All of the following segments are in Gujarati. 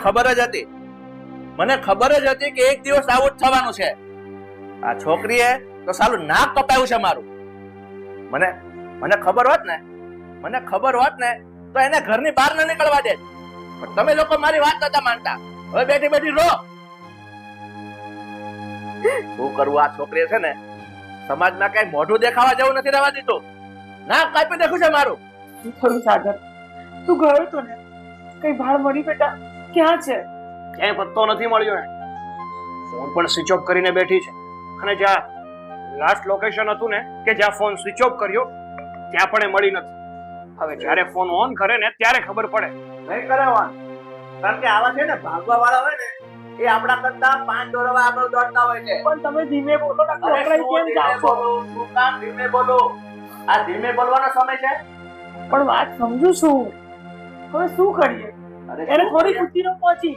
ખબર જ હતી. મને ખબર જ હતી કે એક દિવસ આવું જ થવાનું છે. આ છોકરીએ તો સાલું નાક કપાયું છે મારું. મને મને ખબર હોત ને તો એને ઘરની બહાર ન નીકળવા દે. પણ તમે લોકો મારી વાત નતા માનતા. હવે બેઠી બેઠી રો. શું કરવું, આ છોકરીએ છે ને સમાજમાં કઈ મોઢું દેખાવા જેવું નથી રહેવા દીધું. નાક કાપી નાખ્યું છે મારું. થોડું સાગર, તું ગયો તો ને, કઈ ભાળ મળી બેટા? ક્યાં છે? ક્યાંય પત્તો નથી મળ્યો. ફોન પણ સ્વિચ ઓફ કરીને બેઠી છે. અને જ્યાં લાસ્ટ લોકેશન હતું ને કે જ્યાં ફોન સ્વિચ ઓફ કર્યો ત્યાં પણ એ મળી નથી. હવે જ્યારે ફોન ઓન કરે ને ત્યારે ખબર પડે. નહીં કરાવવાનું, કારણ કે આવા છે ને ભાગવા વાળા હોય ને એ આપણા કરતા 5 દોરવા આગળ દોડતા હોય છે. પણ તમે ધીમે બોલો ને, અરે અકળાઈ કેમ જાવ છો? શું કામ ધીમે બોલો? આ ધીમે બોલવાનો સમય છે? પણ વાત સમજુ છું. હવે શું કરીએ? અરે એને શું થોડી કરીએ? બુદ્ધિ ન પહોંચી.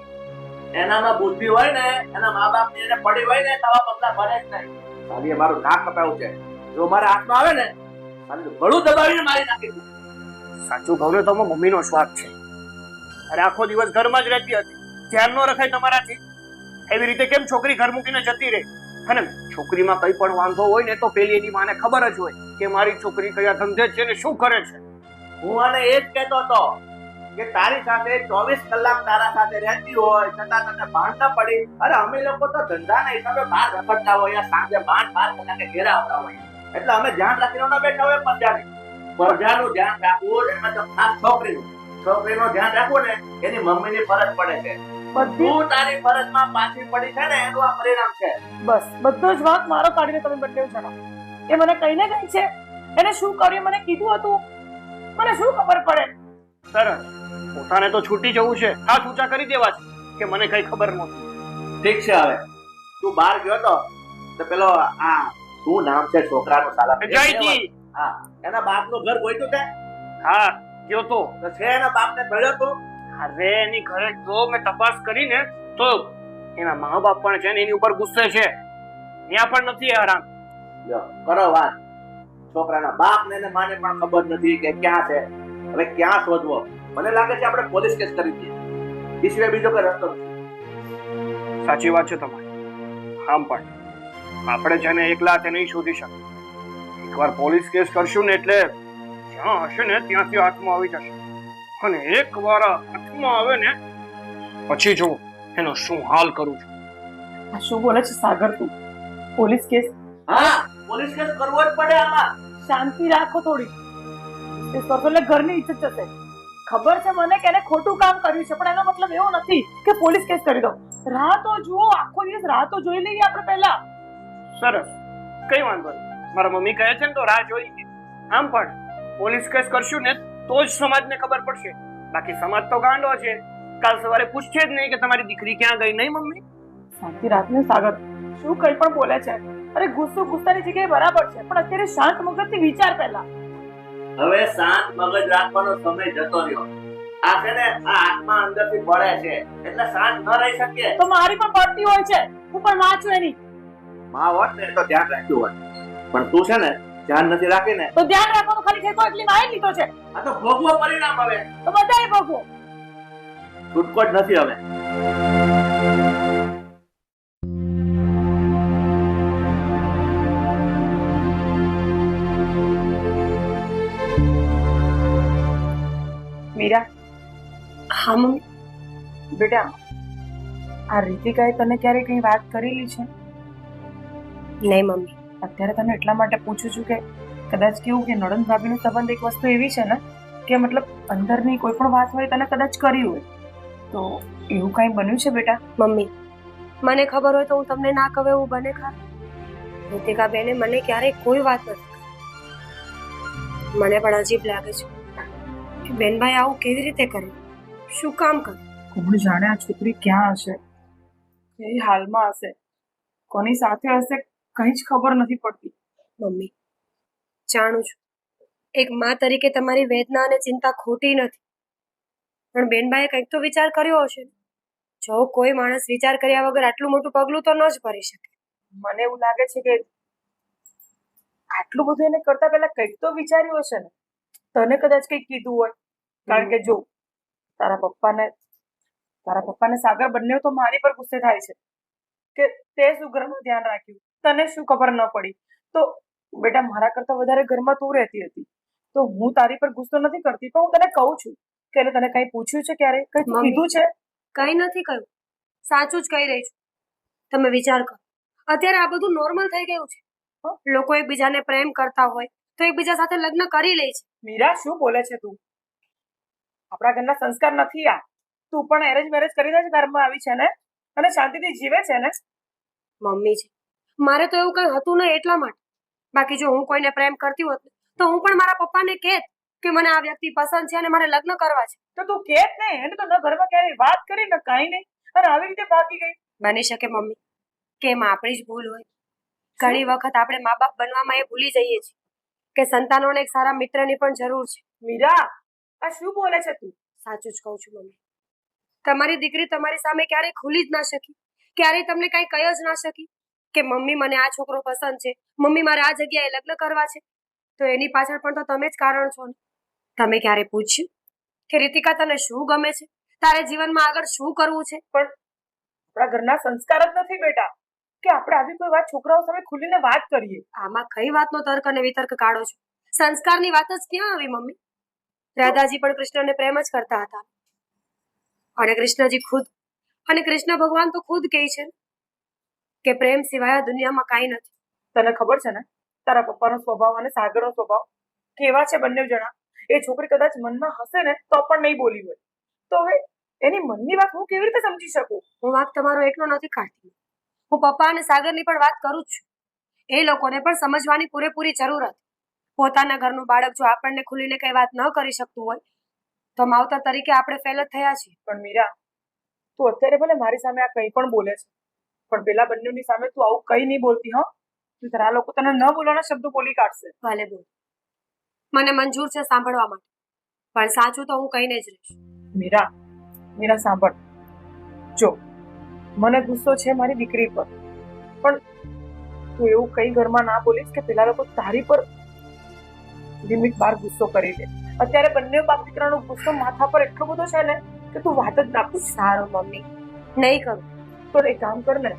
એનામાં બુદ્ધિ હોય ને, એના મા બાપ ની એને પડી હોય ને, તવા પગલા ભરે જ નહીં. ખાલી મારું નાક કપાયું છે. જો મારા હાથમાં આવે ને, ખાલી ગળું દબાવીને મારી નાખી દઉં. સાચું કહું ને તો મમ્મીનો સ્વાદ છે. અરે આખો દિવસ ઘરમાં જ રહેતી હતી, ધ્યાન ન રખાય તમારાથી. એવી રીતે કેમ છોકરી ઘર મૂકીને જતી રહે? અને છોકરીમાં કઈ પણ વાંધો હોય ને તો પેલી એની માને ખબર જ હોય કે મારી છોકરી કયા ધંધે છે ને શું કરે છે. હું આને એ જ કહેતો હતો કે તારી સાથે 24 કલાક તારા સાથે રહેતી હોય છતાં તને ભાન ન પડી. અરે અમે લોકો તો ધંધાના હિસાબે બહાર રખડતા હોય, સાંજે 12 કલાકે ઘેર આવતા હોય, એટલે અમે ધ્યાન રાખીને ન બેઠા હોય. પરજાનું ધ્યાન રાખવું, એમાં તો ખાસ છોકરીનું ધ્યાન રાખવું ને એની મમ્મીની ફરજ પડે છે. બધી તું તારી ફરજમાં પાછી પડી છે ને એનું આ પરિણામ છે. બસ બધો જ વાંક મારો કાઢીને તમે બંને જણાવો. એ મને કહીને ગઈ છે, એને શું કર્યું મને કીધું હતું, મને શું ખબર પડે? સરસ, પોતાને તો છૂટી જવું છે, હાથ ઊંચા કરી દેવા છે કે મને કઈ ખબર નહોતી. ઠીક છે, હવે તું બહાર ગયો તો પેલો આ શું નામ છે છોકરાનું સાલા? જયજી. હા, એના બાપનું ઘર ગોઈતું તે? હા ગયો તો. છે એના બાપને ભળ્યો તો? અરે એની ઘરે જો મેં તપાસ કરીને તો એના મા બાપ પણ છે ને એની ઉપર ગુસ્સે છે. ત્યાં પણ નથી આરામ. લ્યો, કરો વાત. છોકરાના બાપ ને માને પણ ખબર નથી કે ક્યાં છે. હવે ક્યાં શોધવો? મને લાગે છે આપણે પોલીસ કેસ કરી દઈએ. એ સિવાય બીજો કોઈ રસ્તો નથી. સાચી વાત છે તમારી. આમ પણ આપણે છે ને એકલા તે નહીં શોધી શકીએ. એકવાર પોલીસ કેસ કરશું ને એટલે જ્યાં હશે ને ત્યાંથી હાથમાં આવી જશે. અને એકવાર હાથમાં આવે ને પછી જો એનો શું હાલ કરું છું. આ શું બોલે છે સાગર તું? Police case? હા, પોલીસ કેસ કરવો જ પડે આમાં. શાંતિ રાખો થોડી. એ કરશો એટલે ઘરની ઇજ્જત જશે. ખબર છે મને કે એને ખોટું કામ કર્યું છે, પણ એનો મતલબ એવો નથી કે પોલીસ કેસ કરી દો. રાહ તો જુઓ, આખો દિવસ રાહ તો જોઈ લઈએ આપણે પહેલા. સરસ, કઈ વાંધો નહીં. મારા મમ્મી કહે છે ને તો રાહ જોઈ. આમ પણ પોલીસ કેસ કરશું ને તો જ સમાજને ખબર પડશે. બાકી સમાજ તો ગાંડો છે, કાલ સવારે પૂછશે જ નહીં કે તમારી દીકરી ક્યાં ગઈ. નહીં મમ્મી? શાંતિ રાખને સાગર, શું કઈ પણ બોલે છે? અરે ગુસ્સાની જગ્યાએ બરાબર છે, પણ અત્યારે શાંત મગજથી વિચાર પહેલા. હવે શાંત મગજ રાખવાનો સમય જતો રહ્યો. આ છે ને આ આત્મા અંદરથી બળે છે, એટલે શાંત ન રહી શકીએ. તો મારી પણ પડતી હોય છે, હું પણ માં છું એની. માં હોત ને તો ધ્યાન રાખ્યું હોત, પણ તું છે ને ધ્યાન નથી રાખીને તો ધ્યાન રાખવાનું ખાલી ઠેકો એટલી માય લીધો છે. આ તો ભોગવો પરિણામ. હવે તો બધાએ ભોગવો. છૂટકો જ નથી હવે. મીરા. હા મમ્મી. બેટા, આ રીતિકાએ તને ક્યારે કઈ વાત કરેલી છે? નહીં મમ્મી. અત્યારે તને એટલા માટે પૂછું છું કે કદાચ કેવું કે નણંદ ભાભીનો સંબંધ એક વસ્તુ એવી છે ને કે મતલબ અંદરની કોઈ પણ વાત હોય તને કદાચ કરી હોય તો એવું કઈ બન્યું છે બેટા? મમ્મી, મને ખબર હોય તો હું તમને ના કહું એવું બને ખરા? રીતિકા બેને મને ક્યારેય કોઈ વાત નથી કરી. મને પણ અજીબ લાગે છે કે બેનભાઈ આવું કેવી રીતે કર્યું, શું કામ કર્યું? કોણ જાણે આ છોકરી ક્યાં હશે, કઈ હાલમાં હશે, કોની સાથે હશે, કઈ જ ખબર નથી પડતી. મમ્મી, જાણું છું એક મા તરીકે તમારી વેદના અને ચિંતા ખોટી નથી, પણ બેનબાએ કંઈક તો વિચાર કર્યો હશે. જો કોઈ માણસ વિચાર કર્યા વગર આટલું મોટું પગલું તો ન જ ભરી શકે. મને એવું લાગે છે કે આટલું બધું એને કરતા પહેલા કંઈક તો વિચાર્યું હશે ને. તને કદાચ કંઈક કીધું હોય, કારણ કે જો તારા પપ્પાને તારા પપ્પા ને સાગર બંને તો મારી પર ગુસ્સે થાય છે કે તે શું ઘરમાં ધ્યાન રાખ્યું, તને શું ખબર ન પડી. તો બેટા મારા કરતા વધારે ઘરમાં તું રહેતી હતી, તો હું તારી પર ગુસ્સો નથી કરતી, પણ હું તને કહું છું કે એને તને કઈ પૂછ્યું છે ક્યારે, કઈ તું મમ્મી. કીધું છે? કઈ નથી કહ્યું, સાચું જ કહી રહી છું. તમે વિચાર કરો, અત્યારે આ બધું નોર્મલ થઈ ગયું છે. લોકો એકબીજાને પ્રેમ કરતા હોય તો એકબીજા સાથે લગ્ન કરી લે છે. મીરા શું બોલે છે તું? આપણા ઘરના સંસ્કાર નથી આ. તું પણ એરેન્જ મેરેજ કરીને જ ઘરમાં આવી છે ને, અને શાંતિથી જીવે છે ને. મમ્મી છે, મારે તો એવું કઈ હતું નહીં એટલા માટે. બાકી જો હું કોઈને પ્રેમ કરતી હોત ને, તો હું પણ મારા પપ્પાને કહેત કે મને આ વ્યક્તિ પસંદ છે અને મારે લગ્ન કરવા છે. તો તું કે જ નહીં, એને તો ન ઘરમાં ક્યારેય વાત કરી ને કાંઈ નહીં, અને આવી રીતે ભાગી ગઈ. બની શકે મમ્મી કે એમાં આપણી જ ભૂલ હોય. ઘણી વખત આપણે મા બાપ બનવામાં એ ભૂલી જઈએ છીએ કે સંતાનોને એક સારા મિત્રની પણ જરૂર છે. મીરા આ શું બોલે છે તું? સાચું જ કહું છું મમ્મી. તમારી દીકરી તમારી સામે ક્યારેય ખુલી જ ના શકી, ક્યારેય તમને કઈ કહી જ ના શકી કે મમ્મી મને આ છોકરો પસંદ છે, મમ્મી મારે આ જગ્યાએ લગ્ન કરવા છે. તો એની પાછળ પણ તો તમે જ કારણ છો ને. તમે ક્યારે પૂછ્યું કે રીતિકા તને શું ગમે છે, તારે જીવનમાં આગળ શું કરવું છે? પણ આપણા ઘરના સંસ્કાર જ નથી બેટા કે આપણે આવી કોઈ વાત છોકરાઓ સામે ખુલીને વાત કરીએ. આમાં કઈ વાતનો તર્ક અને વિતર્ક કાઢો છો? સંસ્કારની વાત જ ક્યાં આવી મમ્મી? રાધાજી પણ કૃષ્ણને પ્રેમ જ કરતા હતા, અને કૃષ્ણજી ખુદ અને કૃષ્ણ ભગવાન તો ખુદ કહે છે કે પ્રેમ સિવાય આ દુનિયામાં કાંઈ નથી. તને ખબર છે ને તારા પપ્પાનો સ્વભાવ અને સાગરનો સ્વભાવ કેવા છે બંને જણા? એ છોકરી કદાચ મનમાં હશે ને તો પણ નહીં બોલી હોય, તો હવે એની મનની વાત હું કેવી રીતે સમજી શકું? હું વાત તમારો એકલો નથી કાઢતી, હું પપ્પા અને સાગરની પણ વાત કરું જ છું. એ લોકોને પણ સમજવાની પૂરેપૂરી જરૂર હતી. પોતાના ઘરનું બાળક જો આપણને ખુલીને કઈ વાત ન કરી શકતું હોય તો માવતર તરીકે આપણે ફેલ જ થયા છીએ. પણ મીરા તું અત્યારે ભલે મારી સામે આ કંઈ પણ બોલે છે, પણ પેલા બંનેની સામે તું આવું કંઈ નહીં બોલતી. હા, તારા લોકો તને ન બોલવાના શબ્દો બોલી કાઢશે. ભલે બોલ, મને મંજૂર છે સાંભળવા માટે, પણ સાચું તો હું કહીને જ રહીશ. મીરા સાંભળ, જો મને ગુસ્સો છે મારી દીકરી પર, પણ તું એવું કઈ ઘરમાં ના બોલીશ કે પેલા લોકો તારી પર લિમિટ બાર ગુસ્સો કરી દે. અત્યારે બંને બાપ દીકરાનો ગુસ્સો માથા પર એટલો બધો છે ને કે તું વાત જ ના પૂછ. સારું મમ્મી, નહીં કરું. તો એક કામ કર ને,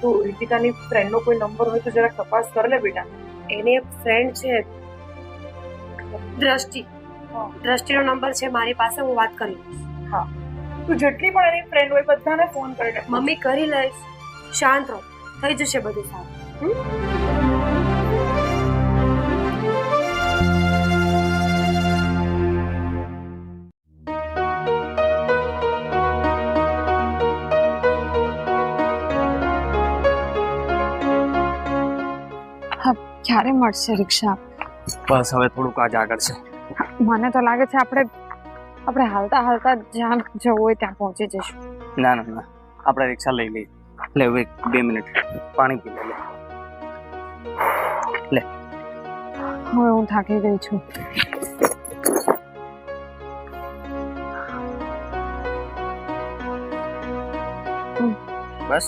તું રીતિકાની ફ્રેન્ડનો કોઈ નંબર હોય તો જરાક તપાસ કર લે બેટા. એની એક ફ્રેન્ડ છે દ્રષ્ટિ, દ્રષ્ટિનો નંબર છે મારી પાસે, હું વાત કરી લઈશ. હા, તું જેટલી પણ એની ફ્રેન્ડ હોય બધાને ફોન કરી લે. મમ્મી કરી લઈશ, શાંત રહો, થઈ જશે બધું સારું. ક્યારે મળશે રિક્ષા? બસ હવે થોડુંક આજ આગળ છે. મને તો લાગે છે આપણે હાલતા હાલતા જ્યાં જવું હોય ત્યાં પહોંચી જઈશું. ના ના ના, આપણે રિક્ષા લઈ લઈએ. લે હવે 2 મિનિટ પાણી પી લે. હવે હું થાકી ગઈ છું. બસ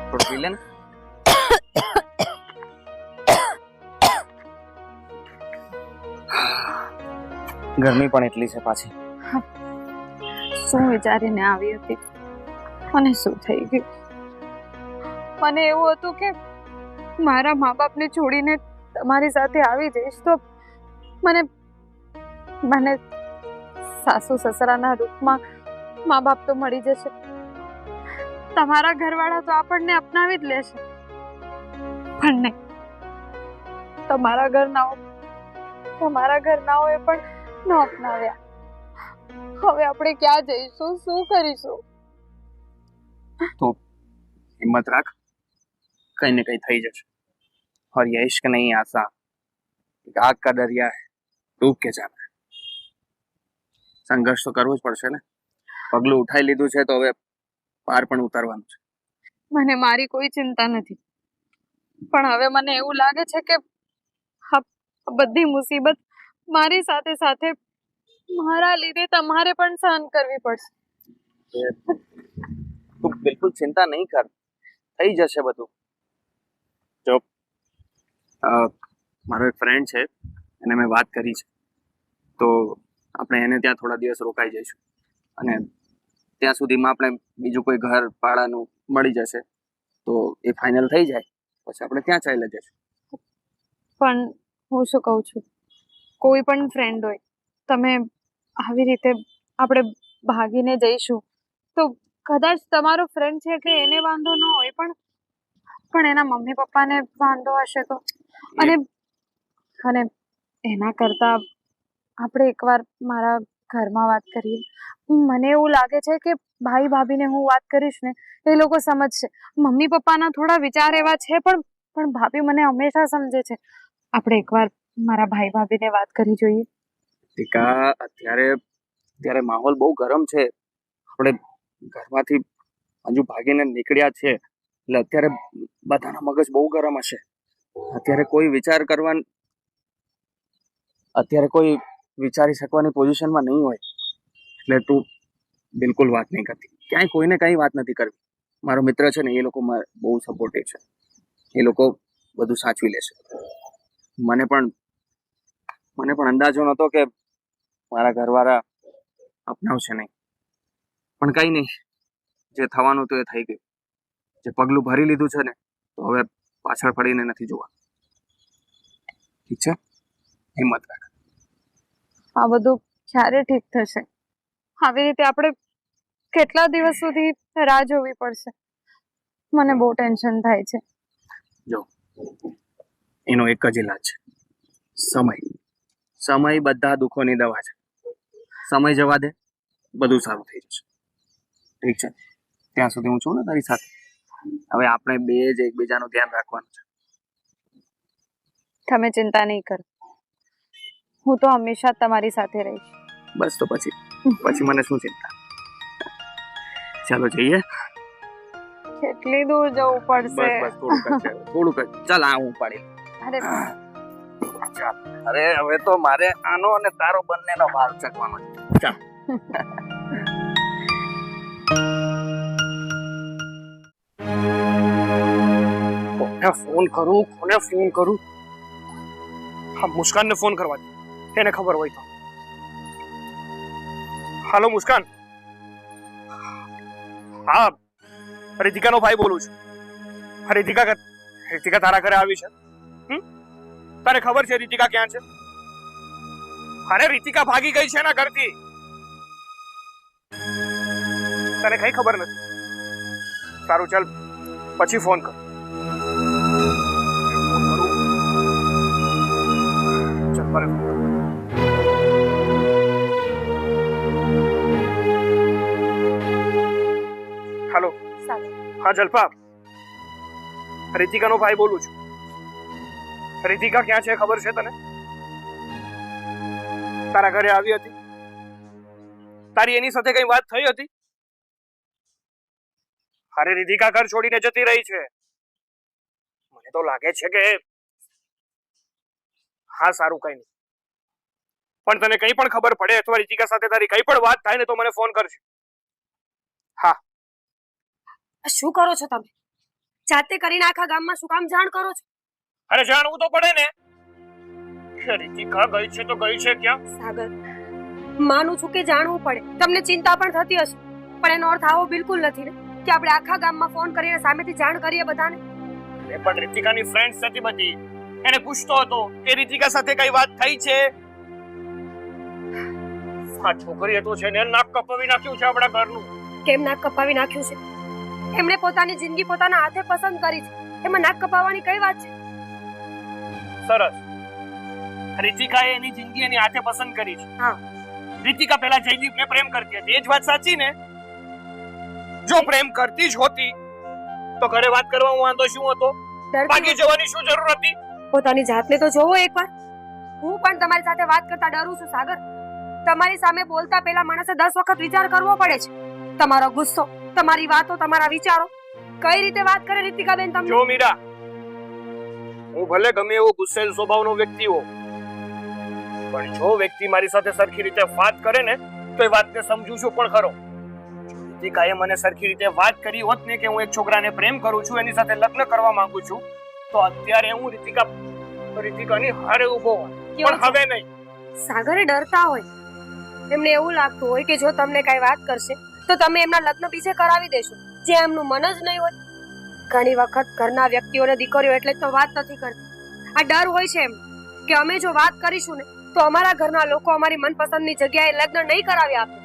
થોડું પી લે ને. ગરમી પણ એટલી છે પાછી. શું વિચારીને આવી હતી અને શું થઈ ગયું? મને એવું હતું કે મારા મા બાપને છોડીને તમારી સાથે આવી જઈશ તો મને સાસુ સસરાના રૂપમાં મા બાપ તો મળી જશે, તમારા ઘરવાળા તો આપણને અપનાવી જ લેશે. પણ નહીં, તમારા ઘરનાઓએ પણ ન અપનાવ્યા. હવે આપણે ક્યાં જઈશું, શું કરીશું? તો હિમ્મત રાખ, કहीं न कहीं થઈ જશે. और ये इश्क नहीं आसान, एक आग का दरिया है, डूब के जाना है. સંઘર્ષ તો કરવો જ પડશે ને. પગલું ઉઠાઈ લીધું છે તો હવે પાર પણ ઉતારવાનું છે. મને મારી કોઈ ચિંતા નથી, પણ હવે મને એવું લાગે છે કે આ બધી મુસીબત મારી સાથે સાથે મારા લીધે તમારે પણ સહન કરવી પડશે. તું બિલકુલ ચિંતા નહીં કર, થઈ જશે બધું. જો મારો એક ફ્રેન્ડ છે, એને મેં વાત કરી છે, તો આપણે એને ત્યાં થોડા દિવસ રોકાઈ જઈશું અને ત્યાં સુધીમાં આપણે બીજું કોઈ ઘર ભાડાનું મળી જશે તો એ ફાઇનલ થઈ જાય પછી આપણે ત્યાં ચાલ્યા જઈશું. પણ હું શું કહું છું, કોઈ પણ ફ્રેન્ડ હોય, તમે આવી રીતે આપણે ભાગીને જઈશું તો કદાચ તમારો ફ્રેન્ડ છે એટલે એને વાંધો ન હોય, પણ એના મમ્મી પપ્પાને વાંધો હશે તો. અને અને એના કરતાં આપણે એકવાર મારા ઘરમાં વાત કરીએ. મને એવું લાગે છે કે ભાઈ ભાભીને હું વાત કરીશ ને એ લોકો સમજશે. મમ્મી પપ્પાના થોડા વિચાર એવા છે, પણ ભાભી મને હંમેશા સમજે છે. આપણે એકવાર મારા ભાઈ ભાભીને વાત કરી જોઈએ. ટીકા અત્યારે માહોલ બહુ ગરમ છે. આપણે ઘરમાંથી હજુ ભાગીને નીકળ્યા છે એટલે અત્યારે બધાના મગજ બહુ ગરમ હશે. અત્યારે કોઈ વિચારી શકવાની પોઝિશનમાં નહીં હોય. એટલે તું બિલકુલ વાત નહીં કરતી, ક્યાંય કોઈને કંઈ વાત નથી કરવી. મારો મિત્ર છે ને એ લોકો બહુ સપોર્ટિવ છે, એ લોકો બધું સાચવી લેશે. મને પણ અંદાજો નહોતો કે મારા ઘરવાળા અપનાવશે નહીં, પણ કંઈ નહીં, જે થવાનું તો એ થઈ ગયું. જે પગલું ભરી લીધું છે ને તો હવે પાછળ ફરીને નથી જોવા. ઠીક છે, હિંમત રાખ. આ બધું ક્યારે ઠીક થશે? આવી રીતે આપણે કેટલા દિવસ સુધી રાહ જોવી પડશે? મને બહુ ટેન્શન થાય છે. જો એનો એક જ ઇલાજ છે, સમય બધા દુઃખોની દવા છે. સમય જવા દે, બધું સારું થઈ જશે. ઠીક છે, ત્યાં સુધી હું છું ને તારી સાથે. હવે આપણે બે જ એકબીજાનું ધ્યાન રાખવાનું છે. તમે ચિંતા નહીં કરો, હું તો હંમેશા તમારી સાથે રહીશ. બસ તો પછી મને શું ચિંતા. ચાલો જઈએ. કેટલી દૂર જવું પડશે? બસ થોડુંક જ. ચાલ આ હું પાડી. અરે ચાલ. અરે હવે તો મારે આનો અને તારો બંનેનો ભાર ચકવાનો છે. ચાલ. કોને ફોન કરું? હા, મુસ્કાનને ફોન કરવા દે, એને ખબર હોય તો. હાલો મુસ્કાન. હા, રીતિકાનો ભાઈ બોલું છું. રીતિકા તારા ઘરે આવી છે? તારે ખબર છે રીતિકા ક્યાં છે? અરે રીતિકા ભાગી ગઈ છે એના ઘરથી. તને કઈ ખબર નથી? સારું ચાલ, પછી ફોન કર. ચાલ મારે હેલો. હા જલ્પા, રીતિકાનો ભાઈ બોલું છું. રીતિકા ક્યાં છે ખબર છે તને? તારા ઘરે આવી હતી? તારી એની સાથે કઈ વાત થઈ હતી? અરે રીતિકા ઘર છોડીને જતી રહી છે. મને તો લાગે છે કે હા સારું કઈ નહીં, પણ તને કઈ પણ ખબર પડે અથવા રીતિકા સાથે તારી કઈ પણ વાત થાય ને તો મને ફોન કરજે. હા. શું કરો છો તમે? જાતે કરીને આખા ગામમાં શું કામ જાણ કરો છો? અરે જાણવું તો પડે ને. રીતિકા ગઈ છે તો ગઈ છે ક્યાં? સાગર, માનું છું કે જાણવું પડે, તમને ચિંતા પણ થતી હશે, પણ એનો અર્થ આવો બિલકુલ નથી ને કે આપણે આખા ગામમાં ફોન કરીને સામેથી જાણ કરીએ બધાને. અરે પણ રીતિકાની ફ્રેન્ડ્સ હતી બધી, એને પૂછતો હતો કે રીતિકા સાથે કઈ વાત થઈ છે. આ છોકરીએ તો છે ને નાક કપાવી નાખ્યું છે આપણા ઘરનું. કેમ નાક કપાવી નાખ્યું છે? એમણે પોતાની જિંદગી પોતાના હાથે પસંદ કરી છે, એમાં નાક કપાવવાની કઈ વાત છે? સરસ. રીતિકાએ એની જિંદગી એની હાથે પસંદ કરી છે. હા. રીતિકા પહેલા જયદીપને પ્રેમ કરતી હતી, એ જ વાત સાચી ને? જો પ્રેમ કરતી જ હોતી તો ઘરે વાત કરવામાં વાંધો શું હતો? ભાગી જવાની શું જરૂર હતી? પોતાની જાતને તો જોવો એકવાર. હું પણ તમારી સાથે વાત કરતા ડરું છું સાગર. તમારી સામે બોલતા પહેલા માણસે 10 વખત વિચાર કરવો પડે છે. તમારો ગુસ્સો, તમારી વાતો, તમારા વિચારો, કઈ રીતે વાત કરે રીતિકાબેન તમે? જો મીરા, હું ભલે ગમે એવો ગુસ્સેલ સ્વભાવનો વ્યક્તિ હોઉં, પણ જો વ્યક્તિ મારી સાથે સરખી રીતે વાત કરે ને તો એ વાતને સમજું છું પણ ખરો. રીતિકાએ મને સરખી રીતે વાત કરી હોત ને કે હું એક છોકરાને પ્રેમ કરું છું, એની સાથે લગ્ન કરવા માંગુ છું, તો અત્યારે હું રીતિકાની હારે ઊભો હોત, પણ હવે નહીં. સાગરે ડરતા હોય, એમને એવું લાગતું હોય કે જો તમને કઈ વાત કરશે તો તમે એમના લગ્ન બીજે કરાવી દેશો, જે એમનું મન જ નહીં હોય. ઘણી વખત ઘરના વ્યક્તિઓને દીકરીઓ એટલે તો વાત નથી કરતી. આ ડર હોય છે એમ કે અમે જો વાત કરીશું ને તો અમારા ઘરના લોકો અમારી મનપસંદની જગ્યાએ લગ્ન નહીં કરાવી આપે,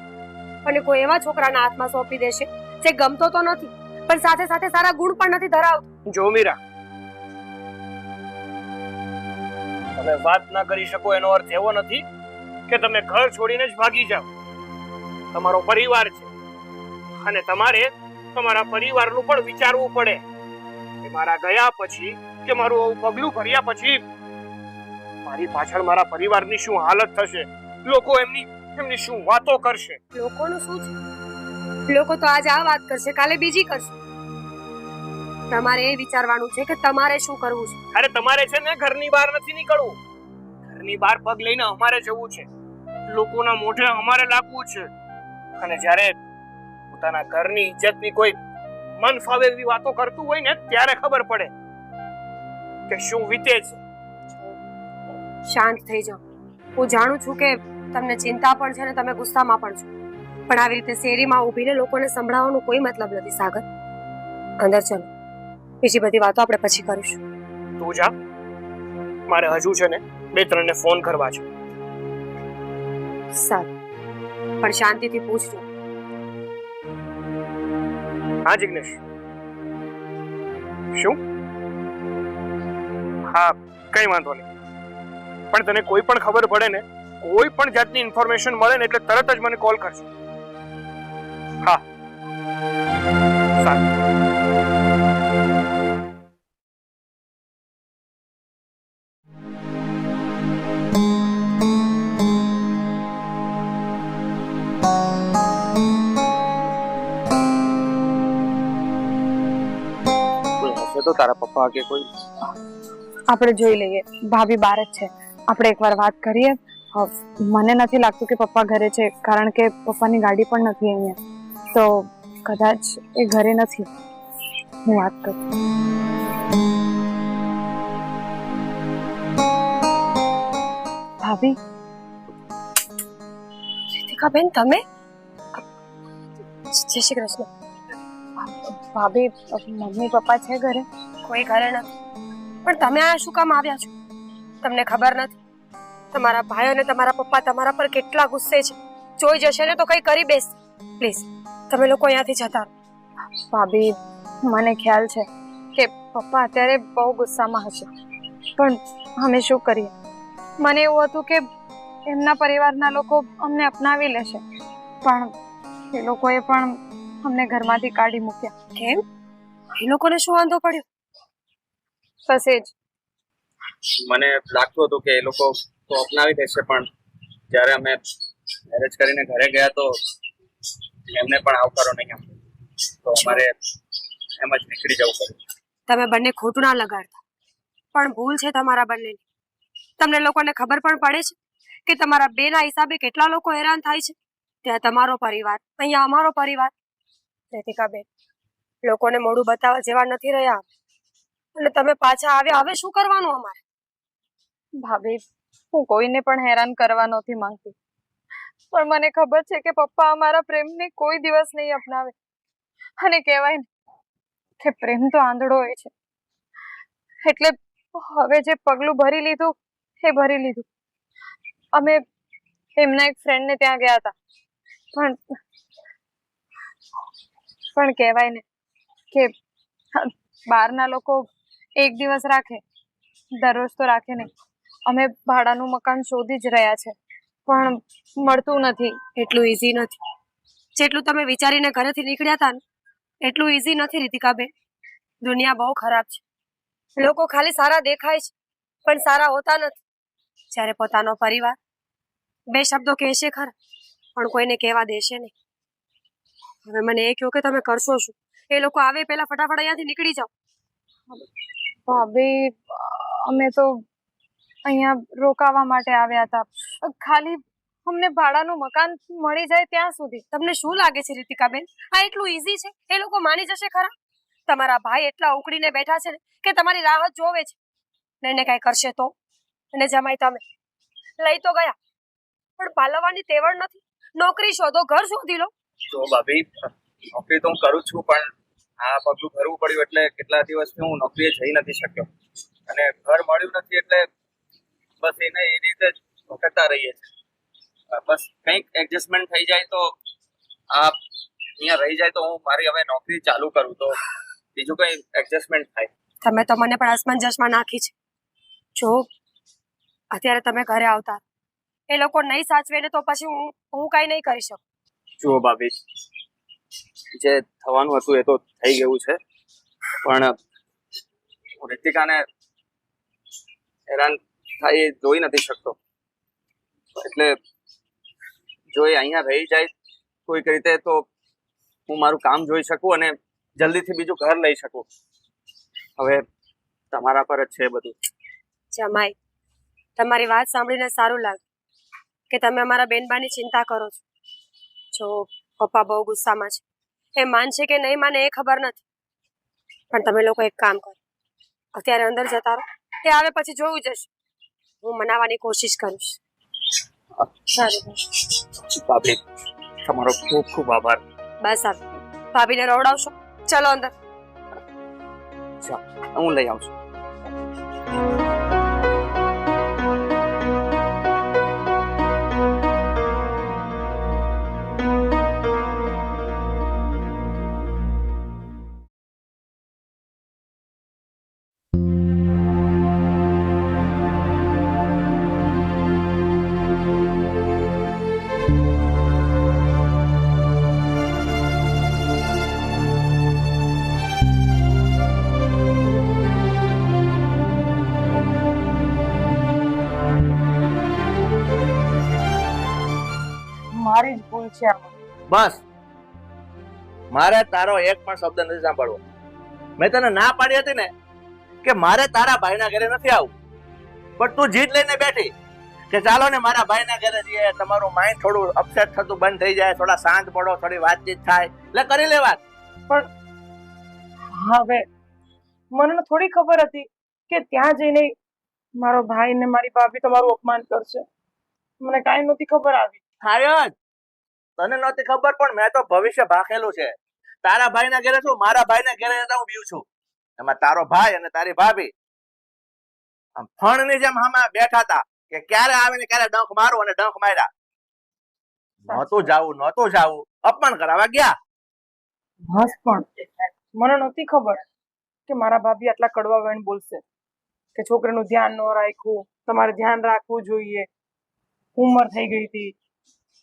અને કોઈ એવા છોકરાના હાથમાં સોંપી દેશે જે ગમતો તો નથી પણ સાથે સાથે સારા ગુણ પણ નથી ધરાવતો. જો મીરા, તમે વાત ના કરી શકો એનો અર્થ એવો નથી કે તમે ઘર છોડીને જ ભાગી જાઓ. તમારો પરિવાર છે અને તમારે તમારા પરિવારનું પણ વિચારવું પડે કે મારા ગયા પછી કે મારું આવું પગલું ભર્યા પછી મારી પાછળ મારા પરિવારની શું હાલત થશે, લોકો એમની શું વાતો કરશે. લોકોનું શું છે? લોકો તો આજે આ વાત કરશે, કાલે બીજી કરશે. તમારે એ વિચારવાનું છે કે તમારે શું કરવું છે. અરે તમારે છે ને ઘરની બહાર નથી નીકળવું, ઘરની બહાર પગ લઈને અમારે જવું છે, લોકોના મોઢે અમારે લાગવું છે. અને જ્યારે પોતાના ઘરની ઇજ્જતની કોઈ મન ફાવે એવી વાતો કરતું હોય ને ત્યારે ખબર પડે કે શું વીતે છે. શાંત થઈ જાઓ. હું જાણું છું કે તમને ચિંતા પણ છે ને તમે ગુસ્સામાં પણ છો, પણ આવી રીતે શેરીમાં ઊભીને લોકોને સંભળાવવાનો કોઈ મતલબ નથી. સાગર, અંદર ચલો, બીજી બધી વાતો આપણે પછી કરીશું. તું જા, મારે હજુ છે ને 2-3 ને ફોન કરવા છે. સારું, પણ શાંતિથી પૂછજો. હા જિગ્નેશ, શું? હા, કઈ વાંધો નહીં, પણ તને કોઈ પણ ખબર પડે ને, કોઈ પણ જાતની ઇન્ફોર્મેશન મળે ને એટલે તરત જ મને કોલ કરજો. હા, સારું. તો તારા પપ્પા કે કોઈ આપણે જોઈ લઈએ. ભાભી બહાર જ છે, આપણે એકવાર વાત કરીએ. મને નથી લાગતું કે પપ્પા ઘરે છે, કારણ કે પપ્પાની ગાડી પણ નથી અહીંયા, તો કદાચ એ ઘરે નથી. હું વાત કરું. ભાભી. રીતિકાબેન, તમે? જય શ્રી કૃષ્ણ. ભાભી, મમ્મી પપ્પા છે ઘરે? કોઈ ઘરે નથી, પણ તમે આ શું કામ આવ્યા છો? તમને ખબર નથી તમારા ભાઈ અને તમારા પપ્પા તમારા પર કેટલા ગુસ્સે છે? જોઈ જશે ને તો કઈ કરી બેસ. પ્લીઝ તમે લોકો અહીંયાથી જતા રહો. ભાભી, મને ખ્યાલ છે કે પપ્પા અત્યારે બહુ ગુસ્સામાં હશે, પણ અમે શું કરીએ? મને એવું હતું કે એમના પરિવારના લોકો અમને અપનાવી લેશે, પણ એ લોકોએ પણ અમને ઘરમાંથી કાઢી મૂક્યા. કેમ? એ લોકોને શું વાંધો પડ્યો? બસ એ જ. મને લાગતું હતું કે એ લોકો તો અપનાવી દેશે, પણ જ્યારે અમે મેરેજ કરીને ઘરે ગયા તો એમને પણ આવકારો નહીં આપ્યો, તો અમારે એમ જ નીકળી જવું પડ્યું. તમે બંને ખોટું ના લગાડતા, પણ ભૂલ છે તમારા બંનેની. તમને લોકોને ખબર પણ પડે છે કે તમારા બેના હિસાબે કેટલા લોકો હેરાન થાય છે. ત્યાં તમારો પરિવાર, અહીંયા અમારો પરિવાર. રીતિકાબેન, લોકોને મોઢું બતાવવા જેવા નથી રહ્યા, અને તમે પાછા આવ્યા. હવે શું કરવાનું અમારે? ભાભી, હું કોઈને પણ હેરાન કરવા નથી માંગતી, પણ મને ખબર છે કે પપ્પા અમારા પ્રેમને કોઈ દિવસ નહીં અપનાવે. અને કહેવાય ને કે પ્રેમ તો આંધળો હોય છે, એટલે હવે જે પગલું ભરી લીધું એ ભરી લીધું. અમે એમના એક ફ્રેન્ડને ત્યાં ગયા હતા, પણ કહેવાય ને કે બહારના લોકો એક દિવસ રાખે, દરરોજ તો રાખે નહીં. અમે ભાડાનું મકાન શોધી જ રહ્યા છે, પણ મળતું નથી. એટલું ઈઝી નથી જેટલું તમે વિચારીને ઘરેથી નીકળ્યા હતા ને, એટલું ઈઝી નથી રીતિકાબેન. દુનિયા બહુ ખરાબ છે. લોકો ખાલી સારા દેખાય છે પણ સારા હોતા નથી. જ્યારે પોતાનો પરિવાર 2 શબ્દો કહેશે ખરા, પણ કોઈને કહેવા દેશે નહીં. હવે મને એ કહો કે તમે કરશો શું? એ લોકો આવે પહેલા ફટાફટ અહીંયાથી નીકળી જાઓ. ભાભી, અમે તો અહીંયા રોકાવા માટે આવ્યા હતા, ખાલી અમને ભાડાનું મકાન મળી જાય ત્યાં સુધી. તમને શું લાગે છે રીતિકાબેન, આ એટલું ઈઝી છે? એ લોકો માની જશે ખરા? તમારા ભાઈ એટલા ઉકળીને બેઠા છે ને કે તમારી રાહ જ જોવે છે. ને કઈ કરશે તો? અને જમાઈ તમે લઈ તો ગયા, પણ પાલવવાની તેવડ નથી. નોકરી શોધો, ઘર શોધી લો. જો ભાભી, નોકરી તો હું કરું છું, પણ આ પગલું ભરવું પડ્યું એટલે કેટલા દિવસથી હું નોકરીએ જઈ નથી શક્યો, અને ઘર મળ્યું નથી એટલે બસ એને એ રીતે જ ભટકતા રહીએ છીએ. બસ કંઈક એડજસ્ટમેન્ટ થઈ જાય તો આ અહીંયા રહી જાય તો હું મારી હવે નોકરી ચાલુ કરું તો બીજું કંઈ એડજસ્ટમેન્ટ થાય. તમે તો મને પણ અસમંજસમાં નાખી છે. જો અત્યારે તમે ઘરે આવતા એ લોકો નહીં સાચવે ને તો પછી હું કાંઈ નહીં કરી શકું. જુઓ ભાભી, જે થવાનું હતું એ તો થઈ ગયું છે, પણ હું રિતિકાને હેરાન થાય એ જોઈ નથી શકતો, એટલે જો એ અહીંયા રહી જાય કોઈક રીતે તો હું મારું કામ જોઈ શકું અને જલ્દીથી બીજું ઘર લઈ શકું. હવે તમારા પર જ છે બધું. જમાઈ, તમારી વાત સાંભળીને સારું લાગે કે તમે અમારા બેનબાની ચિંતા કરો છો. જો પપ્પા બહુ ગુસ્સામાં છે, એ માનશે કે નહીં માને એ ખબર નથી, પણ તમે લોકો એક કામ કરો, અત્યારે અંદર જતા રહો, એ આવે પછી જોયું જશે. હું મનાવવાની કોશિશ કરીશ. સારું ભાભી, તમારો ખૂબ ખૂબ આભાર. બસ આવે, ભાભીને રવડાવશો. ચલો અંદર. હું લઈ આવું છું. મારી જ ભૂલ છે આમાં. બસ મારે તારો એક પણ શબ્દ નથી સાંભળવો. મેં તને ના પાડી હતી ને કે મારે તારા ભાઈના ઘરે નથી આવવું, પણ તું જીત લઈને બેઠી કે ચાલો ને મારા ભાઈના ઘરે જઈએ, તમારું માઇન્ડ થોડું અપસેટ થતું બંધ થઈ જાય, થોડા શાંત પડો, થોડી વાતચીત થાય, એટલે કરી લે વાત. હવે મને થોડી ખબર હતી કે ત્યાં જઈને મારો ભાઈ ને મારી ભાભી તમારું અપમાન કરશે. મને કાંઈ નહોતી ખબર આવી. થાય જ, તને નહોતી ખબર પણ મેં તો ભવિષ્ય ભાખેલું છે. તારા ભાઈના ઘરે શું, મારા ભાઈના ઘરે હું બીવ છું. એમાં તારો ભાઈ અને તારી ભાભી આમ ફણની જેમ હામે બેઠા હતા કે ક્યારે આવે ને ક્યારે ડંખ મારું, અને ડંખ માર્યા. નહોતું જાવું, અપમાન કરાવવા ગયા. બસ પણ મને નહોતી ખબર કે મારા ભાભી આટલા કડવા વેણ બોલશે, કે છોકરીનું ધ્યાન ન રાખ્યું, તમારે ધ્યાન રાખવું જોઈએ, ઉંમર થઈ ગઈ હતી.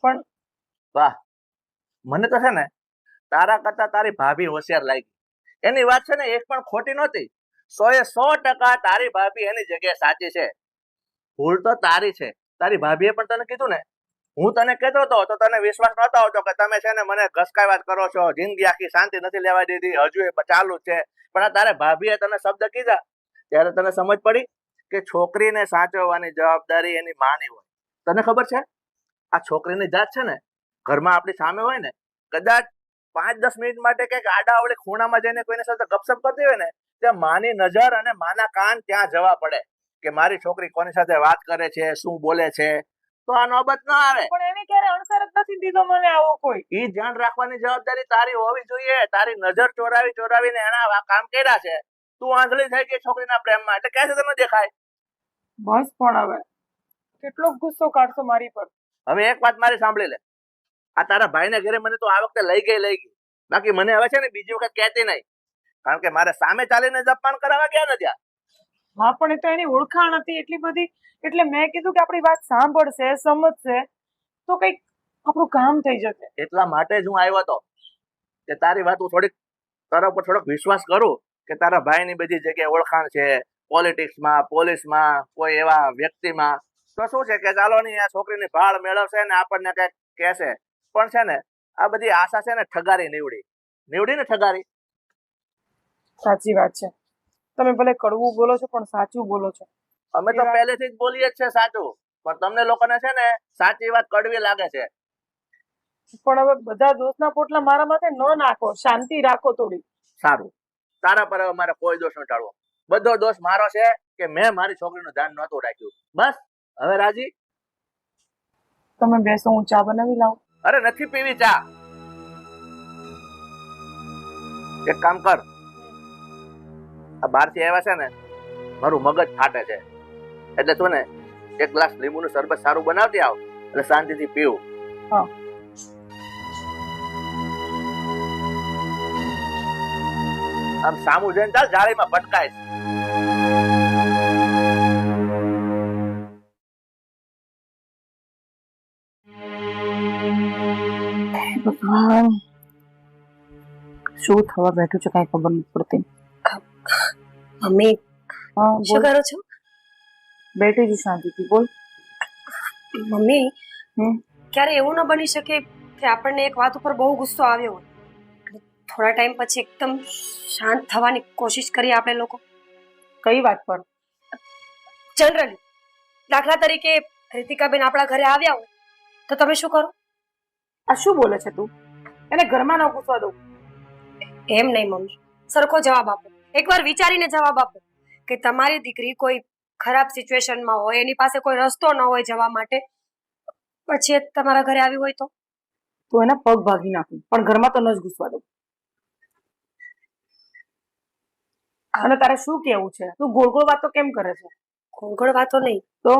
પણ વાહ, મને તો છે ને તારા કરતા તારી ભાભી હોશિયાર લાગી. એની વાત છે ને એક પણ ખોટી નહોતી. 100% તારી ભાભી એની જગ્યાએ સાચી છે. ભૂલ તો તારી છે. તારી ભાભીએ પણ તને કીધું ને, હું તને કહેતો હતો તો તને વિશ્વાસ નહોતો આવતો કે તમે છે ને મને ઘસકાઈ વાત કરો છો, જિંદગી આખી શાંતિ નથી લેવા દીધી, હજુ એ ચાલુ છે. પણ આ તારે ભાભીએ તને શબ્દ કીધા ત્યારે તને સમજ પડી કે છોકરીને સાચવવાની જવાબદારી એની માની હોય. તને ખબર છે આ છોકરીની જાત છે ને ઘરમાં આપણી સામે હોય ને, કદાચ 5-10 મિનિટ માટે કંઈક આડાઅવળી ખૂણામાં જઈને કોઈની સાથે ગપસપ કરતી હોય ને, ત્યાં માની નજર અને માના કાન ત્યાં જવા પડે કે મારી છોકરી કોની સાથે વાત કરે છે, શું બોલે છે, તો આ નોબત ના આવે. પણ એને ક્યારે અણસાર જ નથી દીધો મને આવો કોઈ. ઈ ધ્યાન રાખવાની જવાબદારી તારી હોવી જોઈએ. તારી નજર ચોરાવીને એના કામ કર્યા છે, તું આંધળી થઈ ગઈ છોકરીના પ્રેમમાં, એટલે ક્યાં છે તને દેખાય. બસ પણ હવે કેટલો ગુસ્સો કાઢશો મારી પર. હવે એક વાત મારી સાંભળી લે, આ તારા ભાઈના ઘરે મને તો આ વખતે લઈ ગઈ, બાકી મને હવે છે ને બીજી વખત કહેતી નહીં, કારણ કે મારે સામે ચાલીને જ અપમાન કરાવવા ગયા ને ત્યાં. હા, પણ એ તો એની ઓળખાણ હતી એટલી બધી, એટલે મેં કીધું કે આપણી વાત સાંભળશે, સમજશે તો કંઈક આપણું કામ થઈ જશે. એટલા માટે જ હું આવ્યો હતો કે તારી વાત હું તારા ઉપર થોડોક વિશ્વાસ કરું કે તારા ભાઈની બધી જગ્યાએ ઓળખાણ છે, પોલિટિક્સમાં, પોલીસમાં, કોઈ એવા વ્યક્તિમાં, તો શું છે કે ચાલો નહીં આ છોકરીની ભાળ મેળવશે ને આપણને કંઈક કહેશે. પણ છે ને આ બધી આશા છે ને ઠગારી નીવડી ને ઠગારી. સાચી વાત છે, તમે ભલે કડવું બોલો છો પણ સાચું બોલો છો. અમે તો પહેલેથી જ બોલીએ જ છે સાચું, પણ તમને લોકોને છે ને સાચી વાત કડવી લાગે છે. પણ હવે બધા દોષના પોટલા મારા માથે ન નાખો, શાંતિ રાખો થોડી. સારું, તારા પર હવે મારે કોઈ દોષ ન ટાળવો. બધો દોષ મારો છે કે મેં મારી છોકરીનું ધ્યાન નહોતું રાખ્યું. બસ હવે રાજી? તમે બેસો, હું ચા બનાવી લાવું. અરે નથી પીવી ચા, એક કામ કર, આ બહારથી આવ્યા છે ને, મારું મગજ ફાટે છે, એટલે તું ને એક ગ્લાસ લીંબુનું શરબત સારું બનાવતી આવ એટલે શાંતિથી પીવું. હા. આમ સામું જોઈને ચાલ, જાળીમાં ભટકાય. ભગવાન, શું થવા બેઠું છે કઈ ખબર નથી પડતી. મમ્મી હા, શું બોલ. કરો છો? બેઠી છું શાંતિથી, બોલ. મમ્મી હમ. ક્યારે એવું ન બની શકે કે આપણને એક વાત ઉપર બહુ ગુસ્સો આવ્યો હોય અને થોડા ટાઈમ પછી એકદમ શાંત થવાની કોશિશ કરીએ આપણે લોકો? કઈ વાત પર? જનરલી દાખલા તરીકે રીતિકાબેન આપણા ઘરે આવ્યા હોય તો તમે શું કરો? આ શું બોલે છે તું? એને ઘરમાં ન ઘૂસવા દઉં. એમ નહીં મમ્મી, સરખો જવાબ આપો. એકવાર વિચારીને જવાબ આપો કે તમારી દીકરી કોઈ ખરાબ સિચ્યુએશનમાં હોય, એની પાસે કોઈ રસ્તો ન હોય જવા માટે, પછી એ તમારા ઘરે આવી હોય તો? તું એના પગ ભાગી નાખું, પણ ઘરમાં તો ન જ ઘૂસવા દઉં. અને તારે શું કેવું છે? તું ગોળ ગોળ વાતો કેમ કરે છે? ઘોંઘળ વાતો નહીં, તો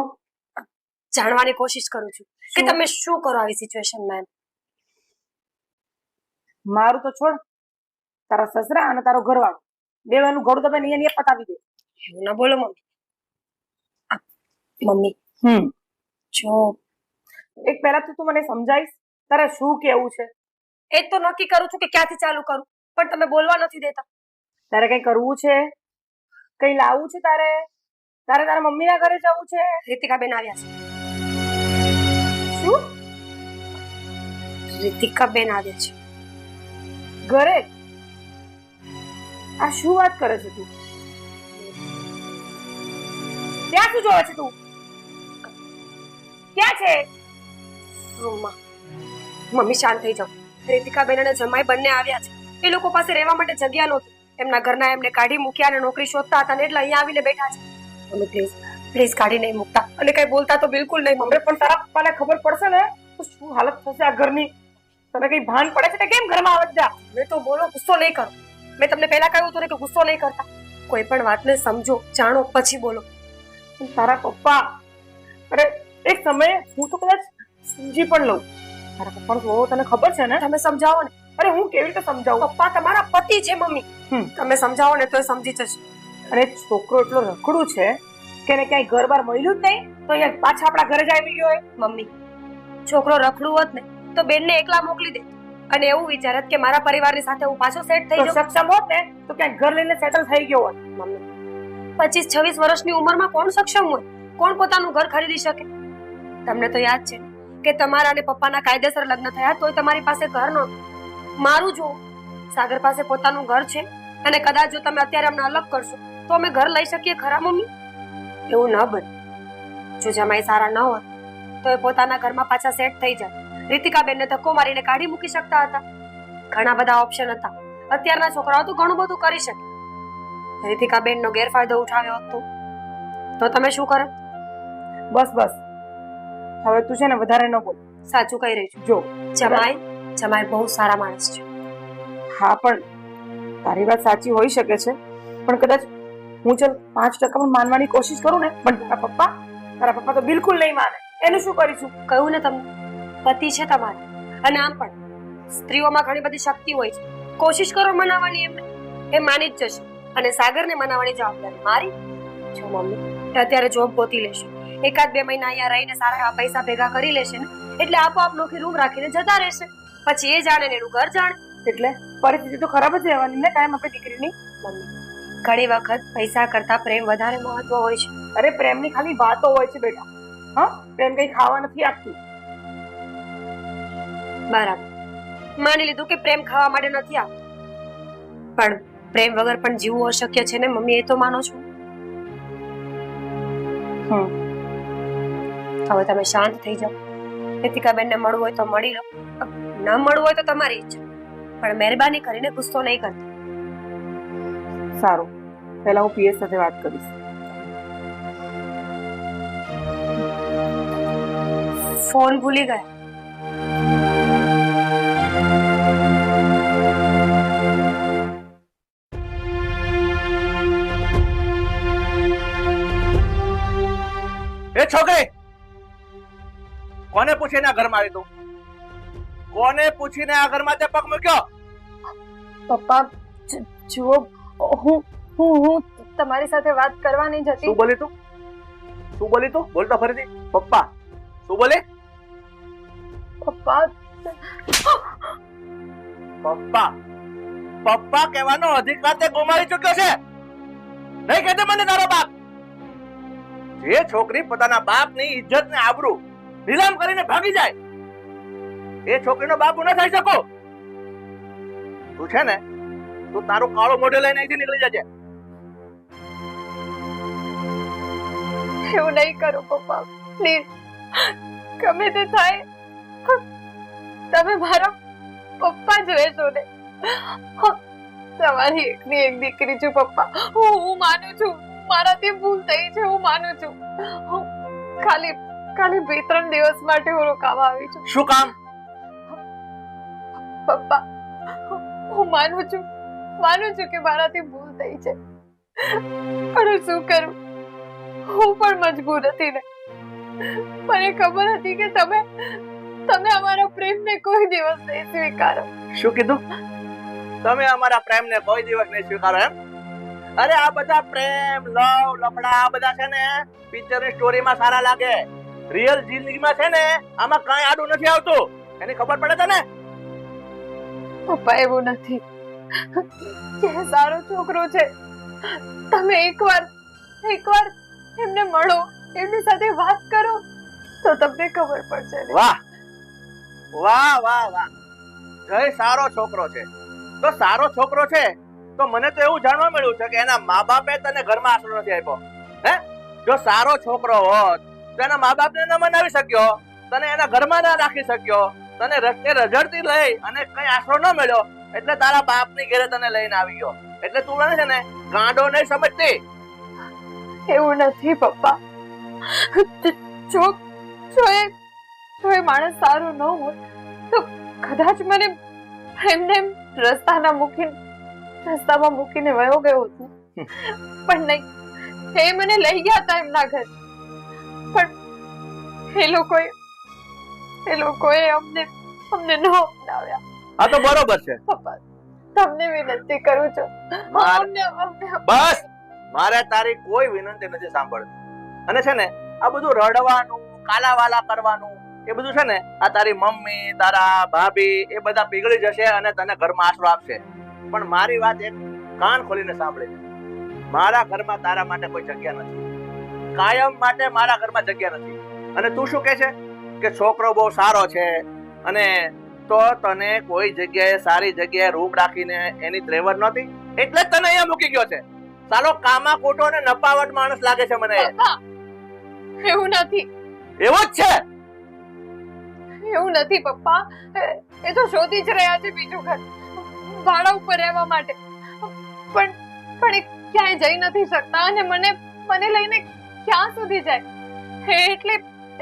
જાણવાની કોશિશ કરું છું કે તમે શું કરો આવી સિચ્યુએશનમાં. એમ મારું તો છોડ, તારા સસરા અને તારો ઘરવાળો બેવાનું ઘોડું તમે અહીંયા પતાવી દે. એવું ના બોલો મમ્મી. મમ્મી જો એક પહેલા તું મને સમજાઈશ તારે શું કેવું છે? એ તો નક્કી કરું છું કે ક્યાંથી ચાલુ કરું, પણ તમે બોલવા નથી દેતા. તારે કઈ કરવું છે? કઈ લાવવું છે તારે? તારે તારા મમ્મીના ઘરે જવું છે? રીતિકાબેન આવ્યા છે. શું? રીતિકાબેન આવ્યા છે ઘરે? આ શું વાત કરે છે તું? ત્યાં શું જોવે છે તું? ક્યાં છે? રૂમમાં. મમ્મી શાંત થઈ જાઓ. રીતિકાબેન અને જમાઈ બંને આવ્યા છે. એ લોકો પાસે રહેવા માટે જગ્યા નહોતી. એમના ઘરના એમને કાઢી મૂક્યા અને નોકરી શોધતા હતા ને એટલે અહીંયા આવીને બેઠા છે. મમ્મી પ્લીઝ પ્લીઝ કાઢી નહીં મૂકતા અને કઈ બોલતા તો બિલકુલ નહીં. મમ્મી પણ તારા પપ્પાને ખબર પડશે ને તો શું હાલત થશે આ ઘરની? તને કઈ ભાન પડે છે કે કેમ ઘરમાં આવત જા? મેં તો બોલો, ગુસ્સો નહીં કરો. મેં તમને પહેલા કહ્યું હતું ને કે ગુસ્સો નહીં કરતા. કોઈ પણ વાતને સમજો, જાણો, પછી બોલો. તારા પપ્પા, અરે એક સમયે હું તો કદાચ સમજી પણ લઉં. તારા પપ્પાનો સ્વભાવ તને ખબર છે ને? તમે સમજાવો ને. અરે હું કેવી રીતે સમજાવું? પપ્પા તમારા પતિ છે મમ્મી. તમે સમજાવો ને તો એ સમજી જશે. અને છોકરો એટલો રખડું છે કે એને ક્યાંય ઘર બાર મળ્યું જ નહીં તો અહીંયા પાછા આપણા ઘરે જ આવી ગયો હોય. મમ્મી છોકરો રખડું હોત ને તો બેનને એકલા મોકલી દે અને એવું વિચારત કે મારા પરિવારની સાથે હું પાછો સેટ થઈ તો જાઉં. સક્ષમ હોત ને તો ક્યાંક ઘર લઈને સેટલ થઈ ગયો હોત. મમ્મી 25-26 વર્ષની ઉંમરમાં કોણ સક્ષમ હોય? કોણ પોતાનું ઘર ખરીદી શકે? તમને તો યાદ છે કે તમારા અને પપ્પાના કાયદેસર લગ્ન થયા તોય તમારી પાસે ઘર નહોતું. મારું જો સાગર પાસે પોતાનું ઘર છે અને કદાચ જો તમે અત્યારે અમને અલગ કરશો તો અમે ઘર લઈ શકીએ ખરા મમ્મી? એવું ન બને. જો જમાઈ સારા ન હોત તો એ પોતાના ઘરમાં પાછા સેટ થઈ જાય. રીતિકાબેનને ધક્કો મારીને કાઢી મૂકી શકતા હતા. ઘણા બધા ઓપ્શન હતા. અત્યારના છોકરાઓ તો ઘણું બધું કરી શકે. રીતિકાબેનનો ગેરફાયદો ઉઠાવ્યો હતો તો તમે શું કરત? બસ બસ, હવે તું છે ને વધારે ન બોલ. સાચું કહી રહી છું. જો જમાઈ બહુ સારા માણસ છે. હા, પણ તારી વાત સાચી હોઈ શકે છે, પણ કદાચ હું ચાલ 5% પણ માનવાની કોશિશ કરું ને, પણ તારા પપ્પા તો બિલકુલ નહીં માને. એનું શું કરીશું? કહ્યું ને તમને, પતિ છે તમારે. અને આમ પણ સ્ત્રીઓમાં ઘણી બધી શક્તિ હોય છે. કોશિશ કરો મનાવવાની એમને, એ માની જ જશે. અને સાગરને મનાવવાની જવાબદારી મારી. જો મમ્મી અત્યારે જોબ ગોતી લેશે, 1-2 મહિના અહીંયા રહીને સારા એવા પૈસા ભેગા કરી લેશે ને એટલે આપોઆપ નોખી રૂમ રાખીને જતા રહેશે. પછી એ જાણે ને એનું ઘર જાણે. એટલે પરિસ્થિતિ તો ખરાબ જ રહેવાની ને કાયમ આપણી દીકરીની. મમ્મી ઘણી વખત પૈસા કરતા પ્રેમ વધારે મહત્વ હોય છે. અરે પ્રેમની ખાલી વાતો હોય છે બેટા. હા, પ્રેમ કઈ ખાવા નથી આપતું. બરાબર, માની લીધું કે પ્રેમ ખાવા માટે નથી આવતો, પણ પ્રેમ વગર પણ જીવવું અશક્ય છે ને મમ્મી, એ તો માનો છો? હવે તમે શાંત થઈ જાઓ. રીતિકાબેનને મળવું હોય તો મળી લો, ન મળવું હોય તો તમારી ઈચ્છા, પણ મહેરબાની કરીને ગુસ્સો નહીં કરતા. સારું, પહેલા હું પીએસ સાથે વાત કરીશ. ફોન ભૂલી ગયા. છોકરી કોને પૂછીને આ ઘરમાં આવી તું? કોને પૂછીને આ ઘરમાં તે પગ મૂક્યો? પપ્પા જુઓ, હું હું હું તમારી સાથે વાત કરવાની જ હતી. શું બોલી તું? શું બોલી તું? બોલ તો ફરીથી. પપ્પા શું બોલી? પપ્પા પપ્પા પપ્પા કહેવાનો અધિકાર તે ગુમાવી ચૂક્યો છે. નહીં કહેતો મને તારો બાપ. જે છોકરી પોતાના બાપની ઇજ્જત ને આબરૂ નીલામ કરીને ભાગી જાય એ છોકરીનો બાપ હું ન થઈ શકું. તું છે ને તું તારું કાળો મોઢે લઈને અહીંથી નીકળી જજે. એવું નહીં કરો પપ્પા, પ્લીઝ. ગમે તે થાય તમે મારા પપ્પા જ રહેશો ને. તમારી એકની એક દીકરી છું પપ્પા. હું માનું છું મારાથી ભૂલ થઈ છે, હું માનું છું. ખાલી 2-3 દિવસ માટે હું રોકાવા આવી છું. શું કામ? પપ્પા હું માનું છું કે મારાથી ભૂલ થઈ છે, પણ હું શું કરું? હું પણ મજબૂર હતી ને. મને ખબર હતી કે તમે અમારા પ્રેમને કોઈ દિવસ નહીં સ્વીકારો. શું કીધું? તમે અમારા પ્રેમને કોઈ દિવસ નહીં સ્વીકારો એમ? અરે આ બધા પ્રેમ લવ લફડા આ બધા છે ને પિક્ચરની સ્ટોરીમાં સારા લાગે. રિયલ જિંદગીમાં છે ને આમાં કાંઈ આડું નથી આવતું. એની ખબર પડે છે ને? પપ્પા એવું નથી. જે સારો છોકરો છે તમે એકવાર એમને મળો, એમની સાથે વાત કરો તો તમને ખબર પડશે. વાહ વાહ વાહ વાહ, જય સારો છોકરો છે. તો સારો છોકરો છે તો મને તો એવું જાણવા મળ્યું છે કે એના મા બાપે તને ઘરમાં આશરો નથી આપ્યો. હે, જો સારો છોકરો હોત તો એના મા બાપને ન મનાવી શક્યો, તને એના ઘરમાં ના રાખી શક્યો, તને રસ્તે રઝળતી લઈ અને કઈ આશરો ન મળ્યો એટલે તારા બાપની ઘરે તને લઈને આવી ગયો. એટલે તું છે ને ગાંડો નહીં સમજતી. એવું નથી પપ્પા. જો એ માણસ સારો ન હોત તો કદાચ મને એમને રસ્તામાં મૂકીને વયો ગયો હોત ને. પણ નહીં, એ મને લઈ ગયા હતા એમના ઘર. પણ એ લોકોએ અમને ન અપનાવ્યા. આ તો બરોબર છે. પપ્પા તમને વિનંતી કરું છું, બસ મારે તારી કોઈ વિનંતી નથી સાંભળવી. અને છે ને આ બધું રડવાનું કાલાવાલા કરવાનું એ બધું છે ને આ તારી મમ્મી તારા ભાભી એ બધા પીગળી જશે અને તને ઘરમાં આશરો આપશે. પણ મારી વાત એક કાન ખોલીને સાંભળે. મારા ઘરમાં તારા માટે કોઈ જગ્યા નથી. કાયમ માટે મારા ઘરમાં જગ્યા નથી. અને તું શું કહે છે કે છોકરો બહુ સારો છે અને તો તને કોઈ જગ્યાએ સારી જગ્યાએ રૂમ રાખીને એની ત્રેવડ નહોતી એટલે જ તને અહીંયા મૂકી ગયો છે. સાલો કામા કોટો અને નપાવટ માણસ લાગે છે મને. એવું નથી. એવો જ છે. એવું નથી પપ્પા. એ તો શોધી જ રહ્યા છે બીજું ઘર ભાડા ઉપર રહેવા માટે. પણ એ ક્યાંય જઈ નથી શકતા અને મને લઈને ક્યાં સુધી જાય?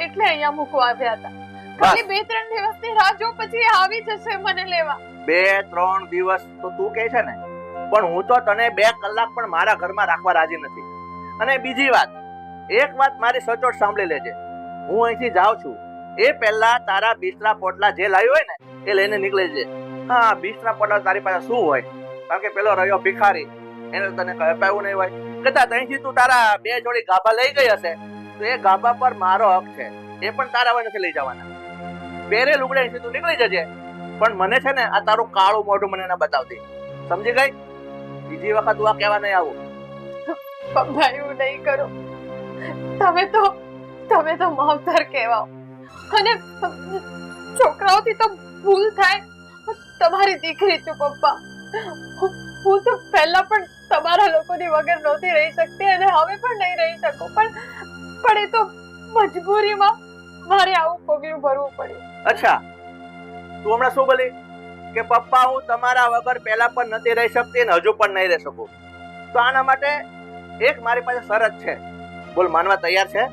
એટલે અહીંયા મૂકવા આવ્યા હતા. ખાલી 2-3 દિવસની રાહ જો, પછી એ આવી જશે મને લેવા. 2-3 દિવસ તો તું કહે છે ને, પણ હું તો તને 2 કલાક પણ મારા ઘરમાં રાખવા રાજી નથી. અને બીજી વાત, એક વાત મારી સચોટ સાંભળી લેજે. હું અહીંથી જાઉં છું એ પહેલા તારા બિસ્તરા પોટલા જે લાવ્યો હોય ને એ લઈને નીકળી જજે. હા, બિસ્તરા પોટલા તારી પાસે શું હોય? કારણ કે પેલો રહ્યો ભિખારી, એને તને કઈ અપાયું નહીં હોય. કદાચ અહીંથી તું તારા 2 જોડી ગાભા લઈ ગઈ હશે તો એ ગાભા પર મારો હક છે. એ પણ તારા હવે નથી લઈ જવાના. પહેરે લુગડે અહીંથી તું નીકળી જજે. પણ મને છે ને આ તારું કાળું મોઢું મને ના બતાવતી. સમજી ગઈ? બીજી વખત હું આ કહેવા નહીં આવું. પપ્પા એવું નહીં કરો. તમે તો માવતર કહેવાઓ અને છોકરાઓથી તો ભૂલ થાય. તમારી દીકરી છું પપ્પા. હું તો પહેલા પણ તમારા લોકોની વગર નહોતી રહી શકતી અને હવે પણ નહીં રહી શકું. પણ એ તો મજબૂરીમાં મારે આવું પગલું ભરવું પડ્યું. અચ્છા, તું હમણાં શું બોલી કે પપ્પા હું તમારા વગર પહેલા પણ નથી રહી શકતી અને હજુ પણ નહીં રહી શકું? તો આના માટે એક મારી પાસે શરત છે. બોલ, માનવા તૈયાર છે?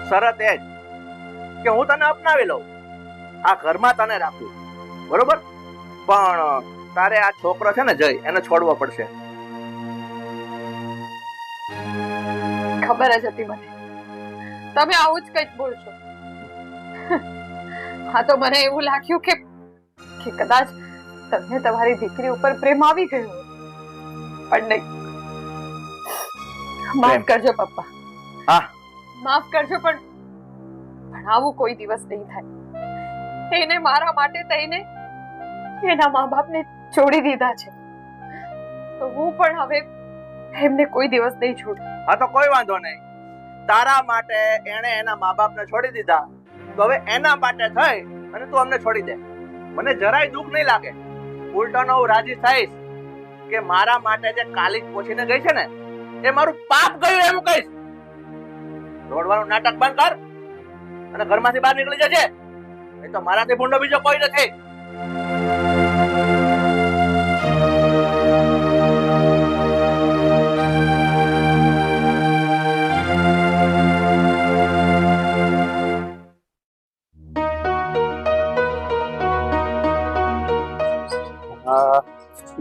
શરત એ જ કે હું તને અપનાવી લઉં, આ ઘરમાં તને રાખું, બરોબર? પણ તારે આ છોકરો છે ને જય એને છોડવો પડશે. ખબર જ હતી મને તમે આવું જ કંઈક બોલશો. હા તો મને એવું લાગ્યું કે કદાચ તમને તમારી દીકરી ઉપર પ્રેમ આવી ગયો પણ નહીં. માફ કરજો પપ્પા. હા માફ કરજો પણ આવું કોઈ દિવસ નહીં થાય. એને મારા માટે થઈને એના મા બાપને છોડી દીધા છે તો હું પણ હવે એમને કોઈ દિવસ નહીં છોડું. હા તો કોઈ વાંધો નહીં. તારા માટે એને એના મા બાપને છોડી દીધા તો હવે એના માટે થઈ અને તું અમને છોડી દે. મને જરાય દુઃખ નહીં લાગે. ઉલટાનો હું રાજી થઈશ કે મારા માટે જે કાલી પોછીને ગઈ છે ને એ મારું પાપ ગયું એમ કહીશ. દોડવાનું નાટક બંધ કર અને ઘરમાંથી બહાર નીકળી જજે. એ તો મારાથી ભૂંડો બીજો કોઈ નથી.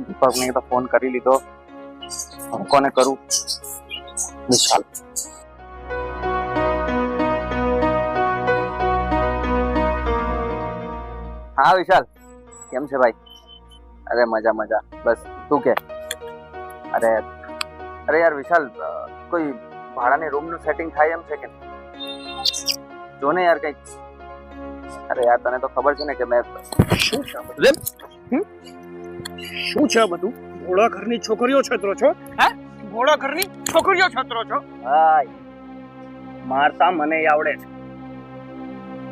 દીપકને તો ફોન કરી લીધો. હું કોને કરું? વિશાલ. હા વિશાલ, કેમ છે ભાઈ? અરે મજા મજા. બસ તું કે? અરે યાર વિશાલ, કોઈ ભાડાની રૂમનું સેટિંગ થાય એમ છે કે? જો ને યાર કંઈક. અરે યાર તને તો ખબર છે ને કે મેં શું છે બધું? ભોળા ઘરની છોકરીઓ છત્રો છો? હે? ભોળા ઘરની છોકરીઓ છત્રો છો? હાય, મારતા મને આવડે છે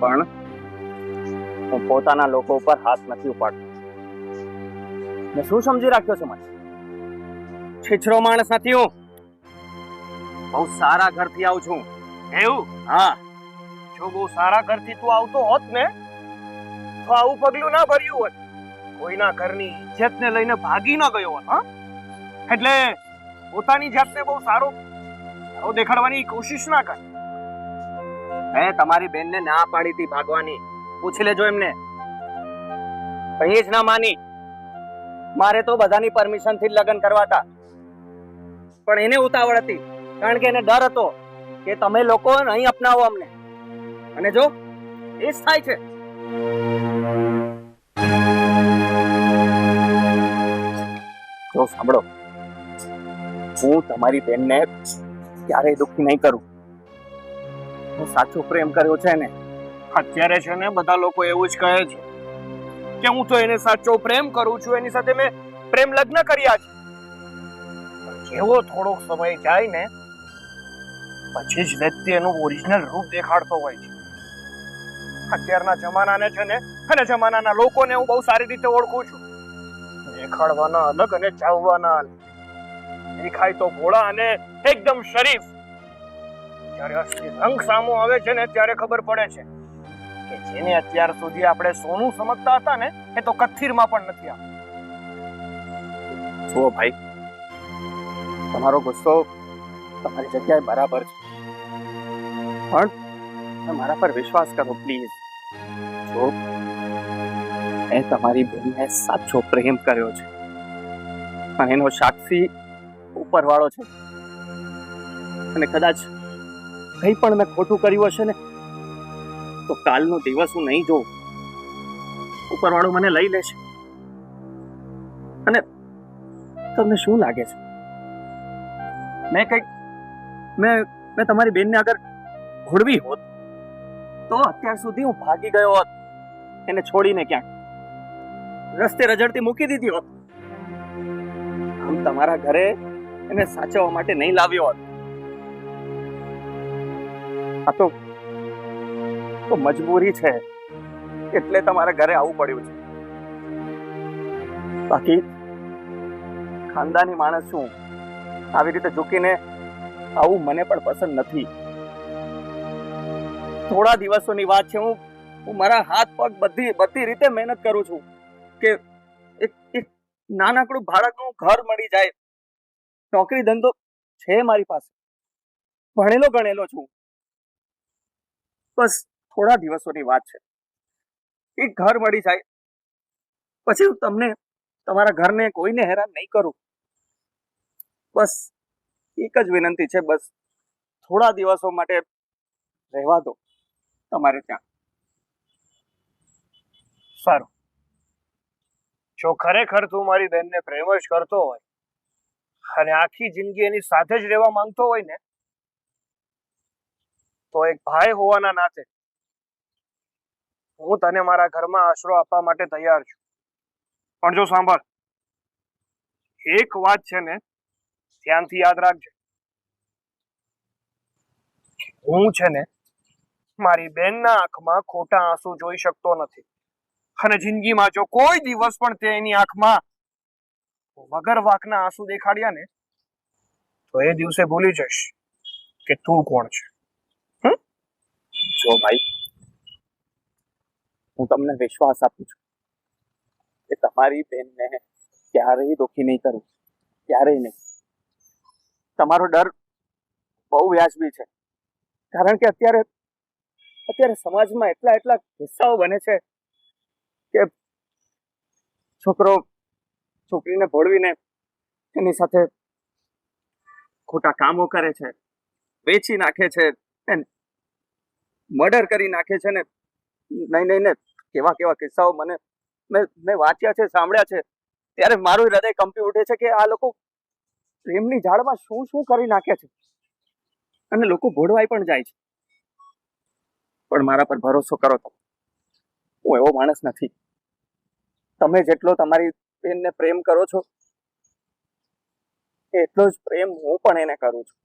પણ હું પોતાના લોકો ઉપર હાથ નથી ઉપાડતો. મેં શું સમજી રાખ્યો છે મને? છીછરો માણસ નથી હું. બહુ સારા ઘરથી આવું છું. એવું? હા. જો બહુ સારા ઘરથી તું આવતો હોત ને તો આવું પગલું ના ભર્યું હોત. કોઈના ઘરની ઇજ્જતને લઈને ભાગી ન ગયો હોત. હા, એટલે પોતાની જાતને બહુ સારો દેખાડવાની કોશિશ ના કર. મેં તમારી બેનને ના પાડી હતી ભાગવાની. પૂછી લેજો એમને. કઈ જ ના માની. મારે તો બધાની પરમિશન થી લગ્ન કરવા હતા પણ એને ઉતાવળ હતી કારણ કે એને ડર હતો કે તમે લોકો નહીં અપનાવો અમને. અને જો એ જ થાય છે. જો સાંભળો, હું તમારી બેનને ક્યારેય દુઃખી નહીં કરું. હું સાચો પ્રેમ કર્યો છે ને. અત્યારે છે ને બધા લોકો એવું જ કહે છે કે હું તો એને સાચો પ્રેમ કરું છું, એની સાથે મેં પ્રેમ લગ્ન કર્યા છે. જેવો થોડો સમય જાય ને પછી જ વ્યક્તિ એનું ઓરિજિનલ રૂપ દેખાડતો હોય છે. અત્યારના જમાનાને છે ને અને જમાનાના લોકોને હું બહુ સારી રીતે ઓળખું છું. દેખાડવાના અલગ અને ચાવવાના અલગ. દેખાય તો ભોળા અને એકદમ શરીફ, જ્યારે અસલી રંગ સામો આવે છે ને ત્યારે ખબર પડે છે કે જેને અત્યાર સુધી આપણે સોનું સમજતા હતા ને એ તો કથિરમાં પણ નથી આવતું. જુઓ ભાઈ, તમારો ગુસ્સો તમારી જગ્યાએ બરાબર છે પણ મારા પર વિશ્વાસ કરો પ્લીઝ. જો મેં તમારી બેનને સાચો પ્રેમ કર્યો છે અને એનો સાક્ષી ઉપરવાળો છે અને કદાચ કંઈ પણ મેં ખોટું કર્યું હશે ને તો કાલનો દિવસ હું નહીં જોઉં. ઉપરવાળો મને લઈ લેશે. અને તમને શું લાગે છે મેં તમારી બેનને અગર ઘોડવી હોત તો અત્યાર સુધી હું ભાગી ગયો હોત, એને છોડીને ક્યાંક રસ્તે રજડતી મૂકી દીધી હોત. આમ તમારા ઘરે એને સાચવવા માટે નહીં લાવ્યો હોત. આ તો મજબૂરી છે એટલે તમારા ઘરે આવવું પડ્યું છે. બાકી ખાનદાની માણસ છું, આવી રીતે ઝૂકીને આવું મને પણ પસંદ નથી. થોડા દિવસોની વાત છે. હું મારા હાથ પગ બધી રીતે મહેનત કરું છું કે એક નાનકડું ભાડાનું ઘર મળી જાય. નોકરી ધંધો છે મારી પાસે, ભણેલો ગણેલો છું. બસ થોડા દિવસોની વાત છે. એક ઘર મળી જાય પછી હું તમને તમારા ઘરને કોઈને હેરાન નહીં કરું. બસ એક જ વિનંતી છે, બસ થોડા દિવસો માટે રહેવા દો તમારે ત્યાં. સારું, જો ખરેખર તું મારી બહેનને પ્રેમ જ કરતો હોય અને આખી જિંદગી એની સાથે જ રહેવા માંગતો હોય ને, તો એક ભાઈ હોવાના નાતે હું તને મારા ઘરમાં આશરો આપવા માટે તૈયાર છું. પણ જો સાંભળ, એક વાત છે ને ધ્યાનથી યાદ રાખજે. હું છે ને મારી બહેનના આંખમાં ખોટા આંસુ જોઈ શકતો નથી, અને જિંદગીમાં જો કોઈ દિવસ પણ તે એની આંખમાં વગર વાંકના આંસુ દેખાડ્યા ને, તો એ દિવસે ભૂલી જઈશ કે તું કોણ છે. જો ભાઈ, હું તમને વિશ્વાસ આપું છું કે તમારી બેનને ક્યારેય દુઃખી નહીં કરું, ક્યારેય નહીં. તમારો ડર બહુ વ્યાજબી છે, કારણ કે અત્યારે સમાજમાં એટલા કિસ્સાઓ બને છે કે છોકરો છોકરીને ભોળવીને એની સાથે ખોટા કામો કરે છે, વેચી નાખે છે, મર્ડર કરી નાખે છે ને. નહીં કેવા કિસ્સાઓ મેં વાંચ્યા છે, સાંભળ્યા છે, ત્યારે મારું હૃદય કંપી ઉઠે છે કે આ લોકો પ્રેમની ઝાડમાં શું કરી નાખે છે, અને લોકો ભોળવાઈ પણ જાય છે. પણ મારા પર ભરોસો કરો તો હું એવો માણસ નથી. તમે જેટલો તમારી બેનને પ્રેમ કરો છો એટલો જ પ્રેમ હું પણ એને કરું છું.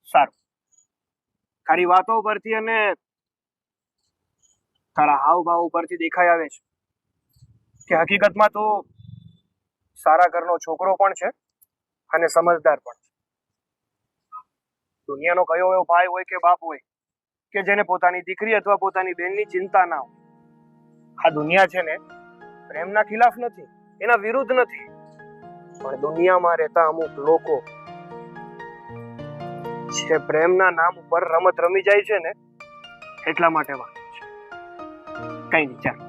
સારું, તારી વાતો પરથી અને તારા હાવભાવ ઉપરથી દેખાઈ આવે છે કે હકીકતમાં તો સારા ઘરનો છોકરો પણ છે અને સમજદાર પણ છે. દુનિયાનો કયો એવો ભાઈ હોય કે બાપ હોય કે જેને પોતાની દીકરી અથવા પોતાની બહેનની ચિંતા ના હોય. આ દુનિયા છે ને પ્રેમના ખિલાફ નથી, એના વિરુદ્ધ નથી, પણ દુનિયામાં રહેતા અમુક લોકો જે પ્રેમના નામ ઉપર રમત રમી જાય છે ને, એટલા માટે વાત છે. કઈ નહીં, ચાલ,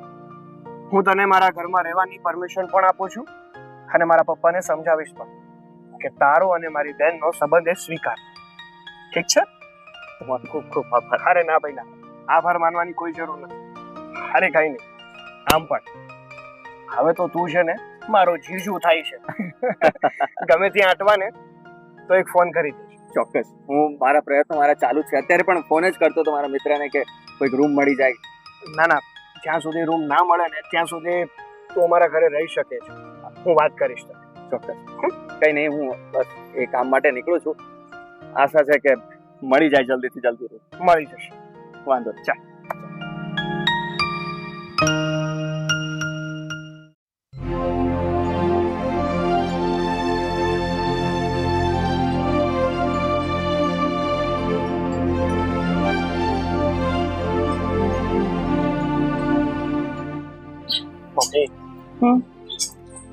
હું તને મારા ઘરમાં રહેવાની પરમિશન પણ આપું છું અને મારા પપ્પાને સમજાવીશ પણ કે તારો અને મારી બહેનનો સંબંધ એ સ્વીકાર. ઠીક છે? તમારો ખૂબ ખૂબ આભાર. અરે ના ભાઈ ના, આભાર માનવાની કોઈ જરૂર નથી. અરે કઈ નહીં, આમ પણ હવે તો તું છે ને મારો જીજુ થાય છે. ગમે ત્યાં અટવા ને તો એક ફોન કરી દે. ચોક્કસ, હું મારા પ્રયત્નો ચાલુ છે. અત્યારે પણ ફોન જ કરતો હતો મારા મિત્રને કે કોઈક રૂમ મળી જાય. ના, જ્યાં સુધી રૂમ ના મળે ને ત્યાં સુધી તું અમારા ઘરે રહી શકે છે. હું વાત કરીશ તને. ચોક્કસ, કઈ નહીં, હું બસ એ કામ માટે નીકળું છું. આશા છે કે મળી જાય જલ્દીથી જલ્દી રૂમ. મળી જશે, વાંધો નહીં. ચાલ.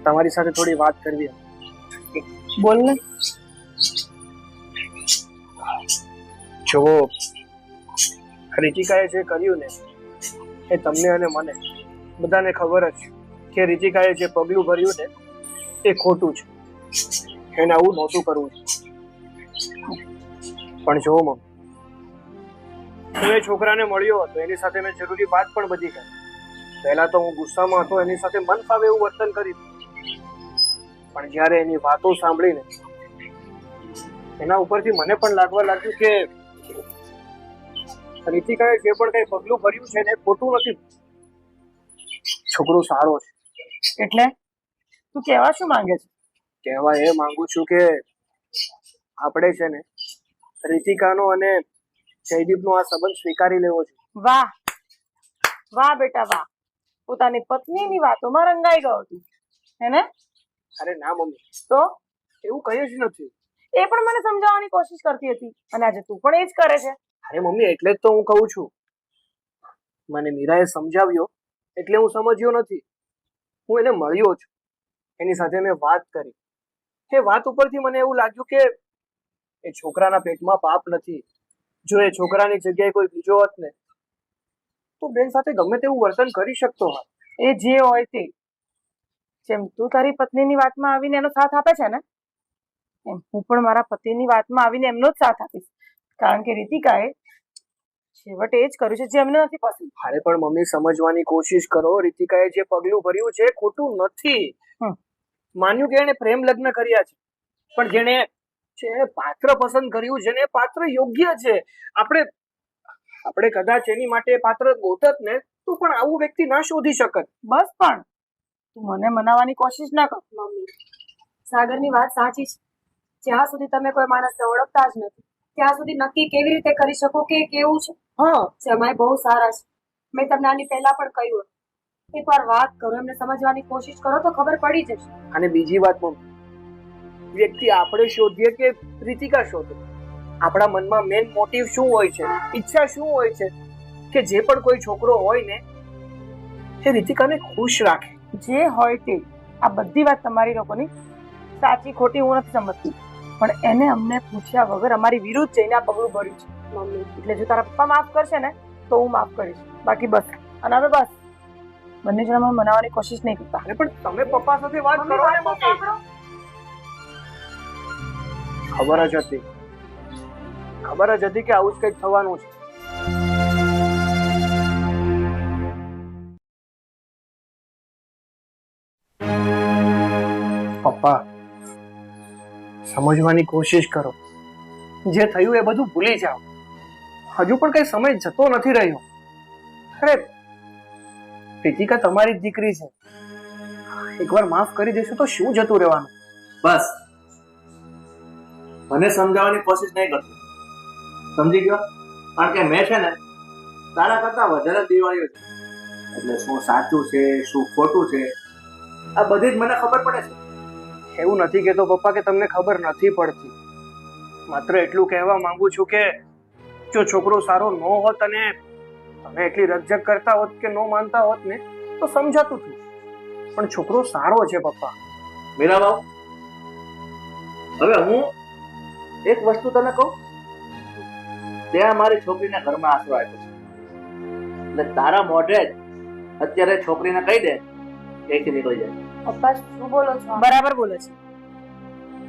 તમારી સાથે થોડી વાત કરવી હતી. બોલ ને. જો રિતિકાએ જે કર્યું ને એ તમને અને મને બધાને ખબર જ કે રિતિકાએ જે પગલું ભર્યું ને એ ખોટું છે. એને આવું નહોતું કરવું છે. પણ જો મમ્મી, હું એ છોકરાને મળ્યો હતો, એની સાથે મેં જરૂરી વાત પણ બધી કરી. પહેલા તો હું ગુસ્સામાં હતો, એની સાથે મન ફાવે એવું વર્તન કર્યું. પણ જ્યારે એની વાતો સાંભળીને એના ઉપરથી મને પણ લાગવા લાગ્યું કે રિતિકાએ જે પણ કઈ પગલું ભર્યું છે ને એ ખોટું નથી. છોકરો સારો છે. એટલે તું કહેવા શું માંગે છે? કહેવા એ માંગુ છું કે આપણે છે ને રિતિકાનો અને જયદીપનો આ સંબંધ સ્વીકારી લેવો છે. વાહ વાહ બેટા વાહ, પોતાની પત્નીની વાતોમાં રંગાઈ ગયો તું, હે ને? અરે ના મમ્મી, તો એવું કઈ જ નથી. એ પણ મને સમજાવવાની કોશિશ કરતી હતી અને આજે તું પણ એ જ કરે છે. અરે મમ્મી, એટલે જ તો હું કહું છું. મને મીરાએ સમજાવ્યો એટલે હું સમજ્યો નથી. હું એને મળ્યો છું, એની સાથે મેં વાત કરી. એ વાત ઉપરથી મને એવું લાગ્યું કે એ છોકરાના પેટમાં પાપ નથી. જો એ છોકરાની જગ્યાએ કોઈ બીજો હોત ને તો બેન સાથે ગમે તેવું વર્તન કરી શકતો હોત. એ જે હોય તે, જેમ તું તારી પત્નીની વાતમાં આવીને એનો સાથ આપે છે ને, એમ હું પણ મારા પતિની વાતમાં આવીને એમનો જ સાથ આપીશ. કારણ કે રીતિકાએ છેવટે એ જ કર્યું છે જે એમને નથી પસંદ. અરે પણ મમ્મી સમજવાની કોશિશ કરો, રીતિકાએ જે પગલું ભર્યું છે ખોટું નથી. માન્યું કે એને પ્રેમ લગ્ન કર્યા છે, પણ જેણે પાત્ર પસંદ કર્યું છે ને એ પાત્ર યોગ્ય છે. આપણે કદાચ એની માટે પાત્ર ગોતત ને તો પણ આવું વ્યક્તિ ના શોધી શકત. બસ પણ તું મને મનાવવાની કોશિશ ના કર. મમ્મી, સાગરની વાત સાચી છે. જ્યાં સુધી તમે કોઈ માણસને ઓળખતા જ નથી ત્યાં સુધી નક્કી કેવી રીતે કરી શકો કે એ કેવું છે? હા, જમાઈ બહુ સારા છે. મેં તમને આની પહેલા પણ કહ્યું હતું. એકવાર વાત કરો, એમને સમજવાની કોશિશ કરો તો ખબર પડી જશે. અને બીજી વાત મમ્મી, વ્યક્તિ આપણે શોધીએ કે રીતિકા શોધે, આપણા મનમાં મેન મોટિવ શું હોય છે, ઈચ્છા શું હોય છે કે જે પણ કોઈ છોકરો હોય ને એ રીતિકાને ખુશ રાખે. જે હોય તે. આ બધી વાત તમારી લોકોની સાચી ખોટી હું નથી સમજતી, પણ એને અમને પૂછ્યા વગર અમારી વિરુદ્ધ જઈને આ પગલું ભર્યું છે. મમ્મી, એટલે જો તારા પપ્પા માફ કરશે ને તો હું માફ કરીશ, બાકી બસ. અને હવે બસ, બંને જણા મને મનાવવાની કોશિશ નહીં કરતા. અરે પણ તમે પપ્પા સાથે વાત કરો ને મમ્મી. ખબર જ હતી કે આવું જ કંઈક થવાનું છે. પપ્પા, સમજવાની કોશિશ કરો. જે થયું એ બધું ભૂલી જાઓ. હજુ પણ કઈ સમય જતો નથી રહ્યો. અરે રીતિકા તમારી જ દીકરી છે. એકવાર માફ કરી દેશું તો શું જતું રહેવાનું? બસ મને સમજાવવાની કોશિશ નહીં કરતો, સમજી ગયો? કારણ કે મેં છે ને તારા કરતા વધારે દિવાળીઓ છે, એટલે શું સાચું છે શું ખોટું છે આ બધી જ મને ખબર પડે છે. એવું નથી કહેતો પપ્પા કે તમને ખબર નથી પડતી. માત્ર એટલું કહેવા માંગુ છું કે જો છોકરો સારો ન હોત અને તમે એટલી રકઝક કરતા હોત કે ન માનતા હોત ને તો સમજાતું હતું, પણ છોકરો સારો છે પપ્પા. મીરાબાઉ, હવે હું એક વસ્તુ તને કહું, ત્યાં મારી છોકરીને ઘરમાં આશરો આપ્યો છે, એટલે તારા મોઢે જ અત્યારે છોકરીને કહી દે અહીંથી નીકળી જાય. પપ્પા શું બોલો છો? બરાબર બોલે છે.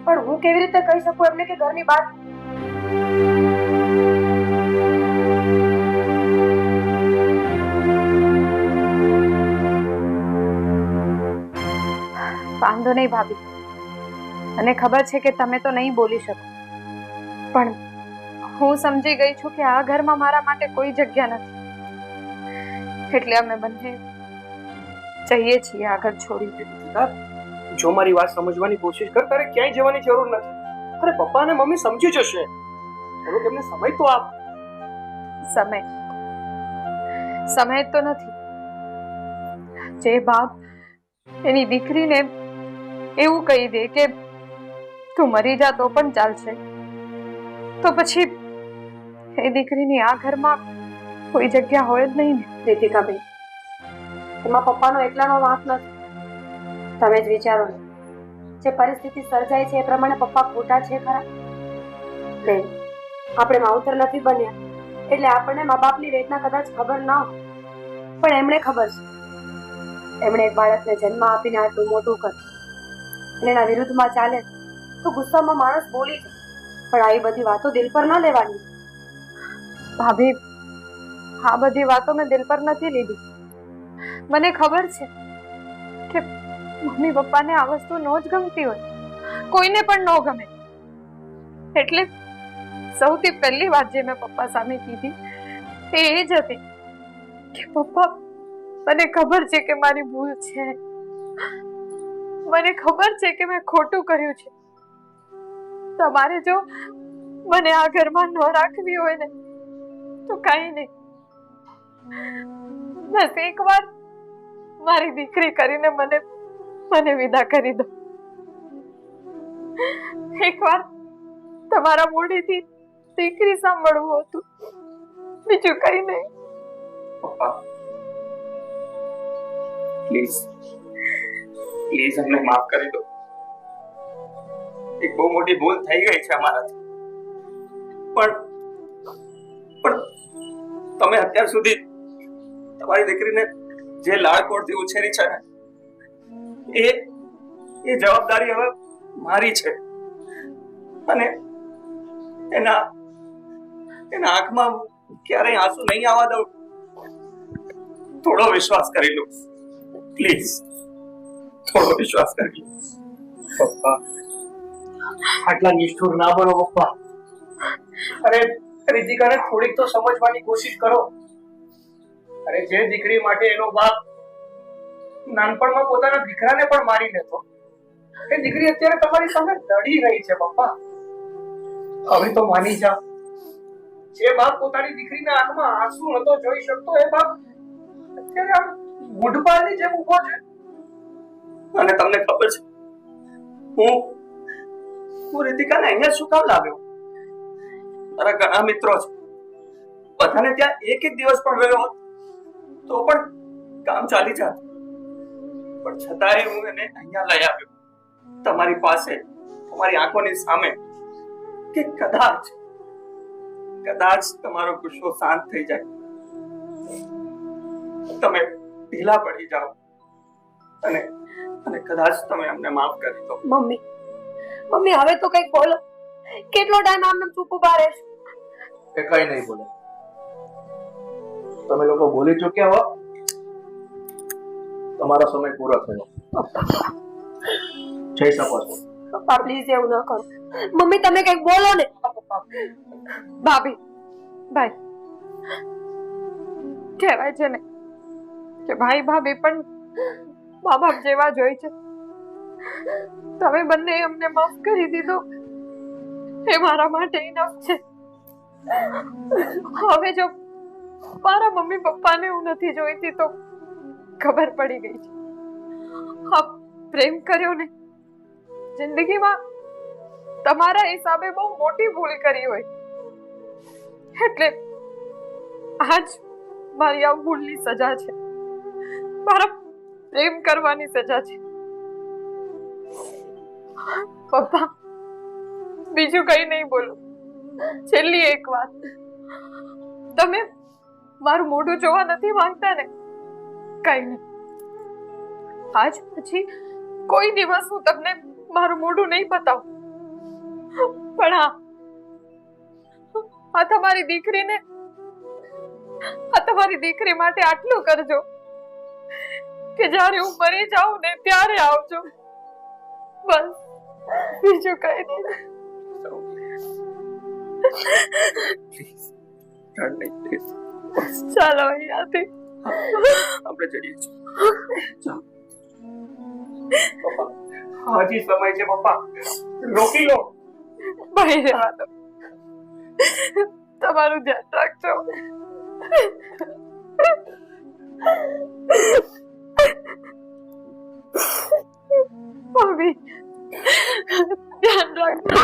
પણ હું કેવી રીતે કહી શકું એમને કે ઘરની બહાર? વાંધો નહીં ભાભી, અને ખબર છે કે તમે તો નહીં બોલી શકો, પણ હું સમજી ગઈ છું કે આ ઘરમાં મારા માટે કોઈ જગ્યા નથી, એટલે અમે બંને જઈએ છીએ આ ઘર છોડી. જો મારી વાત સમજવાની કોશિશ કર, તારે ક્યાંય જવાની જરૂર નથી. અરે પપ્પા અને મમ્મી સમજી જશે, થોડોક એમને સમય તો આપ. સમય તો નથી. જે બાપ એની દીકરીને એવું કહી દે કે તું મરી જા તો પણ ચાલશે, તો પછી એ દીકરીની આ ઘરમાં કોઈ જગ્યા હોય જ નહીં ને. રીતિકાબેન, એમાં પપ્પાનો એકલાનો વાંક નથી. તમે જ વિચારો ને, જે પરિસ્થિતિ સર્જાય છે એ પ્રમાણે પપ્પા ખોટા છે ખરા? બેન, આપણે માવતર નથી બન્યા એટલે આપણને મા બાપની વેદના કદાચ ખબર ના હોય, પણ એમણે ખબર છે. એમણે એક બાળકને જન્મ આપીને આટલું મોટું કર્યું, અને એના વિરુદ્ધમાં ચાલે તો ગુસ્સામાં માણસ બોલી જાય, પણ આવી બધી વાતો દિલ પર ના લેવાની. ભાભી, આ બધી વાતો મેં દિલ પર નથી લીધી. મને ખબર છે કે મમ્મી પપ્પાને આ વસ્તુ ન જ ગમતી હોય, કોઈને પણ ન ગમે, એટલે સૌથી પહેલી વાત જે મેં પપ્પા સામે કીધી એ જ હતી કે પપ્પા, મને ખબર છે કે મારી ભૂલ છે, મને ખબર છે કે મેં ખોટું કર્યું છે. તમારે જો મને આ ઘરમાં ન રાખવી હોય ને તો કાંઈ નહીં, બસ એકવાર મારી દીકરી કરીને મને વિદા કરી દો. એકવાર તમારા મોઢેથી દીકરી સાંભળવું હતું, બીજું કઈ નહીં. પપ્પા પ્લીઝ અમને માફ કરી દો. એક બહુ મોટી ભૂલ થઈ ગઈ છે અમારાથી, પણ તમે અત્યાર સુધી તમારી દીકરીને જે લાડકોડથી ઉછેરી છે ને એ જવાબદારી હવે મારી છે અને એના આંખમાં ક્યારેય આંસુ નહીં આવવા દઉં. થોડો વિશ્વાસ કરી લો પ્લીઝ, થોડો વિશ્વાસ કરી લો. પપ્પા આટલા નિષ્ઠુર ના બનો પપ્પા. અરે રીતિકાને થોડીક તો સમજવાની કોશિશ કરો. અરે જે દીકરી માટે એનો બાપ નાનપણમાં પોતાના દીકરાને પણ મારી લેતો, એ દીકરી અત્યારે તમારી સામે લડી રહી છે પપ્પા. હવે તો માની જા. જે બાપ પોતાની દીકરીના આંખમાં આંસુ નતો જોઈ શકતો, એ બાપ અત્યારે આમ મૂઢપાળની જેમ ઊભો છે. અને તમને ખબર છે હું રીતિકાને અહીંયા શું કામ લાવ્યો? મારા ઘણા મિત્રો છે, બધાને ત્યાં એક દિવસ પણ રહ્યો હોત તો પણ કામ ચાલી જાત, પણ છતાંય હું એને અહીંયા લઈ આવ્યો તમારી પાસે, તમારી આંખોની સામે, કે કદાચ તમારો ગુસ્સો શાંત થઈ જાય, તમે ઢીલા પડી જાઓ અને કદાચ તમે અમને માફ કરી દો. મમ્મી હવે તો કઈક બોલો. કેટલો ટાઈમ આમને ચૂપ ઉભા રહેશો? એ કઈ નહીં બોલે. તમે લોકો બોલી ચૂક્યા હો, તમારો સમય પૂરો થયો, જઈ શકો છો. પપ્પા પ્લીઝ એવું ન કરો. મમ્મી તમે કઈક બોલો ને. ભાભી ભાઈ કહેવાય છે ને કે ભાઈ ભાભી પણ મા બાપ જેવા જ હોય છે. તમે બંને અમને માફ કરી દીધો એ મારા માટે ઇનફ છે. હવે જો મારા મમ્મી પપ્પાને હું નથી જોઈતી તો ખબર પડી ગઈ છે. હા, પ્રેમ કર્યો ને જિંદગીમાં તમારા હિસાબે બહુ મોટી ભૂલ કરી હોય એટલે આજ મારી આ ભૂલની સજા છે, મારા પ્રેમ કરવાની સજા છે. પપ્પા બીજું કઈ નહીં બોલું. છેલ્લી એક વાત, તમે મારું મોઢું જોવા નથી માંગતા ને? કઈ નહીં, આજ પછી કોઈ દિવસ હું તમને મારું મોઢું નહીં બતાવું, પણ આ તમારી દીકરી માટે આટલું કરજો કે જ્યારે હું મરી જાઉં ને ત્યારે આવજો. બસ, બીજું કઈ નહીં. ચાલો અહીંયાથી આપણે જઈએ છીએ. પપ્પા હજી સમય છે પપ્પા, રોકી લો. ભાઈ રહેવા દો, તમારું ધ્યાન રાખજો. મમ્મી ધ્યાન રાખજો.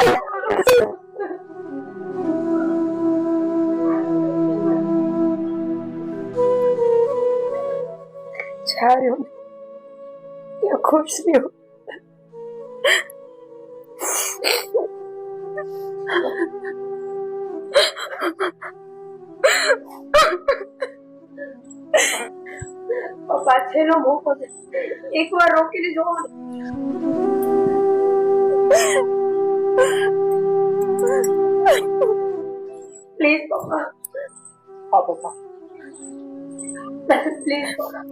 ચાર્યો ત્યાં ખુશ રહ્યો. પપ્પા છેલ્લો મોકો છે, એકવાર રોકીને જોવો ને. પ્લીઝ પપ્પા. હા પપ્પા, પ્લીઝ પપ્પા.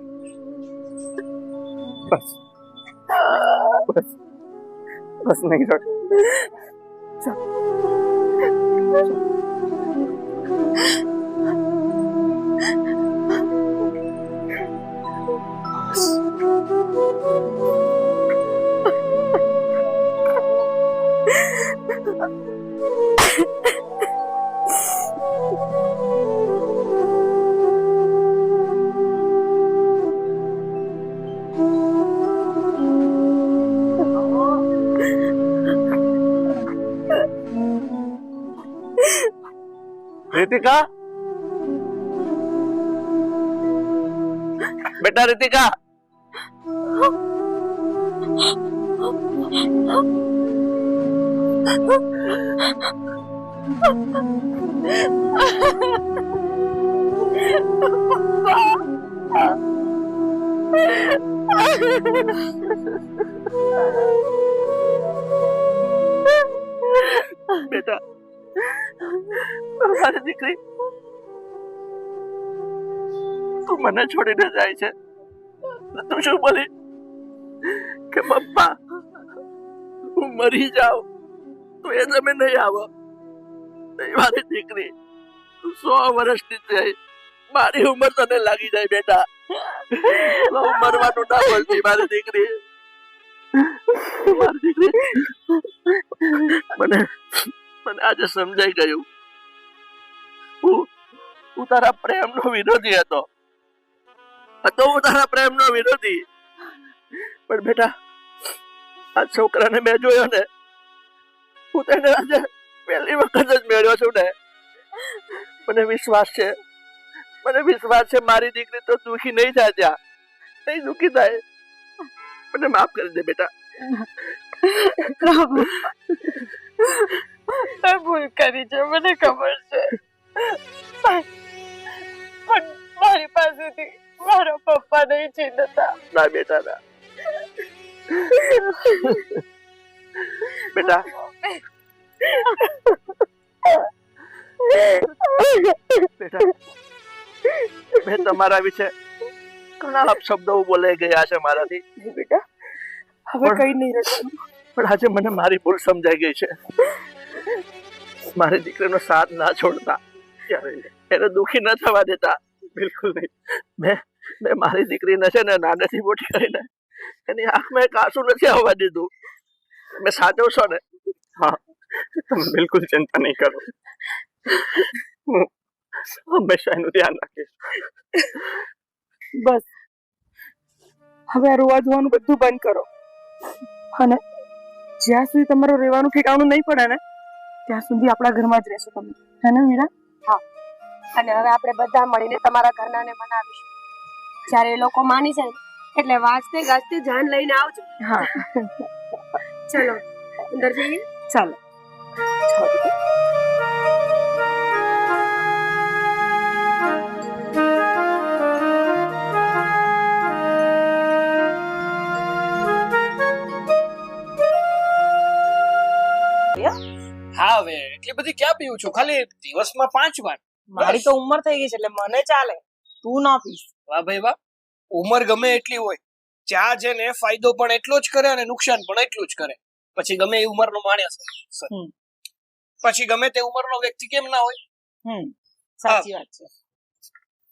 બસ નહીં રડ. रितिका, बेटा रितिका, બેટા મારી દીકરી તું મને છોડીને જાય છે તું શું બોલી કે પપ્પા હું મરી જાઉં તો એ તમે નહીં આવો મારી દીકરી તું 100 વર્ષની થઈ મારી ઉંમર તને લાગી જાય બેટા હું મરવાનું ના બોલતી મારી દીકરી મને મને આજે સમજાઈ ગયું હું તારા પ્રેમનો વિરોધી હતો હું તારા પ્રેમનો વિરોધી પણ બેટા આ છોકરાને મેં જોયો ને હું તેને આજે પહેલી વખત જ મેળ્યો છું ને મને વિશ્વાસ છે મારી દીકરી તો દુખી નહીં થાય ત્યાં નહીં દુખી થાય મને માફ કરી દે બેટા મેં ભૂલ કરી છે મને ખબર છે પણ મારી પાસેથી મારા પપ્પા નહીં છીનતા. ના બેટા ના બેટા બેટા મેં તમારા વિશે ઘણા અપશબ્દો બોલાઈ ગયા છે મારાથી બેટા હવે કઈ નહીં રહેતું. પણ આજે મને મારી ભૂલ સમજાઈ ગઈ છે મારી દીકરીનો સાથ ના છોડતા એને દુખી ન થવા દેતા બિલકુલ નહીં મેં મારી દીકરીને છે ને નાનેથી મોટી કરીને એની આંખમાં એક આંસુ નથી આવવા દીધું મેં સાચો છો ને હા તમે બિલકુલ ચિંતા નહીં કરો હું હંમેશા એનું ધ્યાન રાખીશ. બસ હવે આ રોવા ધોવાનું બધું બંધ કરો અને જ્યાં સુધી તમારું રહેવાનું ઠેકાણું નહીં પડે ને ત્યાં સુધી આપણા ઘરમાં જ રહેશો તમે, હે ને મીરા? અને હવે આપણે બધા મળીને તમારા ઘરનાને મનાવીશું. જ્યારે એ લોકો માની જાય એટલે વાજતે ગાજતે જાન લઈને આવજો. હા ચલો અંદર જઈએ. ચાલો. હા હવે એટલી બધી ક્યાં પીવું છું, ખાલી દિવસમાં 5 વાર. મારી તો ઉંમર થઈ ગઈ છે એટલે મને ચાલે, તું ના પીસ. વાહ ભાઈ વાહ, ઉંમર ગમે એટલી હોય ચા છે ને ફાયદો પણ એટલો જ કરે અને નુકસાન પણ એટલું જ કરે. પછી ગમે એ ઉંમરનો માણસ પછી ગમે તે ઉંમરનો વ્યક્તિ કેમ ના હોય. સાચી વાત છે.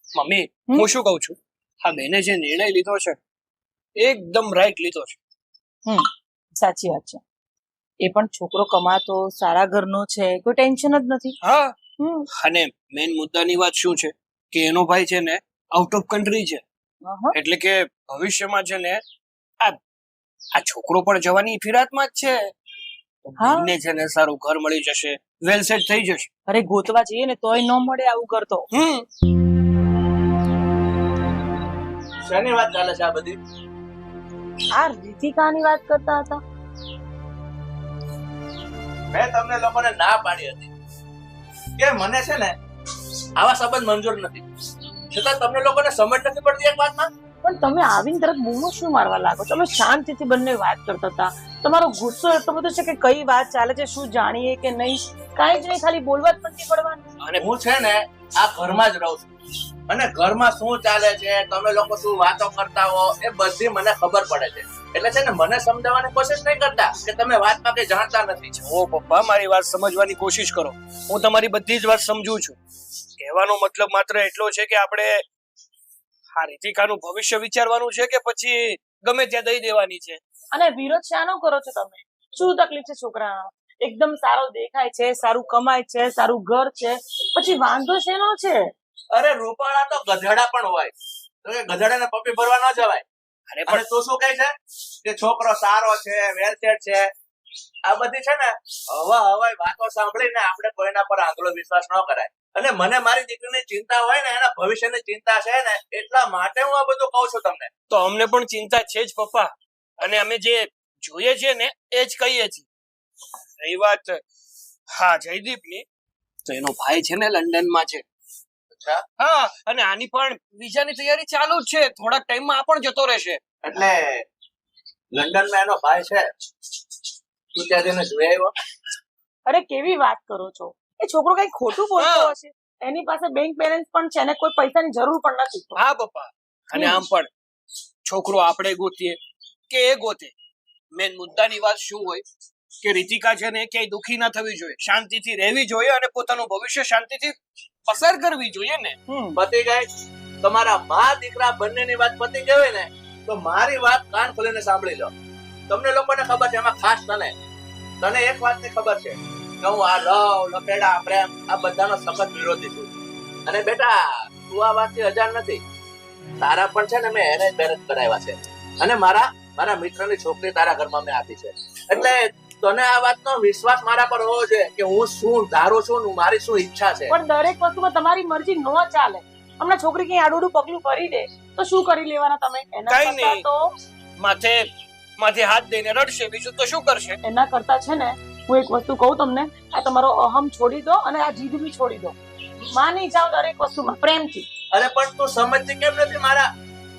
મમ્મી હું શું કહું છું, હા બેને જે નિર્ણય લીધો છે એકદમ રાઈટ લીધો છે. સાચી વાત છે. એ પણ છોકરો કમાતો સારા ઘરનો છે, કોઈ ટેન્શન જ નથી. હા અને મેઇન મુદ્દાની વાત શું છે કે એનો ભાઈ છે ને આઉટ ઓફ કન્ટ્રી છે, એટલે કે ભવિષ્યમાં છે ને આ છોકરો પણ જવાની ફિરાતમાં જ છે. બેનને છે ને સારું ઘર મળી જશે, વેલ સેટ થઈ જશે. અરે ગોતવા જઈએ ને તોય ન મળે આવું કરતો. શેની વાત ચાલે છે આ બધી? આ રીતિકાની વાત કરતા હતા. મેં તમને લોકોને ના પાડી હતી કે મને છે ને આવા સંબંધ મંજૂર નથી, છતાં તમને લોકોને સમજ નથી પડતી એક વાતમાં. પણ તમે આવીને તરત બૂમો શું મારવા લાગો? ચલો શાંતિથી બંને વાત કરતા હતા. તમારો ગુસ્સો એટલો બધો છે કે કઈ વાત ચાલે છે શું જાણીએ કે નહીં, કાંઈ જ નહીં, ખાલી બોલવા જ નથી પડવાનું. અને હું છે ને આ ઘરમાં જ રહું છું અને ઘરમાં શું ચાલે છે, તમે લોકો શું વાતો કરતા હો એ બધી મને ખબર પડે છે. એટલે છે ને મને સમજાવવાની કોશિશ નહીં કરતા કે તમે વાતમાં કઈ જાણતા નથી. ઓ પપ્પા મારી વાત સમજવાની કોશિશ કરો, હું તમારી બધી જ વાત સમજુ છું. કહેવાનો મતલબ માત્ર એટલો છે કે આપણે આ રીતિકાનું ભવિષ્ય વિચારવાનું છે કે પછી ગમે ત્યાં દઈ દેવાની છે. અને વિરોધ શાનો કરો છો તમે? શું તકલીફ છે છોકરાનો? એકદમ સારો દેખાય છે, સારું કમાય છે, સારું ઘર છે, પછી વાંધો શેનો છે? અરે રૂપાળા તો ગધેડા પણ હોય, તો એ ગધેડાને પપ્પી ભરવા ન જવાય. અને તું શું કહે છે કે છોકરો સારો છે, વેલસેટ છે, આ બધી છે ને હવાઈ વાતો સાંભળીને આપણે કોઈના પર આંધળો વિશ્વાસ ન કરાય. અને મને મારી દીકરીની ચિંતા હોય ને, એના ભવિષ્યની ચિંતા છે ને, એટલા માટે હું આ બધું કહું છું તમને. તો અમને પણ ચિંતા છે જ પપ્પા, અને અમે જે જોઈએ છે ને એ જ કહીએ છીએ. રહી વાત હા જયદીપની, તો એનો ભાઈ છે ને લંડનમાં છે. હા, અને આની પણ વિઝાની તૈયારી ચાલુ જ છે, થોડાક ટાઈમમાં આ પણ જતો રહેશે. એટલે લંડનમાં એનો ભાઈ છે, તું ત્યાં જઈને જોઈ આવ્યો? અરે કેવી વાત કરો છો, એ છોકરો કઈ ખોટું બોલતો હશે. એની પાસે બેંક બેલેન્સ પણ છે અને કોઈ પૈસાની જરૂર પણ નથી. હા પપ્પા, અને આમ પણ છોકરો આપણે ગોતીએ કે એ ગોતે, મેન મુદ્દાની વાત શું હોય કે રીતિકા છે ને ક્યાંય દુખી ના થવી જોઈએ, શાંતિથી રહેવી જોઈએ અને પોતાનું ભવિષ્ય શાંતિથી પસાર કરવી જોઈએ ને. પતી ગઈ તમારા મા દીકરા બંનેની વાત પતી ગઈ હોય ને તો મારી વાત કાન ખોલીને સાંભળી લો. તમને લોકોને ખબર છે, એમાં ખાસ તને એક વાતની ખબર છે કે હું આ લવ લપેડા પ્રેમ આ બધાનો સખત વિરોધી છું. અને બેટા તું આ વાતથી અજાણ નથી, તારા પણ છે ને મેં એને જ મેરેજ કરાવ્યા છે અને મારા મિત્રની છોકરી તારા ઘરમાં મેં આપી છે. એટલે તને આ વાતનો વિશ્વાસ મારા પર હોવો જોઈએ કે હું શું ધારું છું ને મારી શું ઈચ્છા છે. પણ દરેક વસ્તુમાં તમારી મરજી ન ચાલે. હમણાં છોકરી કઈ આડું પગલું કરી દે તો શું કરી લેવાના તમે? એના કઈ કરતા નહીં. તો માથે હાથ દઈને રડશે, બીજું તો શું કરશે? એના કરતા છે ને હું એક વસ્તુ કહું તમને, આ તમારો અહમ છોડી દો અને આ જીદ બી છોડી દો. માની જાઓ દરેક વસ્તુમાં પ્રેમથી. અરે પણ તું સમજતી કેમ નથી મારા?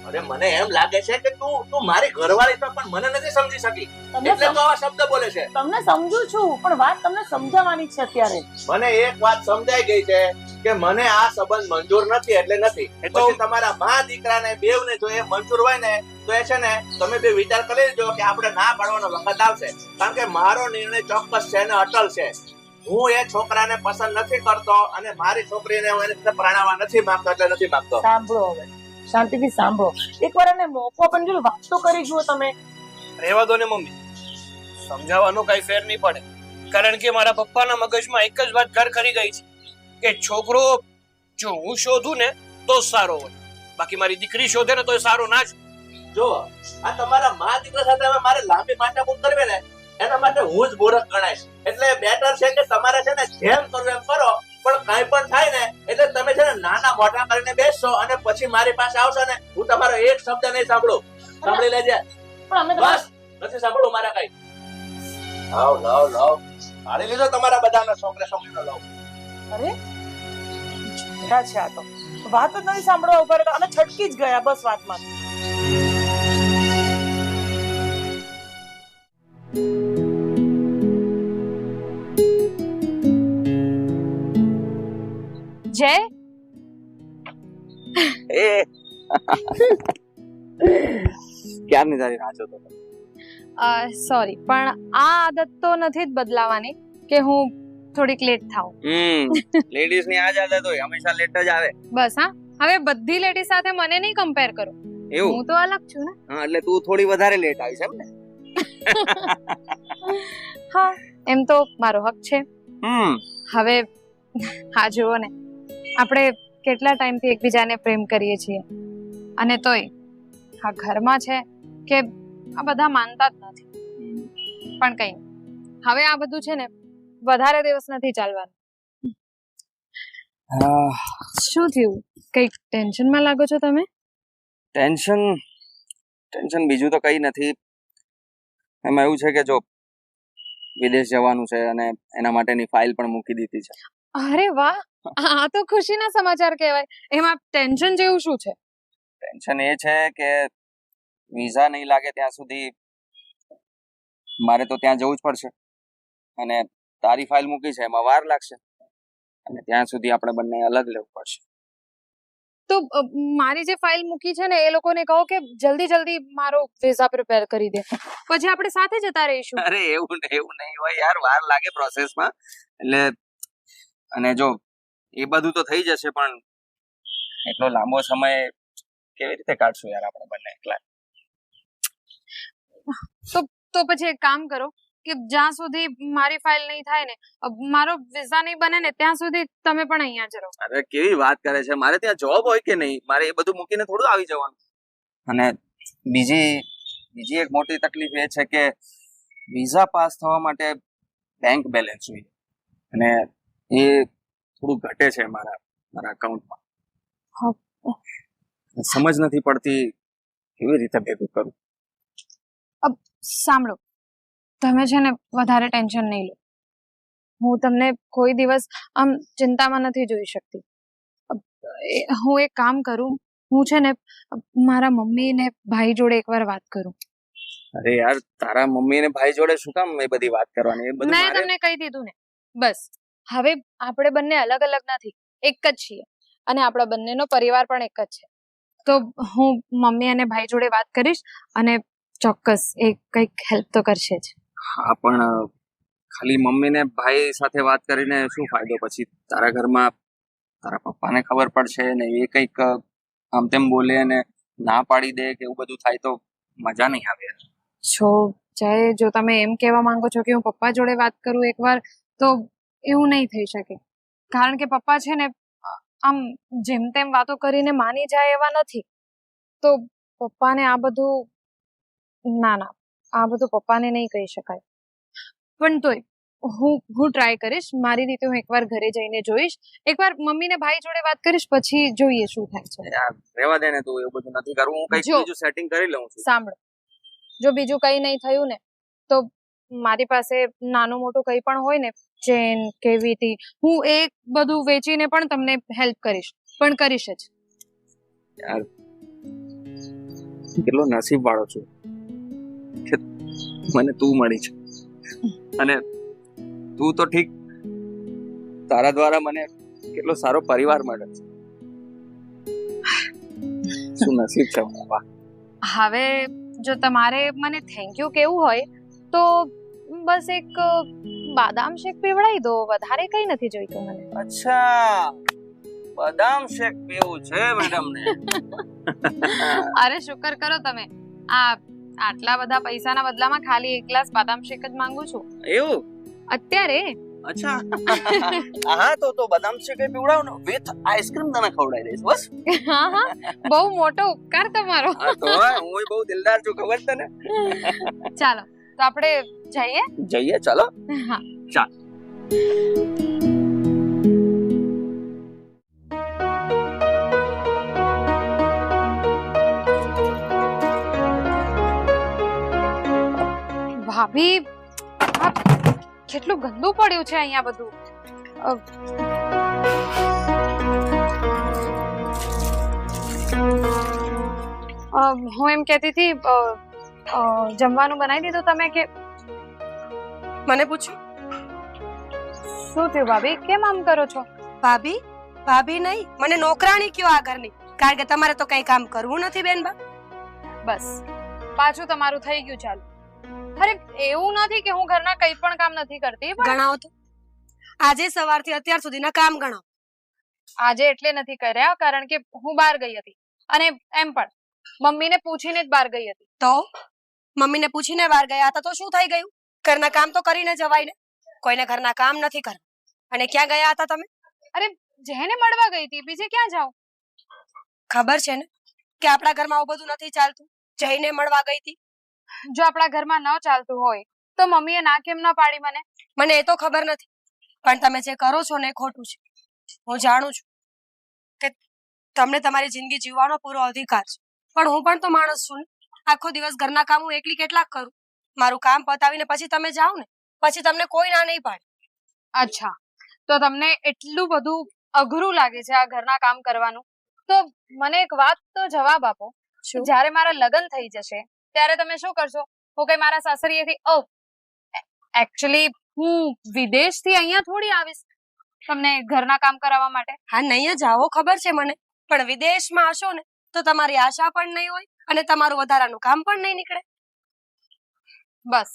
અરે મને એમ લાગે છે કે તું મારી ઘરવાળી છે પણ મને નથી સમજી શકી એટલે તો આવા શબ્દ બોલે છે. તમને સમજુ છું પણ વાત તમને સમજાવવાની છે અત્યારે. મને એક વાત સમજાઈ ગઈ છે કે મને આ સંબંધ મંજૂર નથી એટલે નથી. પછી તમારા મા દીકરાને બેવને જો એ મંજૂર હોય ને તો એ છે ને તમે બે વિચાર કરી લેજો કે આપણે ના પાડવાનો વખત આવશે. કારણ કે મારો નિર્ણય ચોક્કસ છે ને અટલ છે. હું એ છોકરાને પસંદ નથી કરતો અને મારી છોકરીને હું એની સાથે પરણાવવા નથી માંગતો એટલે નથી માંગતો. સાંભળો હવે, શાંતિથી સાંભળો. એકવાર એને મોકો પણ જો વાત તો કરી જુઓ તમે. રહેવા દો ને મમ્મી, સમજાવવાનો કઈ ફેર નહીં પડે. કારણ કે મારા પપ્પાના મગજમાં એક જ વાત ઘર કરી ગઈ છે કે છોકરો જો હું શોધું ને તો સારો હોય, બાકી મારી દીકરી શોધે ને તો એ સારો ના જ. જો આ તમારા મા દીકરા સાથે હવે મારે લાંબી માથાકૂટ કરવી ને એના માટે હું જ મૂર્ખ ગણાઈશ. એટલે બેટર છે કે તમારે છે ને જેમ કરવું એમ કરો, પણ કઈ પણ થાય ને એટલે તમે છે ને નાના મોટા કરીને બેસશો અને પછી મારી પાસે આવશો ને હું તમારો એક શબ્દ નહીં સાંભળું. સાંભળી લેજે. પણ અમે બસ નથી સાંભળવું મારા કઈ. લાવ પાડી લીધો તમારા બધાના છોકરીનો લાવ. અરે ઝઘડા છે આ તો. વાત જ નથી સાંભળવા ઉભા રહેતા અને છટકી જ ગયા બસ વાતમાં. જય, ક્યારની તારી રાહ જોતો હતો. સોરી, પણ આ આદત તો નથી જ બદલાવાની કે હું થોડીક લેટ થાઉં. લેડીઝ ની આ જ આદત હોય, હંમેશા લેટ જ આવે. બસ હા, હવે બધી લેડી સાથે મને નહીં કમ્પેર કરો. એવું? હું તો અલગ છું ને. હા, એટલે તું થોડી વધારે લેટ આવી છે એમ ને? હા, એમ તો મારો હક છે. હવે હા જુઓ ને, આપણે કેટલા ટાઈમથી એકબીજાને પ્રેમ કરીએ છીએ અને તોય આ ઘરમાં છે કે આ બધા માનતા જ નથી. પણ કઈ હવે આ બધું છે ને વધારે દિવસ નથી ચાલવાનું. શું થયું? કઈક ટેન્શનમાં લાગો છો તમે? ટેન્શન બીજું તો કઈ નથી. એમાં એવું છે કે જો વિદેશ જવાનું છે અને એના માટેની ફાઇલ પણ મૂકી દીધી છે. અરે વાહ, આ તો ખુશીના સમાચાર કહેવાય. એમાં ટેન્શન જેવું શું છે? ટેન્શન એ છે કે વિઝા નહીં લાગે ત્યાં સુધી મારે તો ત્યાં જવું જ પડશે અને તારી ફાઇલ મૂકી છે એમાં વાર લાગશે અને ત્યાં સુધી આપણે બંને અલગ લેવું પડશે. તો મારી જે ફાઇલ મૂકી છે ને એ લોકોને કહો કે જલ્દી મારો વિઝા પ્રિપેર કરી દે, પછી આપણે સાથે જતા રહીશું. અરે એવું નહીં હોય યાર, વાર લાગે પ્રોસેસમાં. એટલે અને જો એ બધું તો થઈ જશે પણ એટલો લાંબો સમય કેવી રીતે કાઢશું યાર આપણે બંને એકલા? તો પછી એક કામ કરો કે જ્યાં સુધી મારી ફાઇલ નહીં થાય ને, મારો વિઝા નહીં બને ને ત્યાં સુધી તમે પણ અહીંયા જ રહો. અરે કેવી વાત કરે છે, મારે ત્યાં જોબ હોય કે નહીં, મારે એ બધું મૂકીને થોડું આવી જવાનું. અને બીજી એક મોટી તકલીફ એ છે કે વિઝા પાસ થવા માટે બેંક બેલેન્સ જોઈએ અને એ થોડું ઘટે છે મારા અકાઉન્ટમાં. સમજ નથી પડતી કેવી રીતે ભેગું કરું. સાંભળો, તમે છે ને વધારે ટેન્શન નહીં લો. હું તમને કોઈ દિવસ આમ ચિંતામાં નથી જોઈ શકતી. હું એક કામ કરું, હું છે ને મારા મમ્મી ને ભાઈ જોડે એકવાર વાત કરું. અરે યાર, તારા મમ્મી અને ભાઈ જોડે શું કામ એ બધી વાત કરવાની? એ બધું મેં મારે તમને કહી દીધું ને, બસ. હવે આપણે બંને અલગ અલગ નથી, એક જ છીએ, અને આપણા બંનેનો પરિવાર પણ એક જ છે. તો હું મમ્મી અને ભાઈ જોડે વાત કરીશ, અને ચોક્કસ એ કંઈક હેલ્પ તો કરશે જ. હા, પણ ખાલી મમ્મી ને ભાઈ સાથે વાત કરીને શું ફાયદો? પછી તારા ઘરમાં તારા પપ્પાને ખબર પડશે ને એ કંઈક આમ તેમ બોલે અને ના પાડી દે કે એવું બધું થાય તો મજા નહીં આવે. છો જય, જો તમે એમ કહેવા માંગો છો કે હું પપ્પા જોડે વાત કરું એકવાર, તો એવું નહીં થઈ શકે. કારણ કે પપ્પા છે ને આમ જેમ તેમ વાતો કરીને માની જાય એવા નથી. તો પપ્પાને આ બધું ના, આ બધું પપ્પાને નહીં કહી શકાય. પણ તોય હું ટ્રાય કરીશ. મારી રીતે હું એકવાર ઘરે જઈને જોઈશ, એકવાર મમ્મી ને ભાઈ જોડે વાત કરીશ, પછી જોઈએ શું થાય છે. યાર રહેવા દે ને, તું એવું બધું નથી કરવું. હું કંઈક જો. બીજું સેટિંગ કરી લઉં છું. સાંભળો, જો બીજું કંઈ નહીં થયું ને, તો મારી પાસે નાનું મોટું કંઈ પણ હોય ને, ચેન કે વીંટી, હું એ બધું વેચીને પણ તમને હેલ્પ કરીશ, પણ કરીશ જ. યાર કેટલો નસીબ વાળો છું કે મને તું મળી છે. અને તું તો ઠીક, તારા દ્વારા મને કેટલો સારો પરિવાર મળ્યો છે. શું નસીબ છે મારા. વાહ. હવે જો તમારે મને થેન્ક યુ કેવું હોય તો બસ એક બાદામ શેક પીવડાવી દો, વધારે કંઈ નથી જોઈતું મને. અચ્છા, બદામ શેક પીવું છે મેડમ ને? અરે શુકર કરો તમે, આટલા બધા પૈસાના બદલામાં ખાલી એક ગ્લાસ બાદામ શેક જ માંગુ છું એવું? અત્યારે. અચ્છા. હા, તો બદામ શેક પીવડાવ ને, વિથ આઈસ્ક્રીમ તને ખવડાવી દઈશ બસ. હા, બહુ મોટો ઉપકાર તમારો. હા તો હું બહુ દિલદાર છું, ખબર તને. ચાલો તો આપણે જઈએ. ચાલો. હા. ચાલ. ભાભી, આ કેટલું ગંદુ પડ્યું છે અહીંયા બધું. હું એમ કહેતી હતી, જમવાનું બનાવી દીધું તમે કે? મને પૂછ્યું શું થયું ભાભી, કેમ આમ કરો છો? ભાભી નહીં, મને નોકરાણી કયો આ ઘરની, કારણ કે તમારે તો કઈ કામ કરવું નથી બેનબા. બસ પાછું તમારું થઈ ગયું ચાલુ. અરે એવું નથી કે હું ઘરના કંઈ પણ કામ નથી કરતી, પણ ગણાવો તો આજે સવારથી અત્યાર સુધીના કામ ગણાવો. આજે એટલે નથી કર્યા કારણ કે હું બહાર ગઈ હતી, અને એમ પણ મમ્મીને પૂછીને જ બહાર ગઈ હતી. તો મમ્મીને પૂછીને બહાર ગયા હતા તો શું થઈ ગયું? ઘરના કામ તો કરીને જવાય ને. કોઈને ઘરના કામ નથી કરવા. અને ક્યાં ગયા હતા તમે? અરે જેને મળવા ગઈ હતી, બીજે ક્યાં જાઉં? ખબર છે ને કે આપણા ઘરમાં આવું બધું નથી ચાલતું. જઈને મળવા ગઈ હતી. જો આપણા ઘરમાં ન ચાલતું હોય તો મમ્મીએ ના કેમ ન પાડી મને? મને એ તો ખબર નથી, પણ તમે જે કરો છો ને એ ખોટું છે. હું જાણું છું કે તમને તમારી જિંદગી જીવવાનો પૂરો અધિકાર છે, પણ હું પણ તો માણસ છું ને. આખો દિવસ ઘરના કામ હું એકલી કેટલાક કરું. મારું કામ પતાવીને પછી તમે જાઓ ને, પછી તમને કોઈ ના નહીં પાડે. અચ્છા, તો તમને એટલું બધું અઘરું લાગે છે આ ઘરના કામ કરવાનું? તો મને એક વાત તો જવાબ આપો, જ્યારે મારા લગ્ન થઈ જશે ત્યારે તમે શું કરશો? હું કઈ મારા સાસરીએથી એકચ્યુઅલી હું વિદેશથી અહીંયા થોડી આવીશ તમને ઘરના કામ કરાવવા માટે. હા, નહીં જ આવો, ખબર છે મને, પણ વિદેશમાં હશો ને તો તમારી આશા પણ નહીં હોય અને તમારું વધારાનું કામ પણ નહીં નીકળે. બસ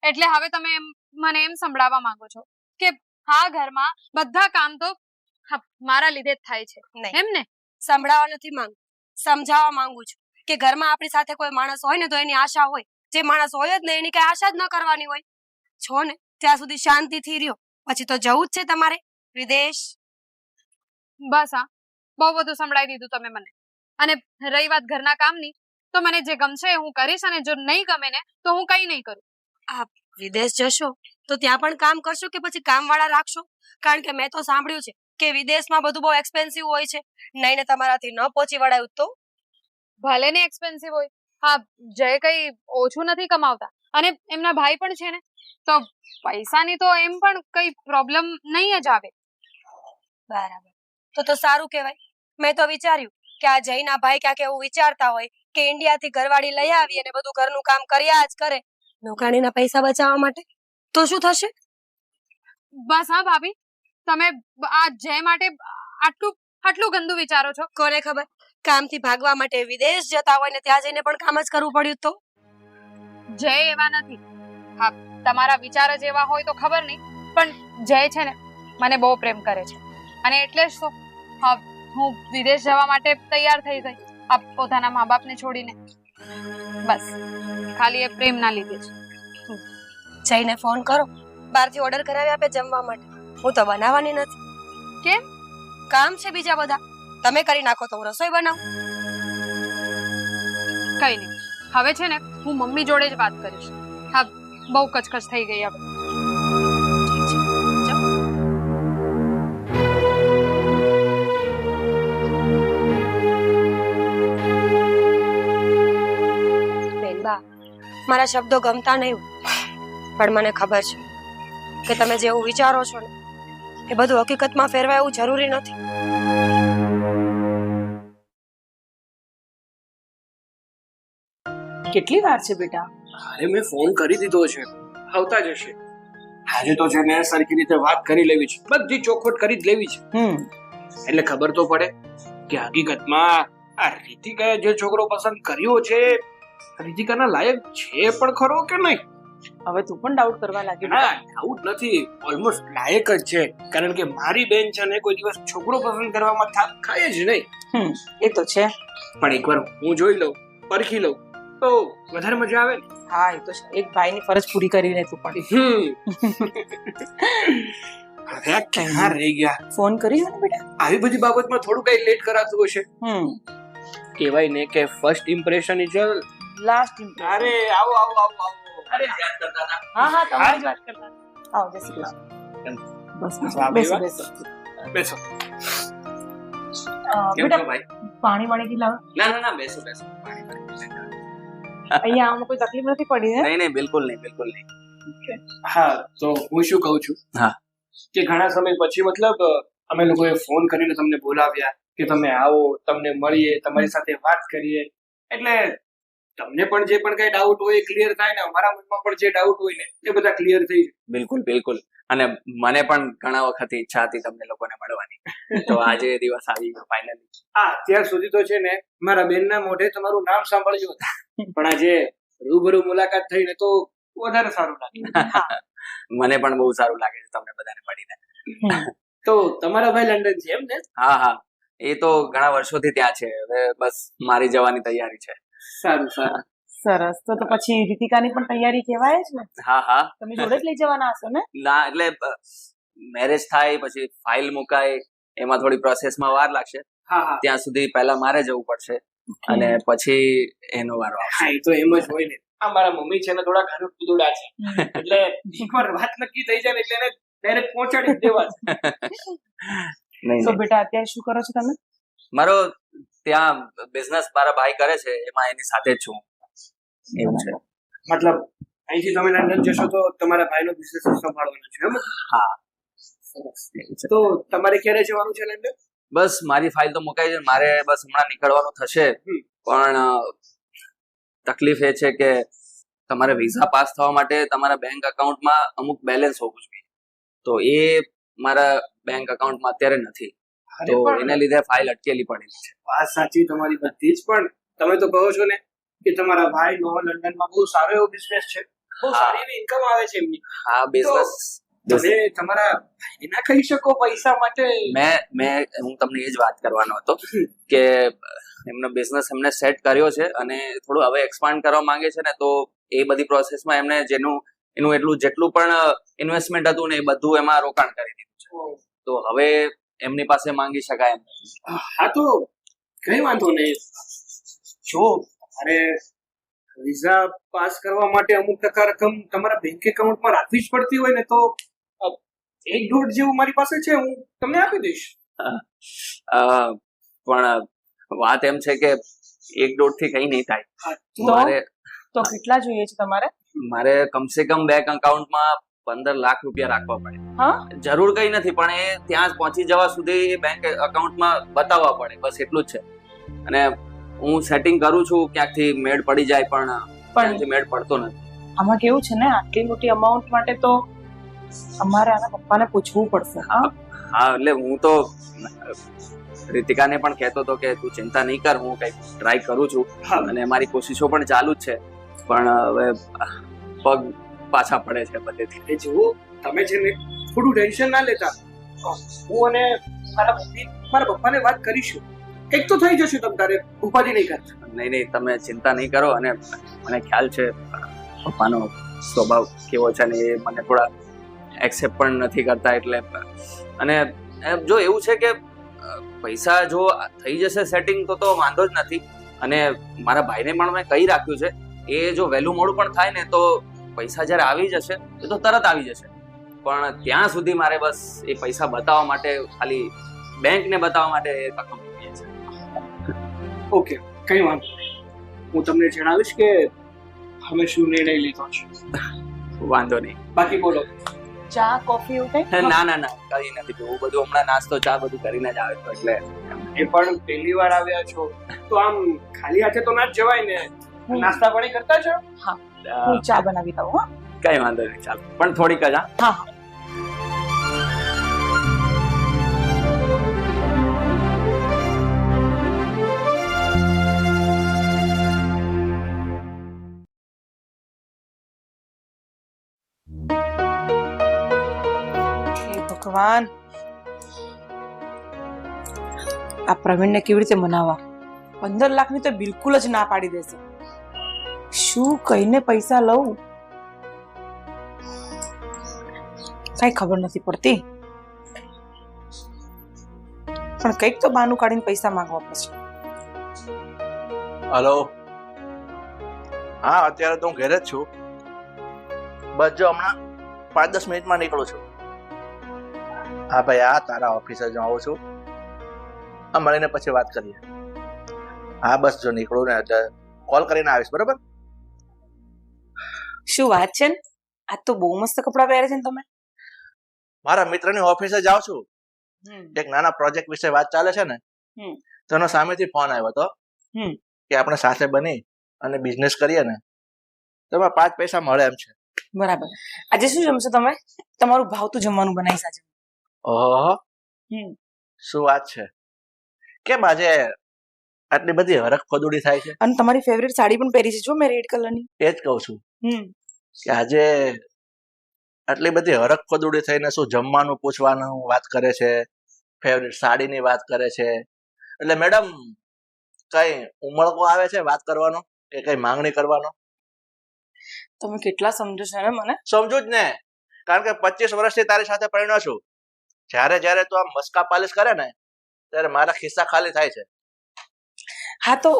એટલે હવે તમે મને એમ સંભળાવવા માંગો છો કે હા ઘરમાં બધા કામ તો મારા લીધે જ થાય છે, એમ ને? સંભળાવવા નથી માંગુ, સમજાવવા માંગુ છું કે ઘરમાં આપણી સાથે કોઈ માણસ હોય ને તો એની આશા હોય. જે માણસ હોય જ ને એની કઈ આશા જ ન કરવાની હોય. છો ને ત્યાં સુધી શાંતિથી રહ્યો, પછી તો જવું જ છે તમારે વિદેશ. બસ હા, બહુ બધું સંભળાવી દીધું તમે મને. અને રહી વાત ઘરના કામની, તો મને જે ગમશે એ હું કરીશ, અને જો નહીં ગમે ને તો હું કઈ નહીં કરું. આપ વિદેશ જશો તો ત્યાં પણ કામ કરશો કે પછી કામવાળા રાખશો? કારણ કે મેં તો સાંભળ્યું છે કે વિદેશમાં બધું બહુ એક્સપેન્સિવ હોય છે. નહીં ને તમારાથી ન પહોંચી વળાયું તો? ભલે ને એક્સપેન્સિવ હોય, હા જય કઈ ઓછું નથી કમાવતા, અને એમના ભાઈ પણ છે ને, તો પૈસાની તો એમ પણ કઈ પ્રોબ્લેમ નહીં જ આવે. બરાબર, તો સારું કહેવાય. મેં તો વિચાર્યું કે આ જયના ભાઈ ક્યાંક એવું વિચારતા હોય કે ઇન્ડિયાથી ઘરવાળી લઈ આવી અને બધું ઘરનું કામ કર્યા જ કરે નોકરાણીના પૈસા બચાવવા માટે, તો શું થશે? બસ હા ભાભી, તમે આ જય માટે આટલું ગંદુ વિચારો છો. કોને ખબર, કામથી ભાગવા માટે વિદેશ જતા હોય ને ત્યાં જઈને પણ કામ જ કરવું પડ્યું તો? જય એવા નથી. હા, તમારા વિચાર જ એવા હોય તો ખબર નહીં, પણ જય છે ને મને બહુ પ્રેમ કરે છે અને એટલે જ તો હું વિદેશ જવા માટે તૈયાર થઈ ગઈ પોતાના મા બાપને છોડીને. બસ ખાલી એ પ્રેમના લીધે જ. જઈને ફોન કરો, બહારથી ઓર્ડર કરાવી આપે જમવા માટે. હું તો બનાવવાની નથી. કેમ? કામ છે બીજા બધા, તમે કરી નાખો તો હું રસોઈ બનાવું. કઈ નહીં, હવે છે ને હું મમ્મી જોડે જ વાત કરીશ. હા, બહુ કચકચ થઈ ગઈ હવે. બેનબા, મારા શબ્દો ગમતા નહીં પણ મને ખબર છે કે તમે જેવું વિચારો છો ને એ બધું હકીકતમાં ફેરવાય એવું જરૂરી નથી. કેટલી વાર છે બેટા? અરે મેં ફોન કરી દીધો છે, આવતા જ હશે. આજે તો છે ને સરખી રીતે વાત કરી લેવી છે, બધી ચોખવટ કરી જ લેવી છે. એટલે ખબર તો પડે કે હકીકતમાં આ રીતિકાએ જે છોકરો પસંદ કર્યો છે રીતિકાના લાયક છે પણ ખરો કે નહીં. હવે તું પણ ડાઉટ કરવા લાગી? ના, ડાઉટ નથી, ઓલમોસ્ટ લાયક જ છે. કારણ કે મારી બેન છે ને કોઈ દિવસ છોકરો પસંદ કરવામાં થાક ખાય જ નહીં. એ તો છે, પણ એકવાર હું જોઈ લઉં, પરખી લઉં તો વધારે મજા આવે ને. હા એ તો છે. એક ભાઈની ફરજ પૂરી કરીને તું પણ. હવે ક્યાં રહી ગયા? ફોન કર્યો ને બેટા? આવી બધી બાબતમાં થોડું કઈ લેટ કરાતું હશે. કહેવાય ને કે ફર્સ્ટ ઇમ્પ્રેશન ઇઝ લાસ્ટ. અરે આવો આવો આવો આવો. અરે યાદ કરતા હતા. હા હા, તમારી જ વાત કરતા. આવો, જય શ્રી કૃષ્ણ. બસ બેસો બેસો બેસો. બેટા પાણી વાણી લાવો. ના ના ના, બેસો બેસો. અહીંયા આમાં કોઈ તકલીફ નથી પડી ને? નહીં નહીં, બિલકુલ નહીં, બિલકુલ નહીં. હા, તો હું શું કહું છું હા, કે ઘણા સમય પછી મતલબ અમે લોકોએ ફોન કરીને તમને બોલાવ્યા કે તમે આવો, તમને મળીએ, તમારી સાથે વાત કરીએ, એટલે તમને પણ જે પણ કઈ ડાઉટ હોય એ ક્લિયર થાય ને અમારા મનમાં પણ જે ડાઉટ હોય ને એ બધા ક્લિયર થઈ જાય. બિલકુલ બિલકુલ. અને મને પણ ઘણા વખત ઈચ્છા હતી તમને લોકોને મળવાની, તો આજે એ દિવસ આવી ગયો ફાઇનલી. હા, અત્યાર સુધી તો છે ને મારા બેનના મોઢે તમારું નામ સાંભળ્યું હતું, પણ આજે રૂબરૂ મુલાકાત થઈ ને તો વધારે સારું લાગ્યું. મને પણ બહુ સારું લાગે છે તમને બધાને મળીને. તો તમારા ભાઈ લંડન છે એમ ને? હા હા, એ તો ઘણા વર્ષોથી ત્યાં છે, હવે બસ મારી જવાની તૈયારી છે. સારું સારું. સરસ. તો પછી રીતિકાની પણ તૈયારી કહેવાય જ ને? હા હા, તમે જોડે જ લઈ જવાના હશો ને? ના, એટલે મેરેજ થાય પછી ફાઇલ મુકાય, એમાં થોડી પ્રોસેસમાં વાર લાગશે. હા હા, ત્યાં સુધી પહેલા મારે જવું પડશે અને પછી એનો વારો આવશે. હા, એ તો એમ જ હોય ને. આ મારા મમ્મી છે ને થોડા ઘર કુદુડા છે, એટલે એકવાર વાત નક્કી થઈ જાય ને એટલે એને ડાયરેક્ટ પહોંચાડી જ દેવા છે. નહીં તો બેટા અત્યારે શું કરો છો તમે? મારો ત્યાં બિઝનેસ મારા ભાઈ કરે છે, એમાં એની સાથે જ છું. એવું છે. મતલબ અહીંથી તમે લંડન જશો તો તમારા ભાઈનો બિઝનેસ સંભાળવાનો છે એમ? હા. તો તમારે ક્યારે જવાનું છે લંડન? બસ મારી ફાઇલ તો મુકાઈ છે, મારે બસ હમણાં નીકળવાનું થશે, પણ તકલીફ એ છે કે તમારે વિઝા પાસ થવા માટે તમારા બેંક એકાઉન્ટમાં અમુક બેલેન્સ હોવું જોઈએ, તો એ મારા બેંક એકાઉન્ટમાં અત્યારે નથી, તો એને લીધે ફાઇલ અટકેલી પડેલી છે. વાત સાચી તમારી બધી જ, પણ તમે તો કહો છો ને કે તમારા ભાઈ નો લંડનમાં બહુ સારો એવો બિઝનેસ છે, બહુ સારી એવી ઇન્કમ આવે છે એમની. હા, બિઝનેસ તમે તમારા ભાઈને ના કહી શકો પૈસા માટે? હું તમને એ જ વાત કરવાનો હતો કે એમનો બિઝનેસ એમને સેટ કર્યો છે અને થોડું હવે એક્સપાન્ડ કરવા માંગે છે ને, તો એ બધી પ્રોસેસમાં એમને એનું એટલું જેટલું પણ ઇન્વેસ્ટમેન્ટ હતું ને એ બધું એમાં રોકાણ કરી દીધું છે, તો હવે એમની પાસે માંગી શકાય એમ નથી. હા, તો કઈ વાંધો નહીં. જો અરે વિઝા પાસ કરવા માટે અમુક ટકા રકમ તમારા બેંક એકાઉન્ટમાં રાખવી જ પડતી હોય ને, તો 1.5 જેવું મારી પાસે છે, હું તમને આપી દઈશ. પણ વાત એમ છે કે 1.5 થી કઈ નહીં થાય. તો કેટલા જોઈએ છે તમારે? મારે કમસે કમ બેંક એકાઉન્ટમાં 15 લાખ રૂપિયા રાખવા પડે. જરૂર કઈ નથી, પણ એ ત્યાં પહોંચી જવા સુધી બેંક એકાઉન્ટમાં બતાવવા પડે, બસ એટલું જ છે. અને હું સેટિંગ કરું છું, ક્યાંકથી મેળ પડી જાય, પણ ક્યાંથી મેળ પડતો નથી. આમાં કેવું છે ને, આટલી મોટી અમાઉન્ટ માટે તો અમારે આના પપ્પાને પૂછવું પડશે. હા, હા, એટલે હું તો રીતિકાને પણ કહેતો હતો કે તું ચિંતા નહીં કર, હું કંઈક ટ્રાય કરું છું અને મારી કોશિશો પણ ચાલુ જ છે, પણ હવે પગ પાછા પડે છે બધેથી. એ જુઓ, તમે છે ને થોડું ટેન્શન ના લેતા. હું અને મારા પપ્પાને વાત કરીશું, કંઈક તો થઈ જશે. તમ તારે ઉપાધિ નહીં કરતા. નહીં, તમે ચિંતા નહીં કરો. અને મને ખ્યાલ છે પપ્પાનો સ્વભાવ કેવો છે ને, એ મને થોડા એક્સેપ્ટ પણ નથી કરતા. એટલે અને જો એવું છે કે પૈસા જો થઈ જશે સેટિંગ તો વાંધો જ નથી. અને મારા ભાઈને પણ મેં કહી રાખ્યું છે, એ જો વહેલું મોડું પણ થાય ને તો પૈસા જ્યારે આવી જશે એ તો તરત આવી જશે. પણ ત્યાં સુધી મારે બસ એ પૈસા બતાવવા માટે, ખાલી બેંકને બતાવવા માટે એ રકમ જોઈએ છે. ઓકે, કઈ વાંધો નહીં. હું તમને જણાવીશ કે અમે શું નિર્ણય લીધો છે. વાંધો નહીં. બાકી બોલો. ચા કોફી એવું કંઈ? ના, કઈ નથી પીવું. બધું હમણાં નાસ્તો ચા બધું કરીને જ આવે તો, એટલે એ પણ પહેલી વાર આવ્યા છો તો આમ ખાલી હાથે તો ના જ જવાય ને. નાસ્તા પાણી કરતા છો? હું ચા બનાવી દઉં. હા, કઈ વાંધો નહીં, ચાલો. પણ થોડીક જ. હા. ભગવાન, આ પ્રવીણને કેવી રીતે મનાવવા? 15 લાખની તો બિલકુલ જ ના પાડી દેશે. શું કહીને પૈસા લઉં, કઈ ખબર નથી પડતી. પણ કઈક તો બહાનું કાઢીને પૈસા માંગવા પડશે. હલો. હા, અત્યારે તો હું ઘરે જ છું. બસ જો હમણાં 5-10 મિનિટમાં નીકળું છું. હા ભાઈ, આ તારા ઓફિસે જ આવું છું. હા, મળીને પછી વાત કરીએ. હા, બસ જો નીકળું ને એટલે કોલ કરીને આવીશ, બરોબર? શું વાત છે ને, આજ તો બહુ મસ્ત કપડાં પહેરે છે ને તમે. મારા મિત્રની ઓફિસે જાઉં છું. એક નાના પ્રોજેક્ટ વિશે વાત ચાલે છે ને, તો એનો સામેથી ફોન આવ્યો હતો કે આપણે સાથે બની અને બિઝનેસ કરીએ ને તો એમાં 5 પૈસા મળે એમ છે. બરાબર. આજે શું જમશો તમે? તમારું ભાવતું જમવાનું બનાવીશ આજે. ઓહો, શું વાત છે! કેમ આજે આટલી બધી હરખ ફદુડી થાય છે? અને તમારી ફેવરેટ સાડી પણ પહેરી છે જો મેં, રેડ કલરની. એ જ કહું છું કે આજે આટલી બધી હરખ ફદુડી થઈને શું જમવાનું પૂછવાનું વાત કરે છે, ફેવરેટ સાડીની વાત કરે છે. એટલે મેડમ, કઈ ઉમળકો આવે છે વાત કરવાનો કે કઈ માંગણી કરવાનો? તમે કેટલા સમજો છો ને મને? સમજુ જ ને, કારણ કે 25 વર્ષથી તારી સાથે પરણ્યો છું. જ્યારે જ્યારે તું આમ મસ્કા પાલિશ કરે ને ત્યારે મારા ખિસ્સા ખાલી થાય છે. હા, તો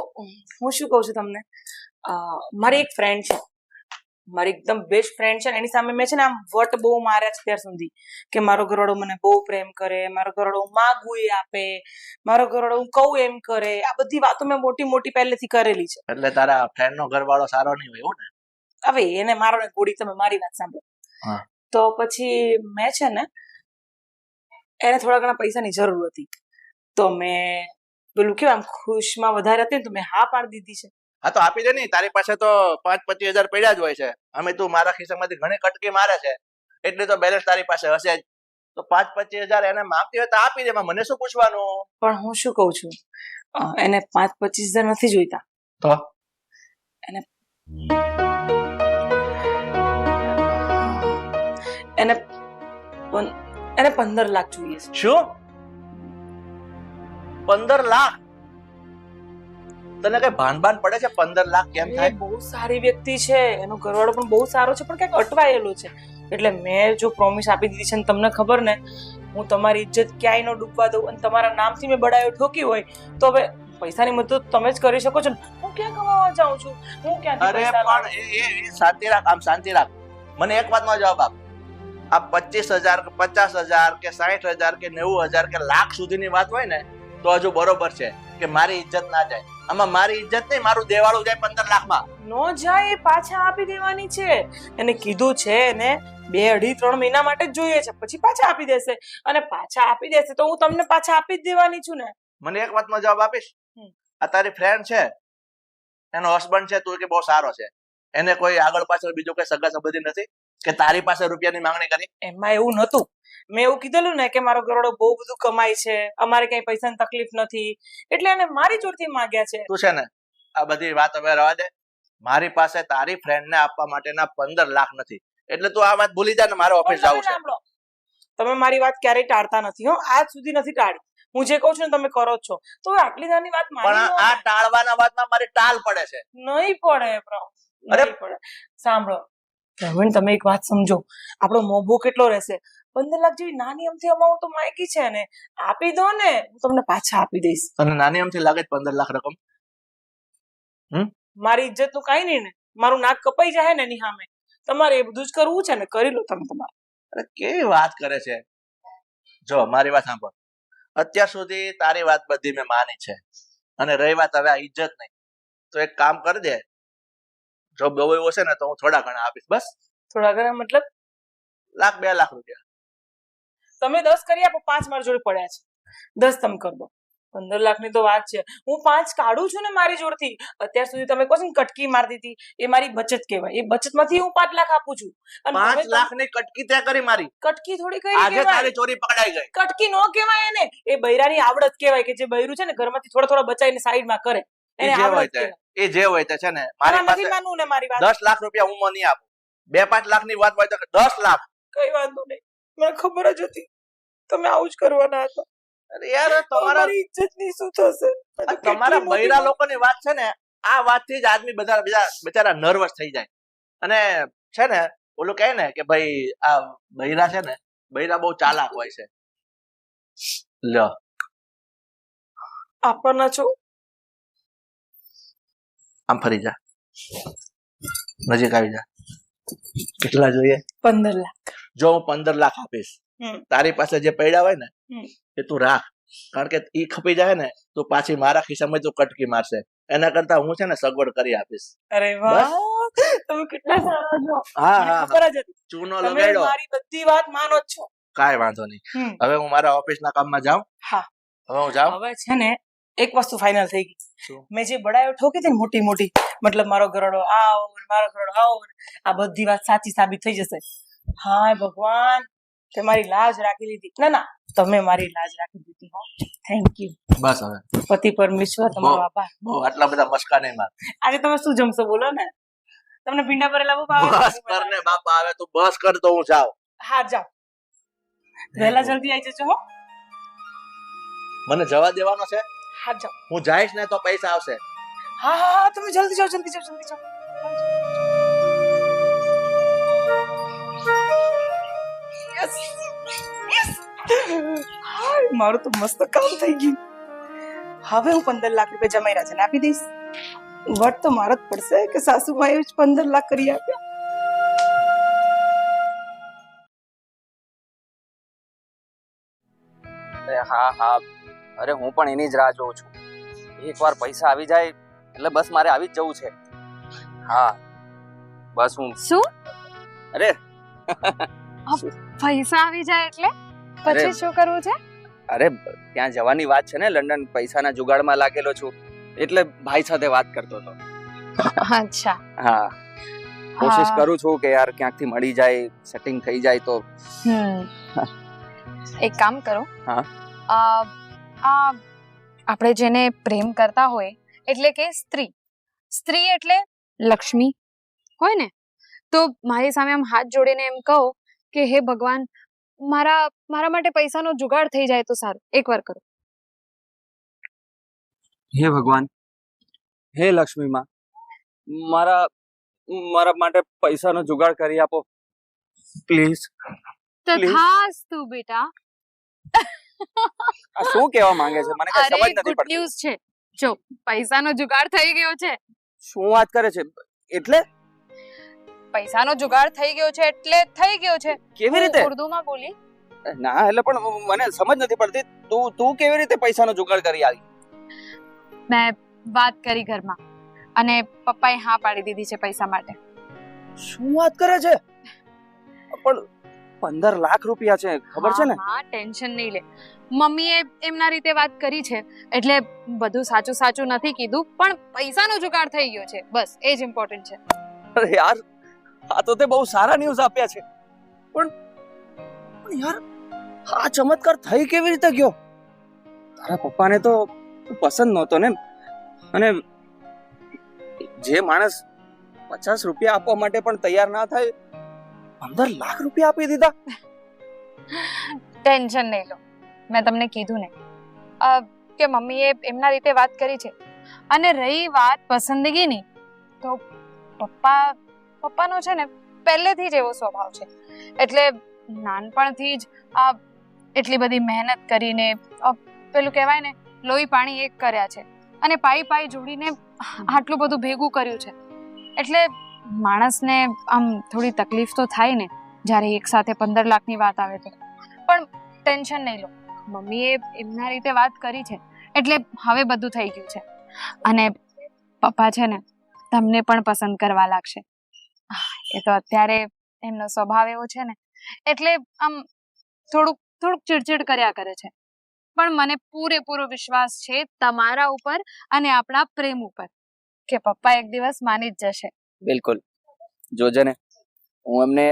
હું શું કહું છું તમને, મારી એક ફ્રેન્ડ છે, મારી એકદમ બેસ્ટ ફ્રેન્ડ છે ને, એની સામે મેં છે ને આમ વટ બહુ માર્યા છે ત્યાર સુધી કે મારો ઘરવાળો મને બહુ પ્રેમ કરે, મારો ઘરવાળો માગું એ આપે, મારો ઘરવાળો હું કહું એમ કરે. આ બધી વાતો મેં મોટી મોટી પહેલેથી કરેલી છે. એટલે તારા ફ્રેન્ડ નો ઘરવાળો સારો નહીં હોય એવું ને? હવે એને મારો ને ગોળી, તમે મારી વાત સાંભળો. તો પછી મેં છે ને એને થોડા ઘણા પૈસાની જરૂર હતી, તો મેં પેલું કેવું આમ ખુશમાં વધારે હતી ને તો મેં હા પાડી દીધી છે. હા, તો આપી દે ને. તારી પાસે તો 5-25 હજાર પડ્યા જ હોય છે. અમે તું મારા ખિસ્સામાંથી ઘણી કટકી મારે છે એટલે તો બેલેન્સ તારી પાસે હશે જ. તો 5-25 હજાર એને માંગતી હોય તો આપી દે, એમાં મને શું પૂછવાનું? પણ હું શું કઉ છું, એને 5-25 હજાર નથી જોઈતા. તો એને એને 15 લાખ જોઈએ છે. શું? 15 લાખ? તને કઈ ભાન પડે છે 15 લાખ કેમ એ થાય? બહુ સારી વ્યક્તિ છે, એનો ઘરવાળો પણ બહુ સારો છે, પણ કંઈક અટવાયેલો છે. એટલે મેં જો પ્રોમિસ આપી દીધી છે ને, તમને ખબર ને, હું તમારી ઇજ્જત ક્યાંય ન ડૂબવા દઉં. અને તમારા નામથી મેં બડાયો ઠોકી હોય તો હવે પૈસાની મદદ તમે જ કરી શકો છો ને. હું ક્યાં કમાવા જાઉં છું? હું ક્યાંથી અરે પૈસા લાવું? પણ એ શાંતિ રાખ, આમ શાંતિ રાખ. મને એક વાતનો જવાબ આપ. આ 25,000 કે 50,000 કે 60,000 કે 90,000 કે લાખ સુધીની વાત હોય ને તો હજુ બરોબર છે કે મારી ઇજ્જત ના જાય. આમાં મારી ઇજ્જત નહીં, મારું દેવાળું જાય 15 લાખમાં. નો જાય, એ પાછા આપી દેવાની છે. એને કીધું છે એને 2-2.5-3 મહિના માટે જ જોઈએ છે, પછી પાછા આપી દેશે. અને પાછા આપી દેશે તો હું તમને પાછા આપી જ દેવાની છું ને. મને એક વાતનો જવાબ આપીશ? આ તારી ફ્રેન્ડ છે, એનો હસબન્ડ છે, તું કે બહુ સારો છે, એને કોઈ આગળ પાછળ બીજો કોઈ સગા સંબંધી નથી કે તારી પાસે રૂપિયાની માંગણી કરી? એમાં એવું નતું. મેં એવું કીધેલું ને કે મારો ઘરવાળો બહુ બધું કમાય છે, અમારે કઈ પૈસાની તકલીફ નથી, એટલે એને મારી જોડથી માંગ્યા છે. તું છે ને આ બધી વાત હવે રહેવા દે. મારી પાસે તારી ફ્રેન્ડ ને આપવા માટેના 15 લાખ નથી, એટલે તું આ વાત ભૂલી જા ને મારે ઓફિસ જવું છે. સાંભળો, તમે મારી વાત ક્યારેય ટાળતા નથી હો, આજ સુધી નથી ટાળી. હું જે કહું છું ને તમે કરો જ છો, તો આટલી નાની વાત પણ આ ટાળવાના વાતમાં મારી ટાળ પડે છે. નહીં પડે બ્રો, નહીં પડે. સાંભળો પ્રવીણ, તમે એક વાત સમજો, આપણો મોભો કેટલો રહેશે? 15 લાખ જેવી નાની અમથી અમાઉન્ટ તો માંગી છે ને, આપી દો ને, હું તમને પાછા આપી દઈશ. તને નાની અમથી લાગે 15 લાખ રકમ? મારી ઇજ્જત નું કઈ નહીં ને, મારું નાક કપાઈ જાય ને એની સામે. તમારે એ બધું જ કરવું છે ને, કરી લો તમે તમારે. અરે કેવી વાત કરે છે. જો મારી વાત સાંભળ, અત્યાર સુધી તારી વાત બધી મેં માની છે, અને રહી વાત હવે આ ઇજ્જત નહીં, તો એક કામ કરી દે, જો બહુ એવું હશે ને તો હું થોડા ઘણા આપીશ. બસ થોડા ઘણા મતલબ? 1-2 લાખ રૂપિયા. તમે 10 કરી આપો, 5 મારી જોડે પડ્યા છે, 10 તમે કરી દો. 15 લાખની તો વાત છે, હું 5 કાઢું છું ને મારી જોડથી. અત્યાર સુધી તમે કહો છો ને કટકી મારતી હતી, એ મારી બચત કહેવાય. એ બચત માંથી હું 5 લાખ આપું છું. 5 લાખ ની કટકી ત્યાં કરી મારી. કટકી થોડી કરી આજે કહેવાય, તારી ચોરી પકડાઈ ગઈ. કટકી નો કહેવાય એને, એ બૈરાની આવડત કહેવાય, કે જે બૈરું છે ને ઘરમાંથી થોડા થોડા બચાવીને સાઈડમાં કરે, એ એને જે હોય આવડત તે કહેવાય. એ જે હોય તે છે ને, મારી આમાં નથી પાસે માનવું ને મારી વાત. 10 લાખ રૂપિયા હું નહીં આપું. 2-5 લાખ ની વાત હોય તો 10 લાખ. કઈ વાંધો નહીં, મને ખબર જ હતી તમે આવું જ કરવાના હતા. અરે યાર તમારા ઇજ્જત ની શું થશે? તમારા બૈરા લોકોની વાત છે ને, આ વાતથી જ આદમી બધા બિચારા નર્વસ થઈ જાય. અને છે ને ઓલું કહે ને કે ભાઈ આ બૈરા છે ને, બૈરા બહુ ચાલાક હોય છે. લ્યો આપવાના છો? આમ ફરી જા, નજીક આવી જા. કેટલા જોઈએ? 15 લાખ. જો હું 15 લાખ આપીશ, તારી પાસે જે પડ્યા હોય ને એ તું રાખ, કારણ કે ઈ ખપી જાય ને તો પાછી મારા ખિસ્સામાં તું કટકી મારશે. એના કરતા હું છે ને સગવડ કરી આપીશ. અરે વાહ, તમે કેટલા સારા છો. હા મને હા, ખબર જ હતી ચૂનો તમે લગાડ્યો. મારી બધી વાત માનો જ છો. કાંઈ વાંધો નહીં. હવે હું મારા ઓફિસના કામમાં જાઉં. હા હવે હું જાઉં. હવે છે ને એક વસ્તુ ફાઇનલ થઈ ગઈ. શું? મેં જે બડાયો ઠોકી હતી ને મોટી મોટી, મતલબ મારો ઘરડો આવો ને મારો ઘરડો આવો ને, આ બધી વાત સાચી સાબિત થઈ જશે. હાય ભગવાન, તે મારી લાજ રાખી લીધી. ના ના, તમે મારી લાજ રાખી દીધી. હો, થેન્ક યુ. બસ હવે પતિ પરમેશ્વર, તમારો આભાર. બહુ આટલા બધા મસ્કા નહીં માર. આજે તમે શું જમશો બોલો ને? તમને ભીંડા ભરેલા બહુ ભાવે? બસ કર ને બાપા, હવે તું બસ કર તો હું જાઉં. હા જાઓ, વહેલા જલ્દી આવી જજો. હો, મને જવા દેવાનો છે. હા જાઓ. હું જઈશ ને તો પૈસા આવશે. હા હા હા, તમે જલ્દી જાઓ, જલ્દી જાઓ, જલ્દી જાઓ. Yes! Yes! હાય, મારું તો મસ્ત કામ થઈ ગયું. હવે હું 15 લાખ રૂપિયા જમાઈ રાજાને આપી દઈશ. વટ તો મારા જ પડશે કે સાસુમાએ જ 15 લાખ કરી આપ્યા. હા હા, અરે હું પણ એની જ રાહ જોઉં છું. એકવાર પૈસા આવી જાય એટલે બસ મારે આવી જ જવું છે. હા બસ હું શું? અરે પૈસા આવી જાય એટલે પછી શું કરવું છે? અરે ત્યાં જવાની વાત છે ને, લંડન પૈસાના જુગાડમાં લાગેલો છું, એટલે ભાઈ સાથે વાત કરતો હતો. અચ્છા. હા, કોશિશ કરું છું કે યાર ક્યાંકથી મળી જાય, સેટિંગ થઈ જાય તો. એક કામ કરો. હા. આપણે જેને પ્રેમ કરતા હોય એટલે કે સ્ત્રી એટલે લક્ષ્મી હોય ને, તો મારી સામે આમ હાથ જોડીને એમ કહો કે હે ભગવાન, મારા માટે પૈસાનો જુગાડ થઈ જાય તો સારું. એકવાર કરો. હે ભગવાન, હે લક્ષ્મી માં, મારા માટે પૈસાનો જુગાડ કરી આપો પ્લીઝ. તથાસ્તુ બેટા. આ શું કહેવા માંગે છે? મને કઈ સમજ નથી ગુડ પડતી. ન્યૂઝ છે. જો પૈસાનો જુગાડ થઈ ગયો છે. શું વાત કરે છે? એટલે પૈસાનો જુગાડ થઈ ગયો છે એટલે થઈ ગયો છે. કેવી રીતે? ઉર્દુમાં બોલી. ના એટલે પણ મને સમજ નથી પડતી, તું કેવી રીતે પૈસાનો જુગાડ કરી આવી? મેં વાત કરી ઘરમાં અને પપ્પાએ હા પાડી દીધી છે પૈસા માટે. શું વાત કરે છે? 15 લાખ રૂપિયા છે, ખબર છે ને? હા, ટેન્શન નહીં લે. મમ્મીએ એમના રીતે વાત કરી છે એટલે બધું સાચું સાચું નથી કીધું, પણ પૈસાનો જુગાડ થઈ ગયો છે, બસ એ જ ઇમ્પોર્ટન્ટ છે. અરે યાર, આ તો તે બહુ સારા ન્યૂઝ આપ્યા છે, પણ યાર આ ચમત્કાર થઈ કેવી રીતે ગયો? તારા પપ્પાને તો પસંદ નહોતો ને, અને જે માણસ 50 રૂપિયા આપવા માટે પણ તૈયાર ના થાય 15 લાખ રૂપિયા આપી દીધા. ટેન્શન નહીં લો, મેં તમને કીધું ને કે મમ્મીએ એમના રીતે વાત કરી છે. અને રહી વાત પસંદગીની, તો પપ્પાનો છે ને પહેલેથી જ એવો સ્વભાવ છે, એટલે નાનપણથી જ એટલી બધી મહેનત કરીને પેલું કહેવાય ને લોહી પાણી એક કર્યા છે, અને પાઈ પાઈ જોડીને આટલું બધું ભેગું કર્યું છે, એટલે માણસને આમ થોડી તકલીફ તો થાય ને જ્યારે એક સાથે 15 લાખની વાત આવે તો. પણ ટેન્શન નહીં લો, મમ્મીએ એમના રીતે વાત કરી છે એટલે હવે બધું થઈ ગયું છે. અને પપ્પા છે ને તમને પણ પસંદ કરવા લાગશે. એ તો અત્યારે એમનો સ્વભાવ એવો છે ને એટલે આમ થોડુંક ચીડચીડ કર્યા કરે છે, પણ મને પૂરેપૂરો વિશ્વાસ છે તમારા ઉપર અને આપણા પ્રેમ ઉપર કે પપ્પા એક દિવસ માની જ જશે. બિલકુલ, જોજે ને, હું એમને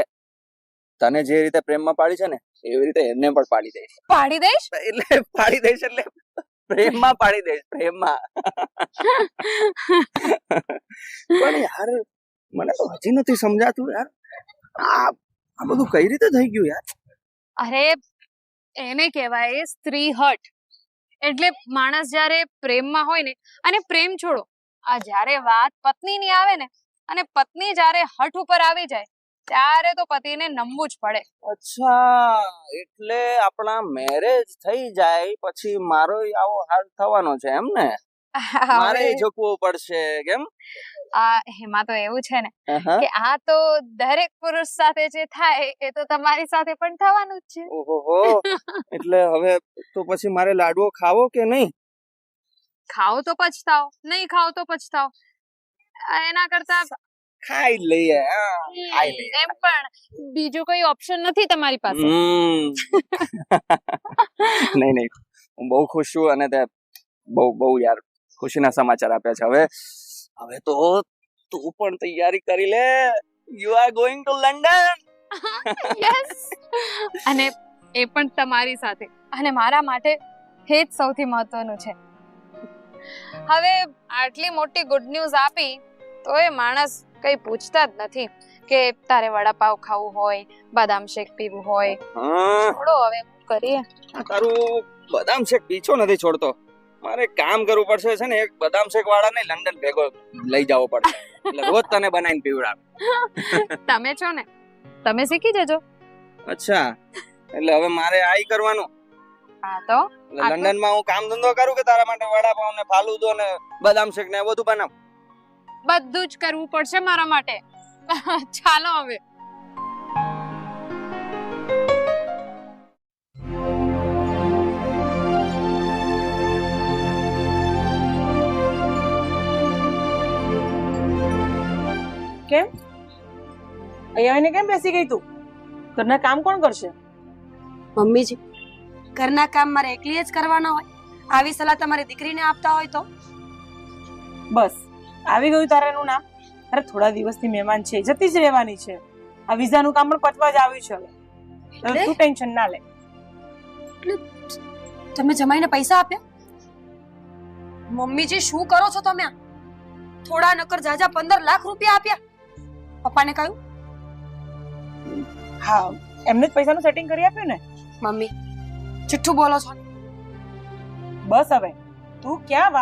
તને જે રીતે પ્રેમમાં પાડી છે ને એવી રીતે એમને પણ પાડી દઈશ. પાડી દઈશ એટલે પાડી દઈશ એટલે પ્રેમમાં પાડી દઈશ, પ્રેમમાં. પણ યાર મને તો હજી નથી સમજાતું યાર, આ બધું કઈ રીતે થઈ ગયું યાર? અરે એને કહેવાય સ્ત્રી હટ. એટલે માણસ જ્યારે પ્રેમમાં હોય ને, અને પ્રેમ છોડો, આ જ્યારે વાત પત્નીની આવે ને, અને પત્ની જ્યારે હઠ ઉપર આવી જાય ત્યારે તો પતિને નમવું જ પડે. અચ્છા, એટલે આપણા મેરેજ થઈ જાય પછી મારો આવો હાલ થવાનો છે એમ ને? મારે ઝૂકવું પડશે કેમ? એમાં તો એવું છે ને કે આ તો દરેક પુરુષ સાથે જે થાય એ તો તમારી સાથે પણ થવાનું જ છે. ઓહો, એટલે હવે તો પછી મારે લાડવો ખાવો કે નહીં? ખાઓ તો પછતાઓ, નહીં ખાઓ તો પછતાઓ. એના કરતા ખાઈ લઈએ. ખાઈ લઈએ. એમ પણ બીજું કોઈ ઓપ્શન નથી તમારી પાસે. નહીં, હું બહુ ખુશ છું, અને તે બહુ યાર ખુશીના સમાચાર આપ્યા છે. હવે તો તું પણ તૈયારી કરી લે. You are going to London. Yes, અને એ પણ તમારી સાથે, અને મારા માટે એ જ સૌથી મહત્વનું છે. હવે આટલી મોટી ગુડ ન્યૂઝ આપી તો એ માણસ કઈ પૂછતા જ નથી કે તારે વડાપાવ ખાવું હોય, બદામ શેક પીવું હોય. છોડો હવે, કરીએ. તારું બદામ શેક પીછો નથી છોડતો. મારે કામ કરવું પડશે છે ને, એક બદામ શેક વાળાને લંડન ભેગો લઈ જવો પડશે, એટલે રોજ તને બનાવીને પીવડાવ. તમે છો ને, તમે શીખી જજો. અચ્છા, એટલે હવે મારે આઈ કરવાનું? હા તો લંડન માં હું કામ ધંધો કરું કે તારા માટે વડાપાવ ને ફાલુદો ને બદામ શેક ને બધું બનાવ? બધું જ કરવું પડશે મારા માટે. ચાલો હવે. કેમ અહીંયા આવીને કેમ બેસી ગઈ તું? ઘરના કામ કોણ કરશે? મમ્મીજી, ઘરના કામ મારે એકલી જ કરવાના હોય? આવી સલાહ તમારી દીકરીને આપતા હોય તો? બસ આવી ગયું તારાનું નામ? અરે થોડા દિવસથી મહેમાન છે, જતી જ રહેવાની છે. આ વિઝાનું કામ પણ પતવા જ આવ્યું છે. હવે તું ટેન્શન ના લે. તમે જમાઈને પૈસા આપ્યા? મમ્મીજી શું કરો છો તમે? થોડા નકર જાજા 15 લાખ રૂપિયા આપ્યા? પપ્પાને કહ્યું? હા, એમને જ પૈસાનું સેટિંગ કરી આપ્યું ને. મમ્મી જુઠ્ઠું બોલો છો. બસ હવે તું ક્યાં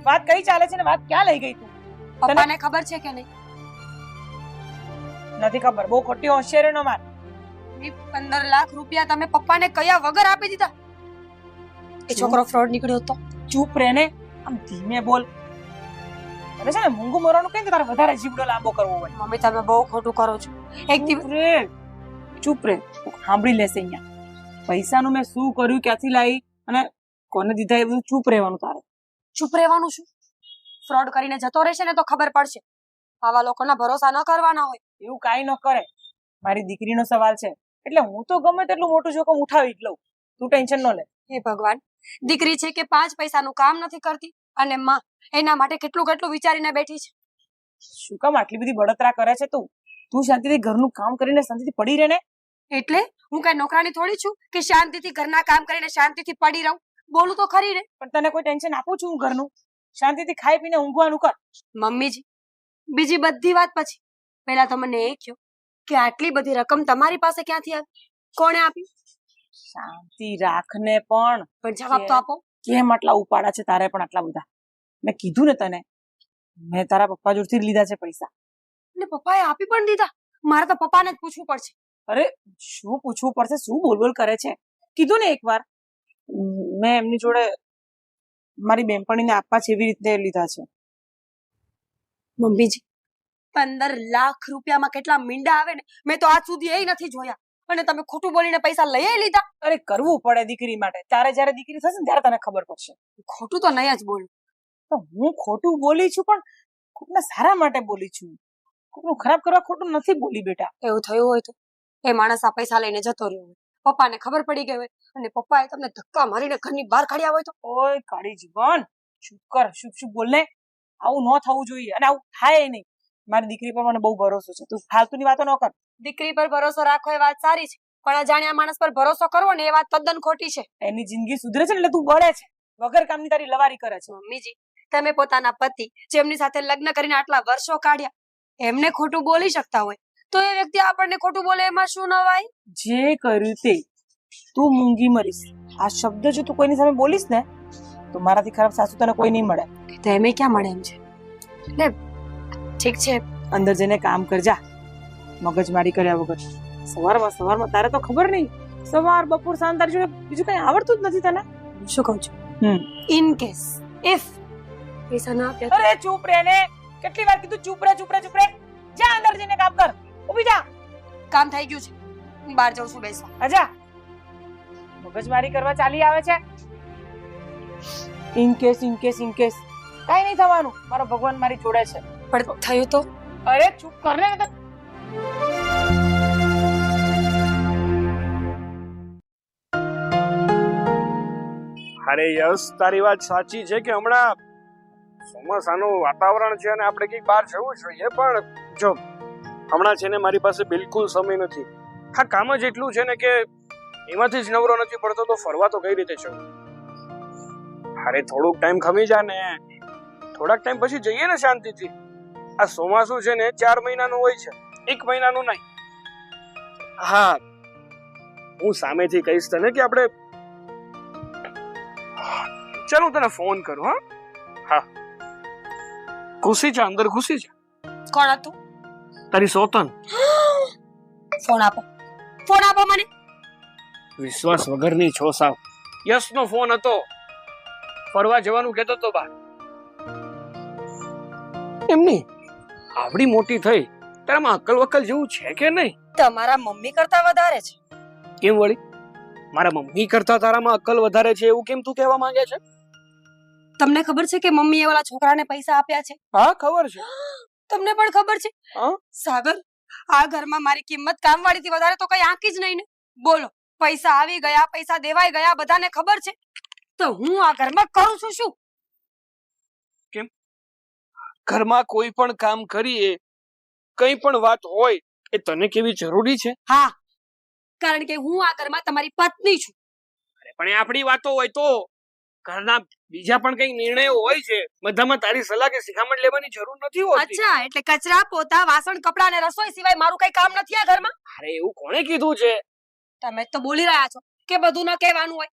વાત કઈ ચાલે છે ને વાત ક્યાં લઈ ગઈ તું? પપ્પાને ખબર છે કે નહીં? નથી ખબર. બહુ ખોટી હોશિયારી નો માર. 15 લાખ રૂપિયા તમે પપ્પાને કયા વગર આપી દીધા? એ છોકરો ફ્રોડ નીકળ્યો તો. ચૂપ રહે ને, આમ ધીમે બોલ. અરે છે ને મૂંગું મરવાનું કઈ તારે વધારે જીવડો લાંબો કરવો હોય. મમ્મી તમે બહુ ખોટું કરો છો. એક દિવસ ચૂપ રહે, સાંભળી લેશે અહીંયા. પૈસાનું મેં શું કર્યું, ક્યાંથી લાવી અને કોને દીધા એ બધું ચૂપ રહેવાનું તારે. ચૂપ રહેવાનું શું? ફ્રોડ કરીને જતો રહેશે ને તો ખબર પડશે. આવા લોકોના ભરોસા ન કરવાના હોય. એવું કાઈ ન કરે. મારી દીકરીનો સવાલ છે, એટલે હું તો ગમે તેટલું મોટું જોખમ ઉઠાવી જ લઉં. તું ટેન્શન ન લે. હે ભગવાન, દીકરી છે કે 5 પૈસાનું કામ નથી કરતી અને માં એના માટે કેટલું કેટલું વિચારીને બેઠી છે. શું કામ આટલી બધી બળતરા કરે છે તું? તું શાંતિથી ઘરનું કામ કરીને શાંતિથી પડી રહે ને. એટલે હું કઈ નોકરાની થોડી છું કે શાંતિથી ઘરના કામ કરીને શાંતિથી પડી રહું? બોલું તો ખરી ને. પણ તને કોઈ ટેન્શન આપું છું હું ઘરનું? શાંતિથી ખાઈ પીને ઊંઘવાનું કર. મમ્મીજી, બીજી બધી વાત પછી પહેલા તો મને એ કહો કે આટલી બધી રકમ તમારી પાસે ક્યાંથી આવી? કોણે આપી? શાંતિ રાખને. પણ જવાબ તો આપો. કેમ આટલા ઉપાડા છે તારે પણ આટલા બધા? મેં કીધું ને તને, મેં તારા પપ્પા જોડથી જ લીધા છે પૈસા. અને પપ્પાએ આપી પણ દીધા? મારે તો પપ્પાને જ પૂછવું પડશે. અરે શું પૂછવું પડશે? શું બોલ કરે છે? કીધું ને એકવાર મેં એમની જોડે મારી બેનપણીને આપવા છે એવી રીતે લીધા છે. મમ્મીજી, 15 લાખ રૂપિયામાં કેટલા મીંડા આવે ને મેં તો આજ સુધી એ નથી જોયા. અને તમે ખોટું બોલીને પૈસા લઈ લીધા. અરે કરવું પડે દીકરી માટે. તારે જયારે દીકરી થશે ને ત્યારે તને ખબર પડશે. ખોટું તો નહીં જ બોલું. તો હું ખોટું બોલી છું પણ કોકના સારા માટે બોલી છું. કોકનું ખરાબ કરવા ખોટું નથી બોલી બેટા. એવું થયું હોય તો એ માણસ આ પૈસા લઈને જતો રહ્યો હોય, પપ્પાને ખબર પડી ગઈ હોય અને પપ્પાએ તમને ધક્કા મારીને ઘરની બહાર કાઢ્યા હોય તો? ઓય કાળી જીવન, ચૂપ કર. શું બોલ ને. આવું ન થવું જોઈએ અને આવું થાય નહીં. મારી દીકરી પર મને બહુ ભરોસો છે. તું ફાલતુની વાતો ન કર. દીકરી પર ભરોસો રાખવો એ વાત સારી છે, પણ અજાણ્યા માણસ પર ભરોસો કરવો ને એ વાત તદ્દન ખોટી છે. એની જિંદગી સુધરે છે ને એટલે તું બળે છે. વગર કામની તારી લવારી કરે છે. મમ્મીજી, તમે પોતાના પતિ જેમની સાથે લગ્ન કરીને આટલા વર્ષો કાઢ્યા એમને ખોટું બોલી શકતા હોય તો એ વ્યક્તિ આપણને ખોટું બોલે એમાં શું નવાય? જે કર્યું તે. તું મૂંગી મરીશ. આ શબ્દ જો તું કોઈની સામે બોલીશ ને તો મારાથી ખરાબ સાસુ તને કોઈ નહીં મળે. તો એમે ક્યાં મળે એમ છે. એટલે ઠીક છે, અંદર જઈને કામ કરજા, મગજમારી કર્યા વગર. સવારમાં તારે તો ખબર નહીં, સવાર બપોર સાંજ તારી જોડે બીજું કઈ આવડતું જ નથી તને. શું કહું છું? ઇન કેસ ઇફ પૈસા ના આપ્યા. અરે ચૂપ રે ને. કેટલી વાર કીધું ચૂપ રે. જા અંદર જઈને કામ કર. ઊભી જા. કામ થઈ ગયું છે, હું બહાર જાઉં છું બેસવા. આજા. મગજમારી કરવા ચાલી આવે છે. ઇન કેસ કાઈ નહીં થવાનું. મારો ભગવાન મારી જોડે છે. પણ થયું તો? અરે ચૂપ કર ને. અરે યસ, તારી વાત સાચી છે કે હમણાં ચોમાસાનું વાતાવરણ છે અને આપણે કંઈક બહાર જવું જોઈએ, પણ જો હમણાં છે ને મારી પાસે બિલકુલ સમય નથી. હા, કામ જ એટલું છે ને કે એમાંથી જ નવરો નથી પડતો, તો ફરવા તો કઈ રીતે જવું? અરે થોડુંક ટાઈમ ખમી જા ને, થોડાક ટાઈમ પછી જઈએ ને શાંતિથી. આ ચોમાસું છે ને 4 મહિનાનું હોય છે, 1 મહિનાનું નહીં. હા, હું સામેથી કહીશ તને કે આપણે ચાલ હું તને ફોન કરું. હા, ખુશી છે અંદર, ખુશી છે. કોણ હતું? તારી સોતન. ફોન આપો મને. વિશ્વાસ વગરની છો સાવ. યસ નો ફોન હતો, ફરવા જવાનું કહેતો તો બા. એમની આવડી મોટી થઈ, તારામાં અક્કલ વક્કલ જેવું છે કે નહીં? તમારા મમ્મી કરતા વધારે છે. કેમ વળી? મારા મમ્મી કરતા તારામાં અક્કલ વધારે છે એવું કેમ તું કહેવા માંગે છે? તમને ખબર છે કે મમ્મીએ ઓલા છોકરાને પૈસા આપ્યા છે? હા ખબર છે. તમને પણ ખબર છે? હા. સાગર, આ ઘરમાં મારી કિંમત કામવાળીથી વધારે તો કઈ આંકી જ નહીં ને. બોલો, પૈસા આવી ગયા, પૈસા દેવાઈ ગયા, બધાને ખબર છે, તો હું આ ઘરમાં કરું છું શું? કેમ? ઘરમાં કોઈ પણ કામ કરીએ, કઈ પણ વાત હોય એ તને કેવી જરૂરી છે? હા, કારણ કે હું આ ઘરમાં તમારી પત્ની છું. અરે પણ એ આપણી વાતો હોય તો ઘરના બીજા પણ કઈ નિર્ણયો હોય છે, બધામાં તારી સલાહ કે શિખામણ લેવાની જરૂર નથી હોતી. અચ્છા, એટલે કચરા, પોતા, વાસણ, કપડા અને રસોઈ સિવાય મારું કઈ કામ નથી આ ઘરમાં? અરે એવું કોણે કીધું છે? તમે તો બોલી રહ્યા છો કે બધું ન કહેવાનું હોય.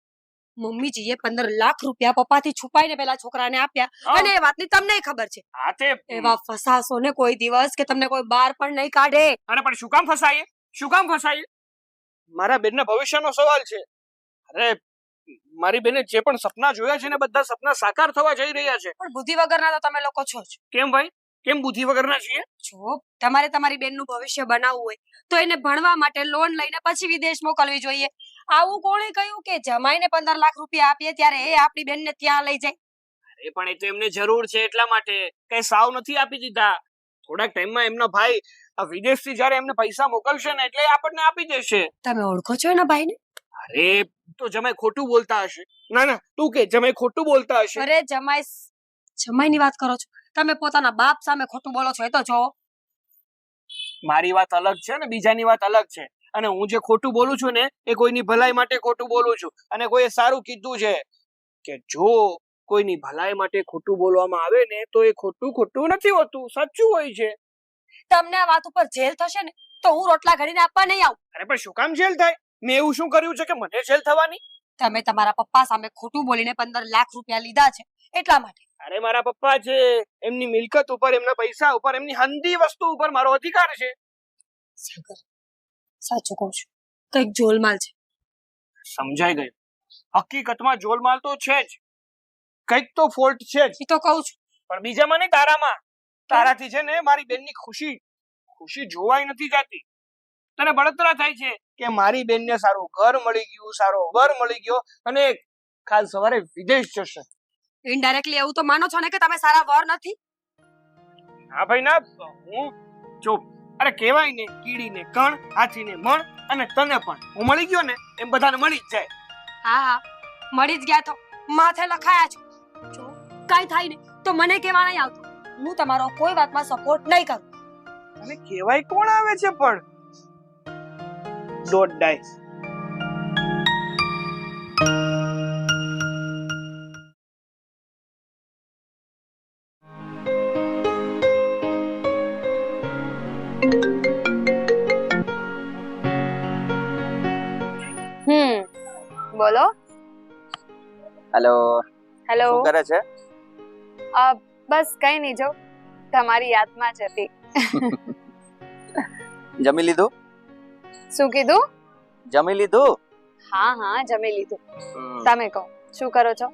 મમ્મીજીએ 15 લાખ રૂપિયા પપ્પાથી છુપાઈને પેલા છોકરાને આપ્યા અને એ વાતની તમને ખબર છે. હા તે એવા ફસાશો ને કોઈ દિવસ કે તમને કોઈ બહાર પણ નહીં કાઢે. અરે પણ શું કામ ફસાઈએ? શું કામ ફસાઈએ? મારા બેનના ભવિષ્યનો સવાલ છે. અરે મારી બેને જે પણ સપના જોયા છે ને બધા સપના સાકાર થવા જઈ રહ્યા છે. પણ બુદ્ધિ વગરના તો તમે લોકો છો જ. કેમ ભાઈ? કેમ બુદ્ધિ વગરના છીએ? જો તમારે તમારી બેનનું ભવિષ્ય બનાવવું હોય તો એને ભણવા માટે લોન લઈને પછી વિદેશ મોકલવી જોઈએ. આવું કોણે કહ્યું કે જમાઈને 15 લાખ રૂપિયા આપીએ ત્યારે એ આપણી બેનને ત્યાં લઈ જાય? અરે પણ એ તો એમને જરૂર છે એટલા માટે, કઈ સાવ નથી આપી દીધા. થોડાક ટાઈમમાં એમનો ભાઈ આ વિદેશથી જ્યારે એમને પૈસા મોકલશે ને એટલે એ આપણને આપી દેશે. તમે ઓળખો છો એના ભાઈને? અરે તો જમાઈ ખોટું બોલતા હશે. ના ના તું કે જમાઈ ખોટું બોલતા હશે. અરે જમાઈની વાત કરો છો? તમે પોતાના બાપ સામે ખોટું બોલો છો એ તો જો. મારી વાત અલગ છે ને બીજાની વાત અલગ છે. અને હું જે ખોટું બોલું છું ને એ કોઈની ભલાઈ માટે ખોટું બોલું છું. અને કોઈએ સારું કીધું છે કે જો કોઈની ભલાઈ માટે ખોટું બોલવામાં આવે ને તો એ ખોટું નથી હોતું, સાચું હોય છે. તમને આ વાત ઉપર જેલ થશે ને તો હું રોટલા ઘડીને આપવા નહીં આવું. અરે પણ શું કામ જેલ થાય? મેં એવું શું કર્યું છે કે મને જેલ થવાની? તમે તમારા પપ્પા સામે ખોટું બોલીને 15 લાખ રૂપિયા લીધા છે એટલા માટે. અરે મારા પપ્પા છે, એમની મિલકત ઉપર, એમના પૈસા ઉપર, એમની હંધી વસ્તુ ઉપર મારો અધિકાર છે. સાગર, સાચું કહું છું, કઈક જોલમાલ છે. સમજાઈ ગયું. હકીકતમાં જોલમાલ તો છે જ, કઈક તો ફોલ્ટ છે જ. એ તો કહું છું. પણ બીજામાં નહીં, તારામાં. તારાથી છે ને મારી બેનની ખુશી જોવાય નથી જાતી. તને બળતરા થાય છે કે મારી બેનને સારું ઘર મળી ગયું, સારો વર મળી ગયો અને કાલ સવારે વિદેશ જશે. ઇનડાયરેક્ટલી એવું તો માનો છો ને કે તમે સારા વર નથી? હા ભાઈ ના, હું ચૂપ. અરે કહેવાય ને, કીડીને કણ, હાથીને મણ, અને તને પણ હું મળી ગયો ને એમ બધાને મળી જ જાય. હા મળી જ ગયા તો માથે લખાયા છો. જો કાઈ થાય ને તો મને કહેવા નહીં આવતું. હું તમારો કોઈ વાતમાં સપોર્ટ નહીં કરું. અને કહેવાય કોણ આવે છે પણ? ડોન્ટ ડાય. બોલો. હેલો. હેલો. શું કરે છે? બસ કઈ નહીં, જો તમારી યાદમાં જ હતી. જમી લીધું? શું કીધું? જમી લીધું? હા જમી લીધું. તમે કહો શું કરો છો?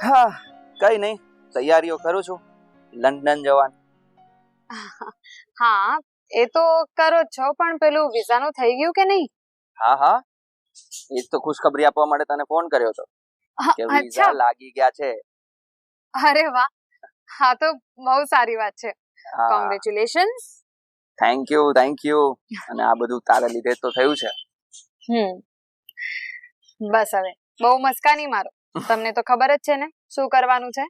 હા કઈ નહીં, તૈયારીઓ કરું છું લંડન જવાની. હા એ તો કરો જ છો, પણ પેલું વિઝાનું થઈ ગયું કે નહીં? હા એ તો ખુશખબરી આપવા માટે તને ફોન કર્યો હતો કે વિઝા લાગી ગયા છે. અરે વાહ, હા તો બહુ સારી વાત છે. કોંગ્રેચ્યુલેશન્સ. Thank you. અને આ બધું તારા લીધે તો થયું છે. બસ હવે બહુ મસ્કા નહીં મારો. તમને તો ખબર જ છે ને શું કરવાનું છે?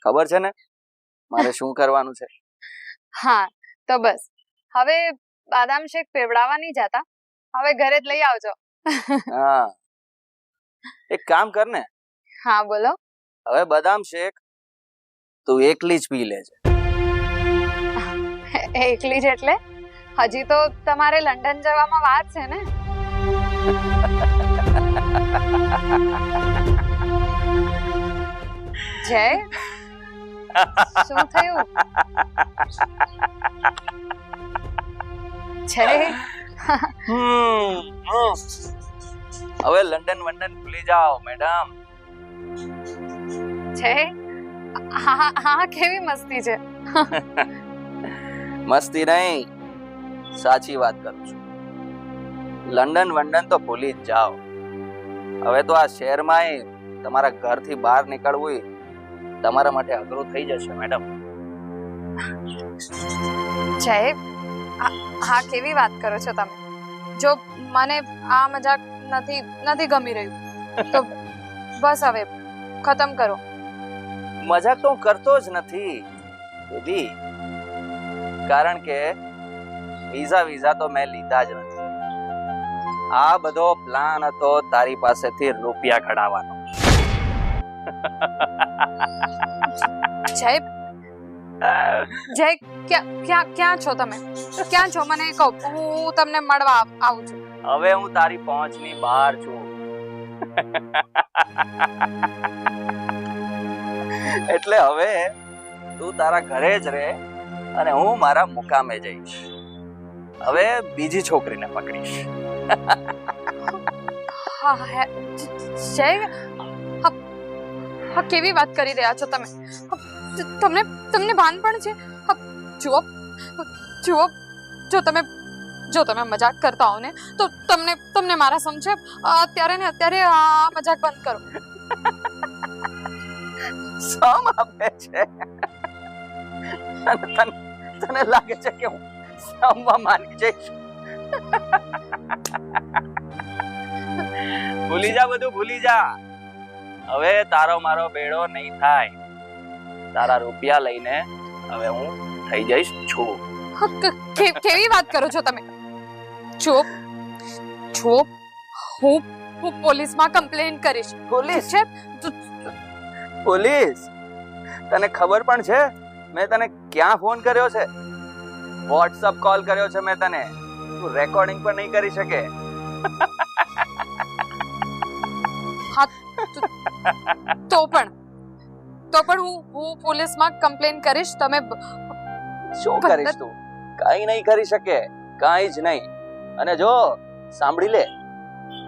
ખબર છે ને મારે શું કરવાનું છે. હા તો બસ હવે બાદામ શેક પીવડાવવા નહીં જતા, હવે ઘરે જ લઈ આવજો. હા એક કામ કર ને. હા બોલો. હવે બદામ શેક તું એકલી જ પી લેજે. એકલી જ એટલે? હજી તો તમારે લંડન જવામાં વાર છે ને. જય, શું થયું? જય, હવે લંડન ભૂલી જાઓ મેડમ. જય, હા કેવી મસ્તી છે. મસ્તી નહીં, સાચી વાત કરું છું. લંડન તો ભૂલી જ જાઓ. હવે તો આ શહેરમાં તમારા ઘરથી બહાર નીકળવું તમારા માટે અઘરું થઈ જશે મેડમ. જય, હા કેવી વાત કરો છો તમે? જો મને આ મજાક નથી ગમી રહ્યું તો બસ હવે ખતમ કરો. મજાક તો હું કરતો જ નથી બેબી, કારણ કે વિઝા તો મેં લીધા જ નથી. આ બધો પ્લાન હતો તારી પાસેથી રૂપિયા કઢાવવાનો. જય, ક્યાં છો તમે? ક્યાં છો મને કહો, હું તમને મળવા આવું છું. હવે હું તારી પહોંચની બહાર છું. એટલે હવે તું તારા ઘરે જ રહે અને હું મારા મુકામે જઈશ. હવે બીજી છોકરીને પકડીશ. હા કેવી વાત કરી રહ્યા છો તમે? તમને ભાન પણ છે? જુઓ જો તમે મજાક કરતા હો ને તો તમને મારા સમજે અત્યારે આ મજાક બંધ કરો. સમ આપે છે તને લાગે છે કે હું સામવા માની જઈશ? ભૂલી જા, બધું ભૂલી જા. હવે તારો મારો બેડો નહીં થાય. તારા રૂપિયા લઈને હવે હું થઈ જઈશ છું. કેવી વાત કરો છો તમે? ચૂપ ચૂપ. હું પોલીસમાં કમ્પ્લેન કરીશ. પોલીસ છે પોલીસ? તને ખબર પણ છે મેં તને ક્યાં ફોન કર્યો છે? વોટ્સઅપ કોલ કર્યો છે મેં તને. તું રેકોર્ડિંગ પણ નહીં કરી શકે. તો પણ હું પોલીસમાં કમ્પ્લેન કરીશ. તમે શું કરીશ તું? કઈ નહીં કરી શકે, કઈ જ નહીં. અને જો સાંભળી લે,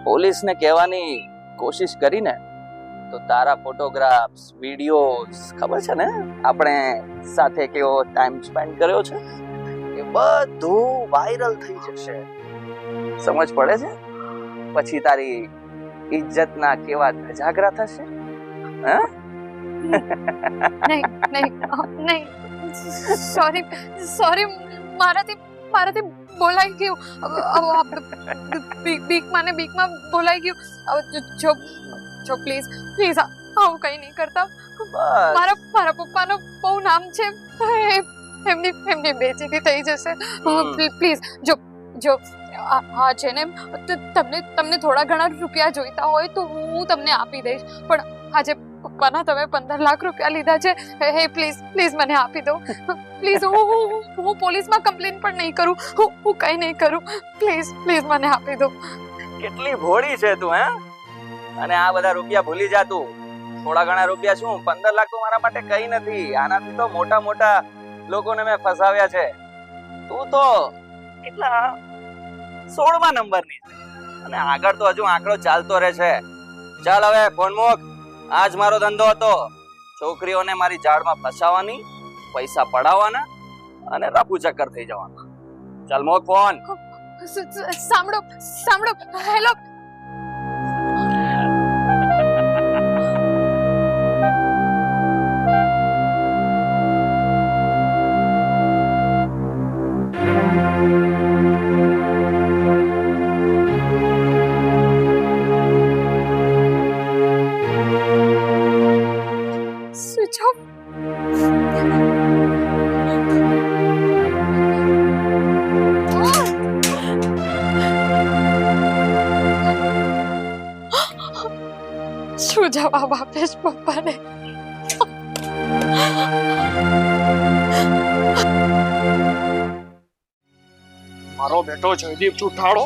પોલીસને કહેવાની કોશિશ કરીને તો તારા ફોટોગ્રાફ્સ, વિડીયોઝ, ખબર છે ને આપણે સાથે કેવો ટાઈમ સ્પેન્ડ કર્યો છે, એ બધું વાયરલ થઈ જશે. સમજ પડે છે? પછી તારી ઇજ્જતના કેવા ધજાગરા થશે. હા? નહીં સોરી મારાથી બોલાઈ ગયું. બીકમાં બોલાઈ ગયું. જો પ્લીઝ આવું કઈ નહીં કરતા. મારા પપ્પાનો બહુ નામ છે. એમની બેઇજ્જતી થઈ જશે. પ્લીઝ જો હા છે ને, તમને થોડા ઘણા રૂપિયા જોઈતા હોય તો હું તમને આપી દઈશ. પણ આજે પપ્પાના તમે 15 લાખ રૂપિયા લીધા છે. હે પ્લીઝ મને આપી દો. પ્લીઝ હું પોલીસમાં કમ્પ્લેન પણ નહીં કરું. હું કઈ નહીં કરું. પ્લીઝ મને આપી દો. કેટલી ભોળી છે તું, હે? અને આ બધા રૂપિયા ભૂલી જા તું. થોડા ઘણા રૂપિયા શું, 15 લાખ તો મારા માટે કઈ નથી. આનાથી તો મોટા લોકોને મેં ફસાવ્યા છે. તું તો કેટલા 16મા નંબરની છે. અને આગળ તો હજુ આંકડો ચાલતો રહે છે. ચાલ હવે ફોન મૂક. આજ મારો ધંધો હતો છોકરીઓને મારી જાળમાં ફસાવવાની, પૈસા પડાવવાના અને રફુ ચક્કર થઈ જવાના. ચાલ મૂક ફોન. સાંભળો હેલો. Switch off. શું જવાબ આપીશ પપ્પાને? મારો બેટો જયદીપ ચુઠાળો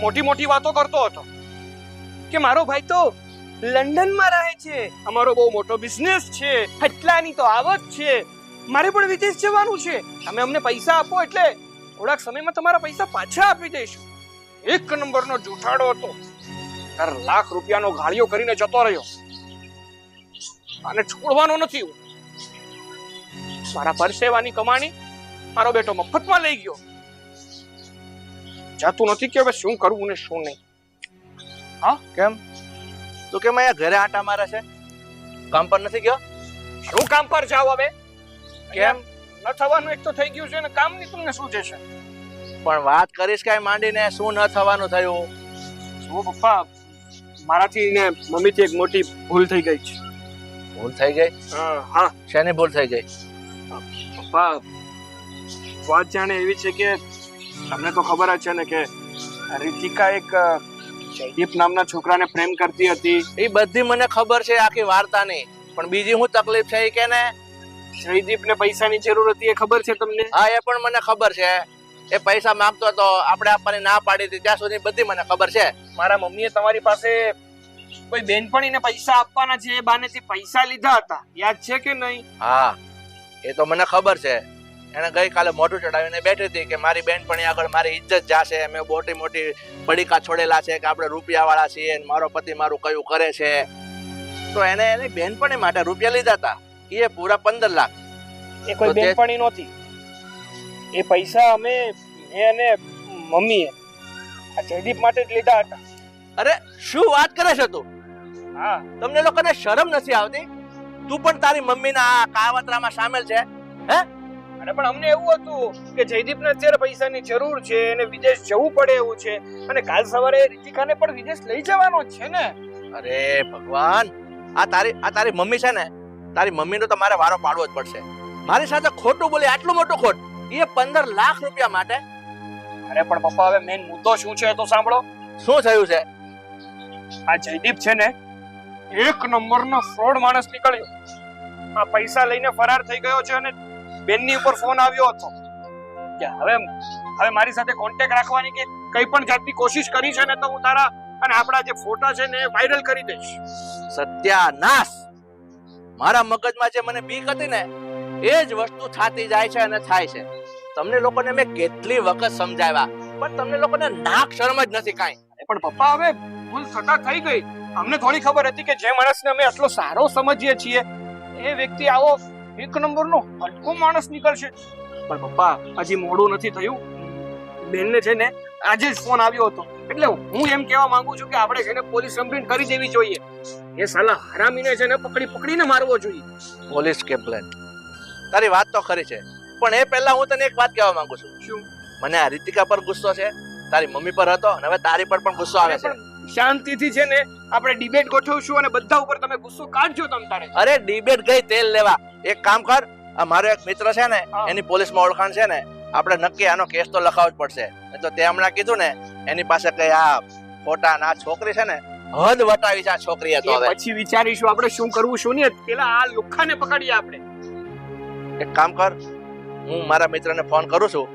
મોટી વાતો કરતો હતો કે મારો ભાઈ તો લંડનમાં રહે છે, અમારો બહુ મોટો બિઝનેસ છે, એટલાની તો આવક છે, મારે પણ વિદેશ જવાનું છે, તમે અમને પૈસા આપો એટલે થોડાક સમયમાં તમારા પૈસા પાછા આપી દઈશું. એક નંબરનો જુઠાડો હતો. 15 લાખ રૂપિયાનો ગાળિયો કરીને જતો રહ્યો. અને છોડવાનો નથી. મારા પરસેવાની કમાણી મારો બેટો મફતમાં લઈ ગયો. જાતું નથી કે હવે શું કરવું ને શું નહીં. હા કેમ? તો કેમ અહીંયા ઘરે આટા મારે છે? કામ પર નથી ગયો? શું કામ પર જાવ હવે? કેમ ન થવાનું એક તો થઈ ગયું છે ને કામની તમને શું જશે? પણ વાત કરીશ કાંઈ માંડીને, શું ન થવાનું થયું? શું પપ્પા, મારાથી ને મમ્મીથી એક મોટી ભૂલ થઈ ગઈ છે. ભૂલ થઈ ગઈ? હા. શેની ભૂલ થઈ ગઈ? પપ્પા વાત જાણે એવી છે કે તમને તો ખબર જ છે ને કે રીતિકા એક જયદીપ નામના છોકરાને પ્રેમ કરતી હતી. એ બધી મને ખબર છે, આખી વાર્તાની. પણ બીજી શું તકલીફ છે એ કે ને? જયદીપને પૈસાની જરૂર હતી એ ખબર છે તમને? હા એ પણ મને ખબર છે. એ પૈસા માંગતો હતો, આપણે આપવાની ના પાડી હતી ત્યાં સુધી બધી મને ખબર છે. મારા મમ્મીએ તમારી પાસે કોઈ બેનપણીને પૈસા આપવાના છે એ બાનેથી પૈસા લીધા હતા, યાદ છે કે નહીં? હા એ તો મને ખબર છે. એને ગઈકાલે મોઢું ચડાવીને બેઠી હતી કે મારી બેનપણી આગળ મારી ઇજ્જત જાશે, મેં મોટી પડીકા છોડેલા છે કે આપણે રૂપિયા વાળા છીએ, મારો પતિ મારું કયું કરે છે. તો એને એની બેનપણી માટે રૂપિયા લીધા હતા, એ પૂરા 15 લાખ. એ કોઈ બેનપણી નહોતી. એ પૈસા અમે અને મમ્મીએ આ જયદીપ માટે જ લીધા હતા. અરે શું વાત કરે છે તું? હા, તમને લોકોને શરમ નથી આવતી? તું પણ તારી મમ્મીના આ કાવતરામાં સામેલ છે? હે? અને પણ અમને એવું હતું કે જયદીપને અત્યારે પૈસાની જરૂર છે અને વિદેશ જવું પડે એવું છે અને કાલ સવારે રીતિકાને પણ વિદેશ લઈ જવાનો જ છે ને. અરે ભગવાન, આ તારી મમ્મી છે ને, તારી મમ્મીનો તો મારે વારો પાડવો જ પડશે. મારી સાથે ખોટું બોલી, આટલું મોટું ખોટ, એ 15 લાખ રૂપિયા માટે. અરે પણ પપ્પા, હવે મેઇન મુદ્દો શું છે તો સાંભળો. શું થયું છે? આ જયદીપ છે ને એક નંબરનો ફ્રોડ માણસ નીકળ્યો. આ પૈસા લઈને ફરાર થઈ ગયો છે અને બેનની ઉપર ફોન આવ્યો હતો કે હવે મારી સાથે કોન્ટેક્ટ રાખવાની કે કઈ પણ જાતની કોશિશ કરી છે ને તો હું તારા અને આપણા જે ફોટા છે ને વાયરલ કરી દઈશ. સત્યાનાશ! મારા મગજમાં જે મને બીક હતી ને એ જ વસ્તુ થાતી જાય છે અને થાય છે. તમને લોકોને મેં કેટલી વખત સમજાવ્યા, પણ તમને લોકોને નાક શરમ જ નથી કાંઈ. પણ પપ્પા, હવે ભૂલ થતા થઈ ગઈ. અમને થોડી ખબર હતી કે જે માણસને અમે આટલો સારો સમજીએ છીએ એ વ્યક્તિ આવો એક નંબરનો હટકો માણસ નીકળશે. પણ પપ્પા, હજી મોડું નથી થયું. બેનને છે ને આજે જ ફોન આવ્યો હતો, એટલે હું એમ કહેવા માંગુ છું કે આપણે છે ને પોલીસ કમ્પ્લેન કરી દેવી જોઈએ. એ સાલા હરામીને છે ને પકડીને મારવો જોઈએ. Police complaint? તારી વાત તો ખરી છે, પણ એ પહેલા હું તને એક વાત કહેવા માંગુ છું. શું? મને આ રીતિકા પર ગુસ્સો છે, તારી મમ્મી પર હતો, અને હવે તારી પર પણ ગુસ્સો આવે છે. શાંતિથી છે ને આપણે ડિબેટ ગોઠવશું અને બધા ઉપર તમે ગુસ્સો કાઢજો તમ તારે. અરે ડિબેટ ગઈ તેલ લેવા. એક કામ કર, આ મારો એક મિત્ર છે ને, એની પોલીસમાં ઓળખાણ છે ને, આપણે નક્કી આનો કેસ તો લખાવવો જ પડશે. તો તે હમણાં કીધું ને એની પાસે કઈ આ ફોટા ના છોકરી છે ને, હદ વટાવી છે આ છોકરીએ. તો હવે પછી વિચારીશું આપણે શું કરવું શું નહીં. પેલા આ લુખ્ખાને પકડીએ આપણે. એક કામ કર, હું મારા મિત્રને ફોન કરું છું,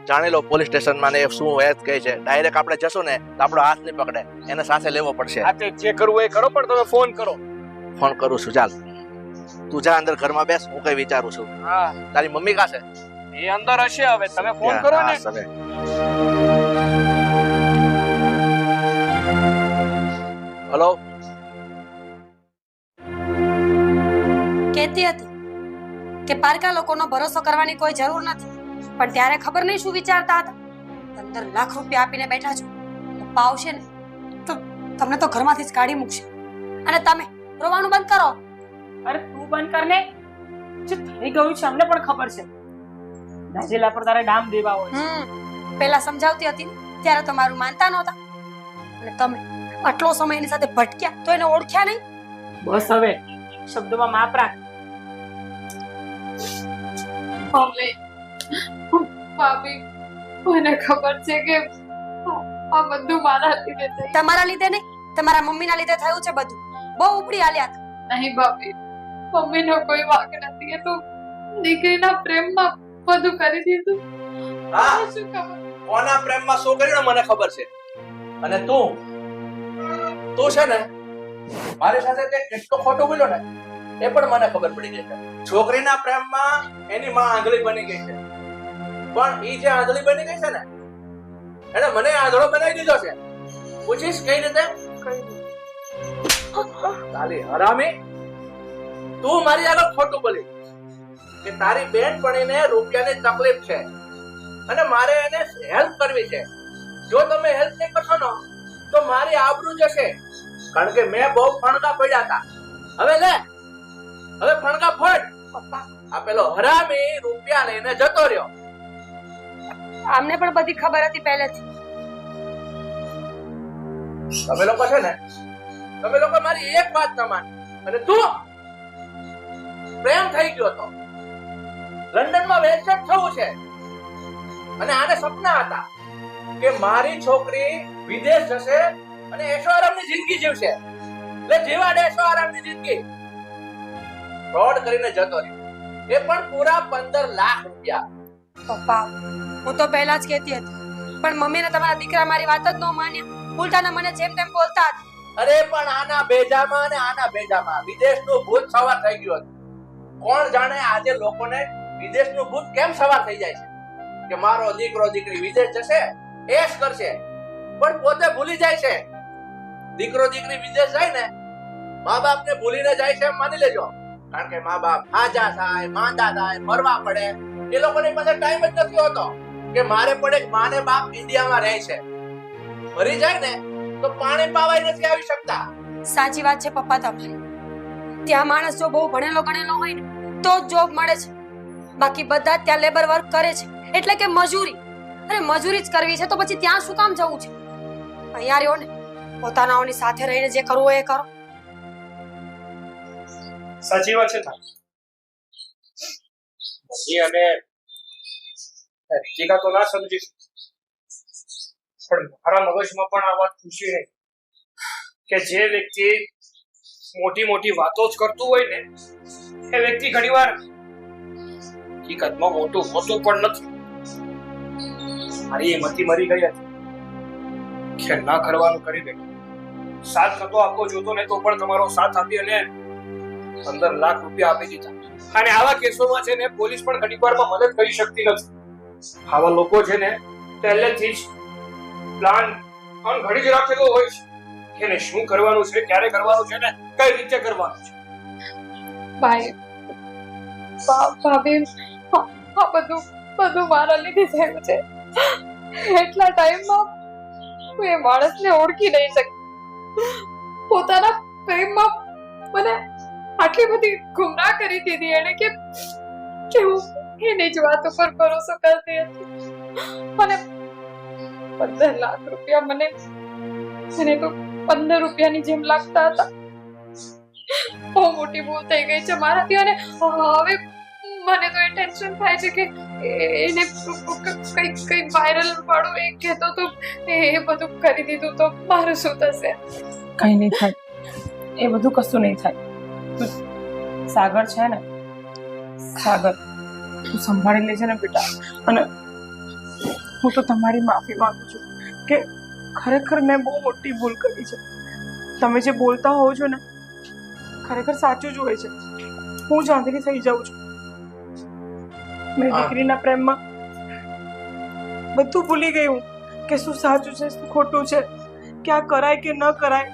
જાણી લો પોલીસ સ્ટેશનમાં ને શું વાત કહે છે. ડાયરેક્ટ આપણે જશું ને તો આપણો હાથ નહીં પકડે, એને સાથે લેવો પડશે. જે કરવું એ કરો, પણ તમે ફોન કરો. ફોન કરું છું, ચાલ તું જા અંદર ઘરમાં બેસ, હું કઈ વિચારું છું. હા, તારી મમ્મી કાં છે? એ અંદર હશે. હવે તમે ફોન કરો ને. હેલો. કહેતી હતી કે પારકા લોકોનો ભરોસો કરવાની કોઈ જરૂર નથી, પણ ત્યારે ખબર નહીં શું વિચારતા હતા. 15 લાખ રૂપિયા આપીને બેઠા છો. પપ્પા આવશે ને તો તમને તો ઘરમાંથી જ કાઢી મૂકશે. અને તમે રોવાનું બંધ કરો. અરે તું બંધ કર ને, જે થઈ ગયું છે અમને પણ ખબર છે. રાજેલા પર તારે ડામ દેવા હોય. પહેલા સમજાવતી હતી ને ત્યારે તો મારું માનતા નહોતા, અને તમે આટલો સમય એની સાથે ભટક્યા તો એને ઓળખ્યા નહીં. બસ હવે શબ્દોમાં માપ રાખ. મમ્મી, ભાભી, મને ખબર છે કે આ બધું મારા લીધે થયું. તમારા લીધે નહીં, તમારા મમ્મીના લીધે થયું છે બધું. બહુ ઉપડી આલ્યા હતા. નહીં ભાભી, મમ્મીનો કોઈ વાંક નથી. એ તો દીકરીના પ્રેમમાં બધું કરી દીધું. હા, શું ખબર કોના પ્રેમમાં શું કર્યું મને ખબર છે. અને તું છે ને મારી સાથે તે કેટલું ખોટું બોલ્યો ને એ પણ મને ખબર પડી ગઈ છે. છોકરીના પ્રેમમાં એની માં આંધળી બની ગઈ છે, પણ ઈ જે આંધળી બની ગઈ છે ને એને મને આંધળો બનાવી દીધો છે. પૂછીશ કઈ રીતે? તારી હરામી, તું મારી આગળ ખોટું બોલી કે તારી બેનપણીને રૂપિયાની તકલીફ છે અને મારે એને હેલ્પ કરવી છે. જો તમે હેલ્પ નહીં કરશો ને તો મારી આબરૂ જશે, કારણ કે મેં બહુ ફણકા પડ્યા હતા. હવે ફણકા ફોડ. આ પેલો હરામી રૂપિયા લઈને જતો રહ્યો. અમને પણ બધી ખબર હતી પહેલેથી. તમે લોકો છે ને, તમે લોકો મારી એક વાત ન માન. અને તું પ્રેમ થઈ ગયો તો લંડનમાં વેચેટ થવું છે, અને આને સપના હતા કે મારી છોકરી વિદેશ જશે અને એશો આરામની જિંદગી જીવશે. એટલે જીવા દે એશો આરામની જિંદગી. ફ્રોડ કરીને જતો રહ્યો, એ પણ પૂરા 15 લાખ રૂપિયા. પપ્પા, હું તો પહેલા જ કહેતી હતી, પણ મમ્મીને તમારા દીકરા મારી વાત જ ન માન્યા. ઉલટાના મને જેમ તેમ બોલતા હતા. અરે પણ આના બેજામાં અને આના બેજામાં વિદેશનું ભૂત સવાર થઈ ગયું હતું. કોણ જાણે આજે લોકોને વિદેશનું ભૂત કેમ સવાર થઈ જાય છે કે મારો દીકરો દીકરી વિદેશ જશે, એશ કરશે, પણ પોતે ભૂલી જાય છે. દીકરો દીકરી વિદેશ જાય ને મા બાપને ભૂલીને જાય છે એમ માની લેજો, કારણ કે મા બાપ હાજા થાય, માંદા થાય, મરવા પડે. એ લોકોની પાસે ટાઈમ જ નથી હોતો કે મારે પડે માને બાપ ઇન્ડિયામાં રહે છે, મરી જાય ને તો પાણી પાવાય નથી આવી શકતા. સાચી વાત છે પપ્પા તમારી. ત્યાં માણસ જો બહુ ભણેલો ગણેલો હોય ને તો જ જોબ મળે છે. બાકી બધા જ ત્યાં લેબર વર્ક કરે છે એટલે કે મજૂરી. અરે મજૂરી જ કરવી છે તો પછી ત્યાં શું કામ જવું છે? અહીંયા રહ્યો ને, પોતાનાઓની સાથે રહીને જે કરવું હોય એ કરો. સાચી વાત છે તારી. અને રીતિકા તો ના સમજી પણ મારા મગજમાં પણ આ વાત ખુશી નહીં કે જે વ્યક્તિ મોટી મોટી વાતો જ કરતું હોય ને એ વ્યક્તિ ઘણીવાર હકીકતમાં મોટું હોતું પણ નથી. મારી એ મતી મરી ગઈ હતી કે ના કરવાનું કરી દે. સાથ નતો આપવો જોતો ને તો પણ તમારો સાથ આપી અને 15 લાખ રૂપિયા આપી દીધા. અને આવા કેસોમાં છે ને પોલીસ પણ ઘણી વારમાં મદદ કરી શકતી નથી. આવા લોકો છે ને પહેલેથી જ પ્લાન ઘડી જ રાખેલો હોય છે કે એને શું કરવાનું છે, ક્યારે કરવાનું છે ને કઈ રીતે કરવાનું છે. ભાઈ ભાભી આ બધું મારા લીધે થયું છે. એટલા ટાઈમમાં હું એ માણસને ઓળખી નહીં શકી. પોતાના પ્રેમમાં મને આટલી બધી ગુમરાહ કરી દીધી એને કે હું એની જ વાત ઉપર ભરોસો કરતી હતી. અને 15 લાખ રૂપિયા મને તો 15 રૂપિયાની જેમ લાગતા હતા. બહુ મોટી ભૂલ થઈ ગઈ છે મારાથી. અને હવે મને તો એ ટેન્શન થાય છે કે એને કઈ વાયરલ વાળું એ કહેતો તો એ બધું કરી દીધું તો મારું શું થશે? કઈ નહીં થાય, એ બધું કશું નહીં થાય. સાગર છે ને, સાગર તું સંભાળી લેજે ને બેટા. અને હું તો તમારી માફી માંગુ છું કે ખરેખર મેં બહુ મોટી ભૂલ કરી છે. તમે જે બોલતા હોવ છો ને ખરેખર સાચું જ હોય છે. હું જાંધળી થઈ જાઉં છું. મેં દીકરીના પ્રેમમાં બધું ભૂલી ગઈ હું કે શું સાચું છે શું ખોટું છે, ક્યાં કરાય કે ન કરાય.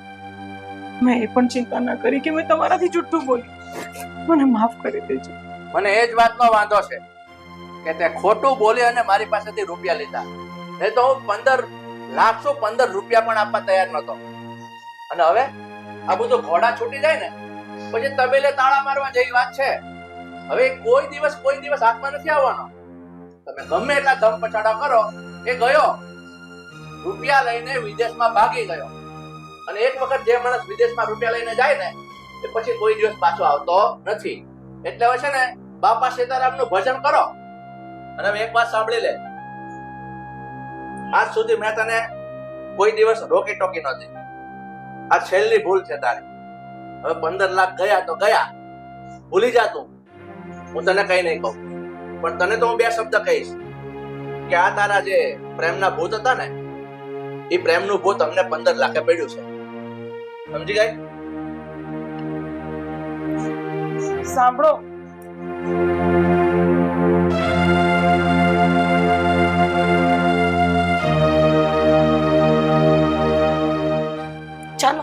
મેં એ પણ ચિંતા ન કરી કે મેં તમારાથી જુઠ્ઠું બોલી. મને માફ કરી દેજો. મને એ જ વાતનો વાંધો છે કે તે ખોટું બોલી અને મારી પાસેથી રૂપિયા લીધા. નહીં તો હું 15 લાખ 15 રૂપિયા પણ આપવા તૈયાર નતો. અને હવે આ બધું ઘોડા છૂટી જાય ને પછી તબેલે તાળા મારવા જેવી વાત છે. હવે કોઈ દિવસ હાથમાં નથી આવવાનો. તમે ગમે એટલા ધમ પછાડા કરો, એ ગયો રૂપિયા લઈને વિદેશમાં ભાગી ગયો. અને એક વખત જે માણસ વિદેશમાં રૂપિયા લઈને જાય ને એ પછી કોઈ દિવસ પાછો આવતો નથી. એટલે હવે છે ને બાપા સીતારામનું ભજન કરો. અને હવે એક વાત સાંભળી લે, આજ સુધી મેં તને કોઈ દિવસ રોકી ટોકી નથી. આ છેલ્લી ભૂલ છે તારી. હવે 15 લાખ ગયા તો ગયા, ભૂલી જા તું. હું તને કઈ નહીં કહું, પણ તને તો હું 2 શબ્દ કહીશ કે આ તારા જે પ્રેમના ભૂત હતા ને એ પ્રેમનું ભૂત અમને 15 લાખે પડ્યું છે. સમજી ગઈ? સાંભળો, ચાલો